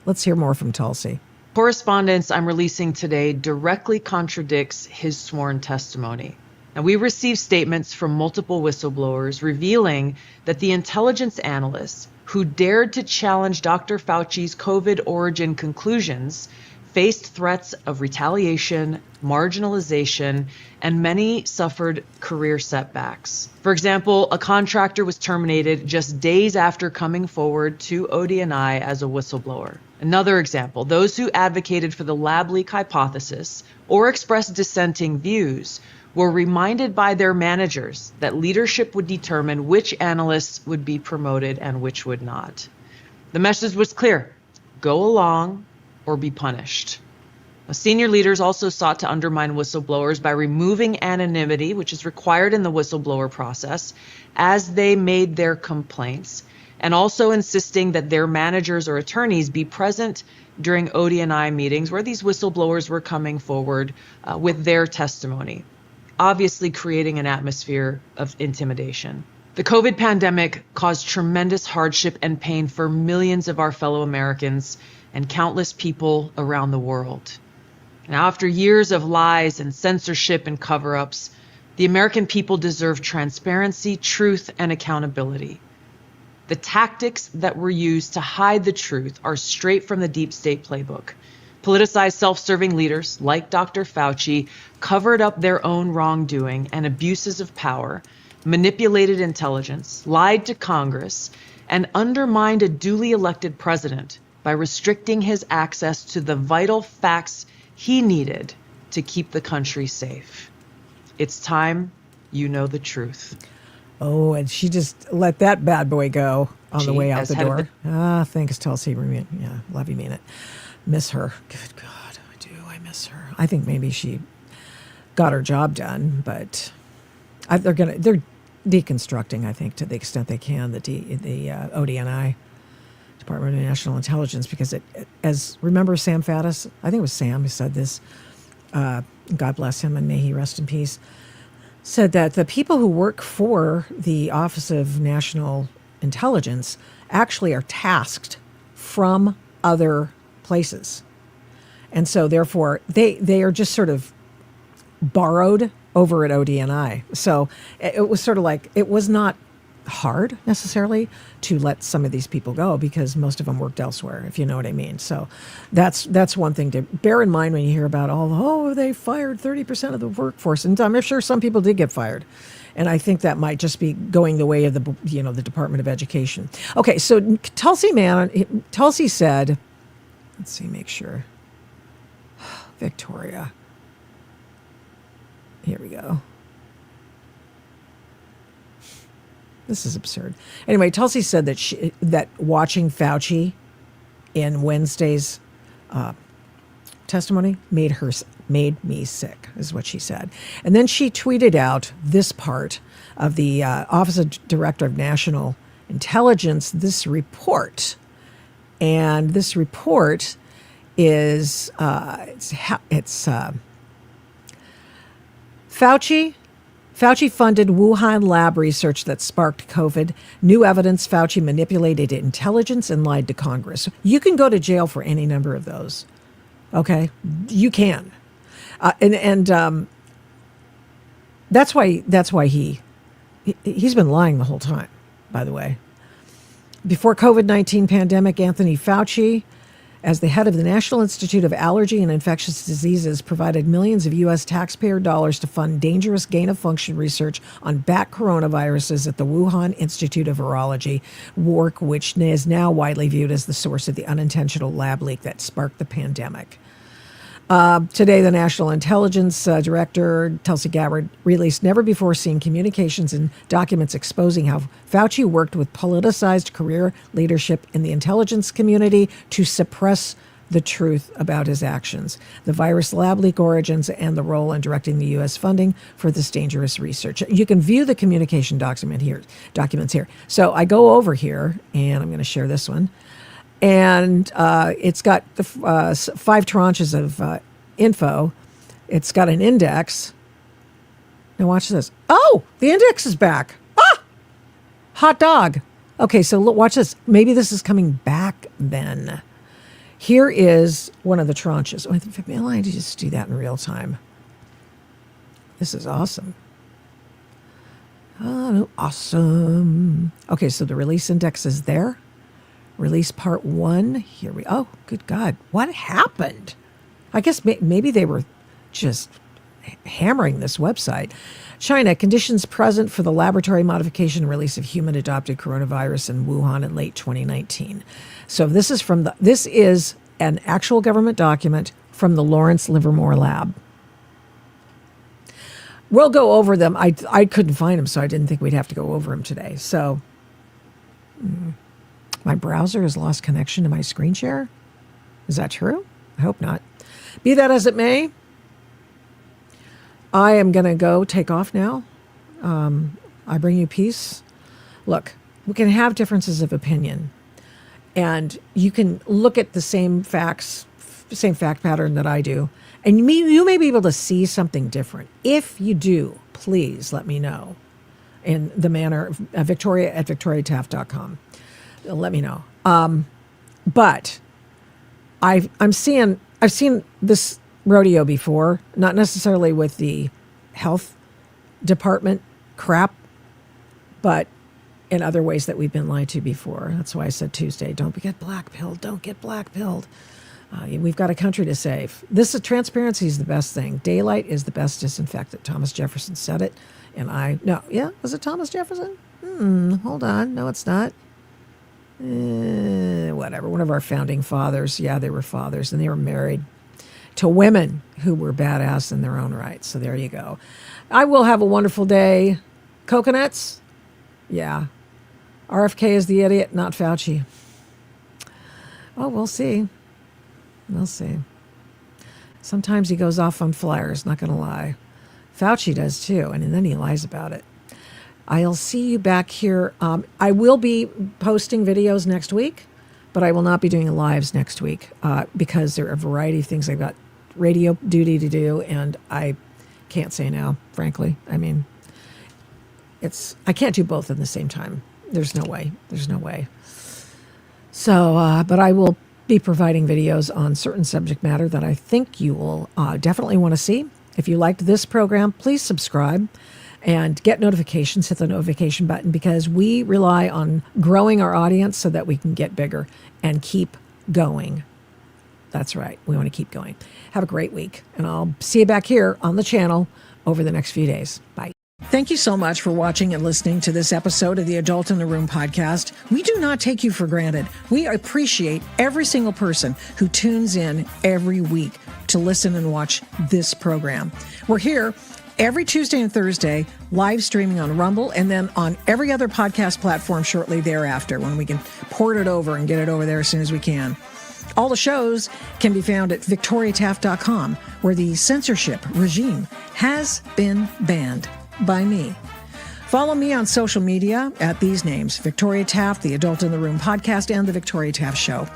Let's hear more from Tulsi. Correspondence I'm releasing today directly contradicts his sworn testimony. Now, we received statements from multiple whistleblowers revealing that the intelligence analysts who dared to challenge Dr. Fauci's COVID origin conclusions faced threats of retaliation, marginalization, and many suffered career setbacks. For example, a contractor was terminated just days after coming forward to ODNI as a whistleblower. Another example, those who advocated for the lab leak hypothesis or expressed dissenting views were reminded by their managers that leadership would determine which analysts would be promoted and which would not. The message was clear: go along or be punished. Senior leaders also sought to undermine whistleblowers by removing anonymity, which is required in the whistleblower process, as they made their complaints, and also insisting that their managers or attorneys be present during ODNI meetings where these whistleblowers were coming forward with their testimony, obviously creating an atmosphere of intimidation. The COVID pandemic caused tremendous hardship and pain for millions of our fellow Americans and countless people around the world. Now, after years of lies and censorship and cover-ups, the American people deserve transparency, truth, and accountability. The tactics that were used to hide the truth are straight from the deep state playbook. Politicized, self-serving leaders like Dr. Fauci covered up their own wrongdoing and abuses of power, manipulated intelligence, lied to Congress, and undermined a duly elected president by restricting his access to the vital facts he needed to keep the country safe. It's time you know the truth. Oh, and she just let that bad boy go on the way out the door. Thanks, Tulsi. Yeah, love you, mean it. Miss her. Good God, I do. I miss her. I think maybe she got her job done, but they're deconstructing, I think, to the extent they can, the ODNI, Department of National Intelligence, because remember Sam Faddis? I think it was Sam who said this. God bless him and may he rest in peace. Said that the people who work for the Office of National Intelligence actually are tasked from other places. And so therefore they are just sort of borrowed over at ODNI. So it was sort of like, it was not hard necessarily to let some of these people go because most of them worked elsewhere, if you know what I mean. So that's one thing to bear in mind when you hear about, they fired 30% of the workforce. And I'm sure some people did get fired. And I think that might just be going the way of the Department of Education. Okay, so Tulsi said, let's see, make sure. Victoria. Here we go. This is absurd. Anyway, Tulsi said that watching Fauci in Wednesday's testimony made me sick, is what she said. And then she tweeted out this part of the Office of Director of National Intelligence, this report. And this report is Fauci funded Wuhan lab research that sparked COVID. New evidence Fauci manipulated intelligence and lied to Congress. You can go to jail for any number of those. Okay, you can, and that's why he's been lying the whole time. By the way, before COVID-19 pandemic, Anthony Fauci, as the head of the National Institute of Allergy and Infectious Diseases, provided millions of U.S. taxpayer dollars to fund dangerous gain-of-function research on bat coronaviruses at the Wuhan Institute of Virology, work which is now widely viewed as the source of the unintentional lab leak that sparked the pandemic. Today, the National Intelligence Director, Tulsi Gabbard, released never-before-seen communications and documents exposing how Fauci worked with politicized career leadership in the intelligence community to suppress the truth about his actions, the virus lab leak origins, and the role in directing the U.S. funding for this dangerous research. You can view the communication documents here. So I go over here, and I'm going to share this one. And it's got the 5 tranches of info. It's got an index. Now watch this. Oh, the index is back. Hot dog. Okay, so look, watch this. Maybe this is coming back then. Here is one of the tranches. Oh, I just do that in real time. This is awesome. Oh, awesome. Okay, so the release index is there. Release part 1. Here we. Oh, good God! What happened? I guess maybe they were just hammering this website. China, conditions present for the laboratory modification and release of human adopted coronavirus in Wuhan in late 2019. So this is an actual government document from the Lawrence Livermore Lab. We'll go over them. I couldn't find them, so I didn't think we'd have to go over them today. So my browser has lost connection to my screen share. Is that true? I hope not. Be that as it may, I am going to go take off now. I bring you peace. Look, we can have differences of opinion, and you can look at the same facts, same fact pattern that I do, and you may be able to see something different. If you do, please let me know in the manner Victoria at victoriataft.com. Let me know. But I've seen this rodeo before, not necessarily with the health department crap, but in other ways that we've been lied to before. That's why I said Tuesday, don't get black-pilled, don't get black-pilled. We've got a country to save. Transparency is the best thing. Daylight is the best disinfectant. Thomas Jefferson said it, was it Thomas Jefferson? Hold on, no, it's not. Whatever, one of our founding fathers. Yeah, they were fathers, and they were married to women who were badass in their own right. So there you go. I will have a wonderful day. Coconuts? Yeah. RFK is the idiot, not Fauci. Oh, we'll see. We'll see. Sometimes he goes off on flyers, not going to lie. Fauci does too, and then he lies about it. I'll see you back here. I will be posting videos next week, but I will not be doing lives next week because there are a variety of things. I've got radio duty to do, and I can't say no, frankly. I mean, I can't do both at the same time. There's no way. So, but I will be providing videos on certain subject matter that I think you will definitely want to see. If you liked this program, please subscribe and get notifications. Hit the notification button, because we rely on growing our audience so that we can get bigger and keep going. That's right. We want to keep going. Have a great week, and I'll see you back here on the channel over the next few days. Bye. Thank you so much for watching and listening to this episode of the Adult in the Room podcast. We do not take you for granted. We appreciate every single person who tunes in every week to listen and watch this program. We're here every Tuesday and Thursday, live streaming on Rumble, and then on every other podcast platform shortly thereafter, when we can port it over and get it over there as soon as we can. All the shows can be found at victoriataft.com, where the censorship regime has been banned by me. Follow me on social media at these names: Victoria Taft, the Adult in the Room podcast, and the Victoria Taft Show.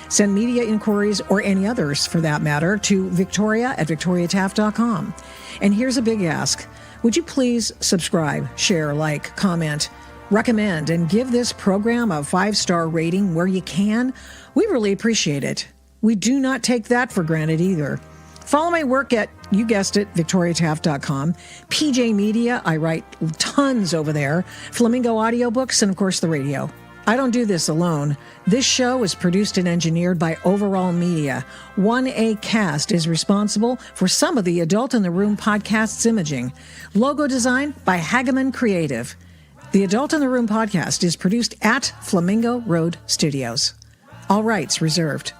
Send media inquiries, or any others for that matter, to Victoria at victoriataft.com. And here's a big ask. Would you please subscribe, share, like, comment, recommend, and give this program a 5-star rating where you can? We really appreciate it. We do not take that for granted either. Follow my work at, you guessed it, victoriataft.com. PJ Media, I write tons over there. Flamingo Audiobooks, and of course the radio. I don't do this alone. This show is produced and engineered by Overall Media. 1A Cast is responsible for some of the Adult in the Room podcast's imaging. Logo design by Hageman Creative. The Adult in the Room podcast is produced at Flamingo Road Studios. All rights reserved.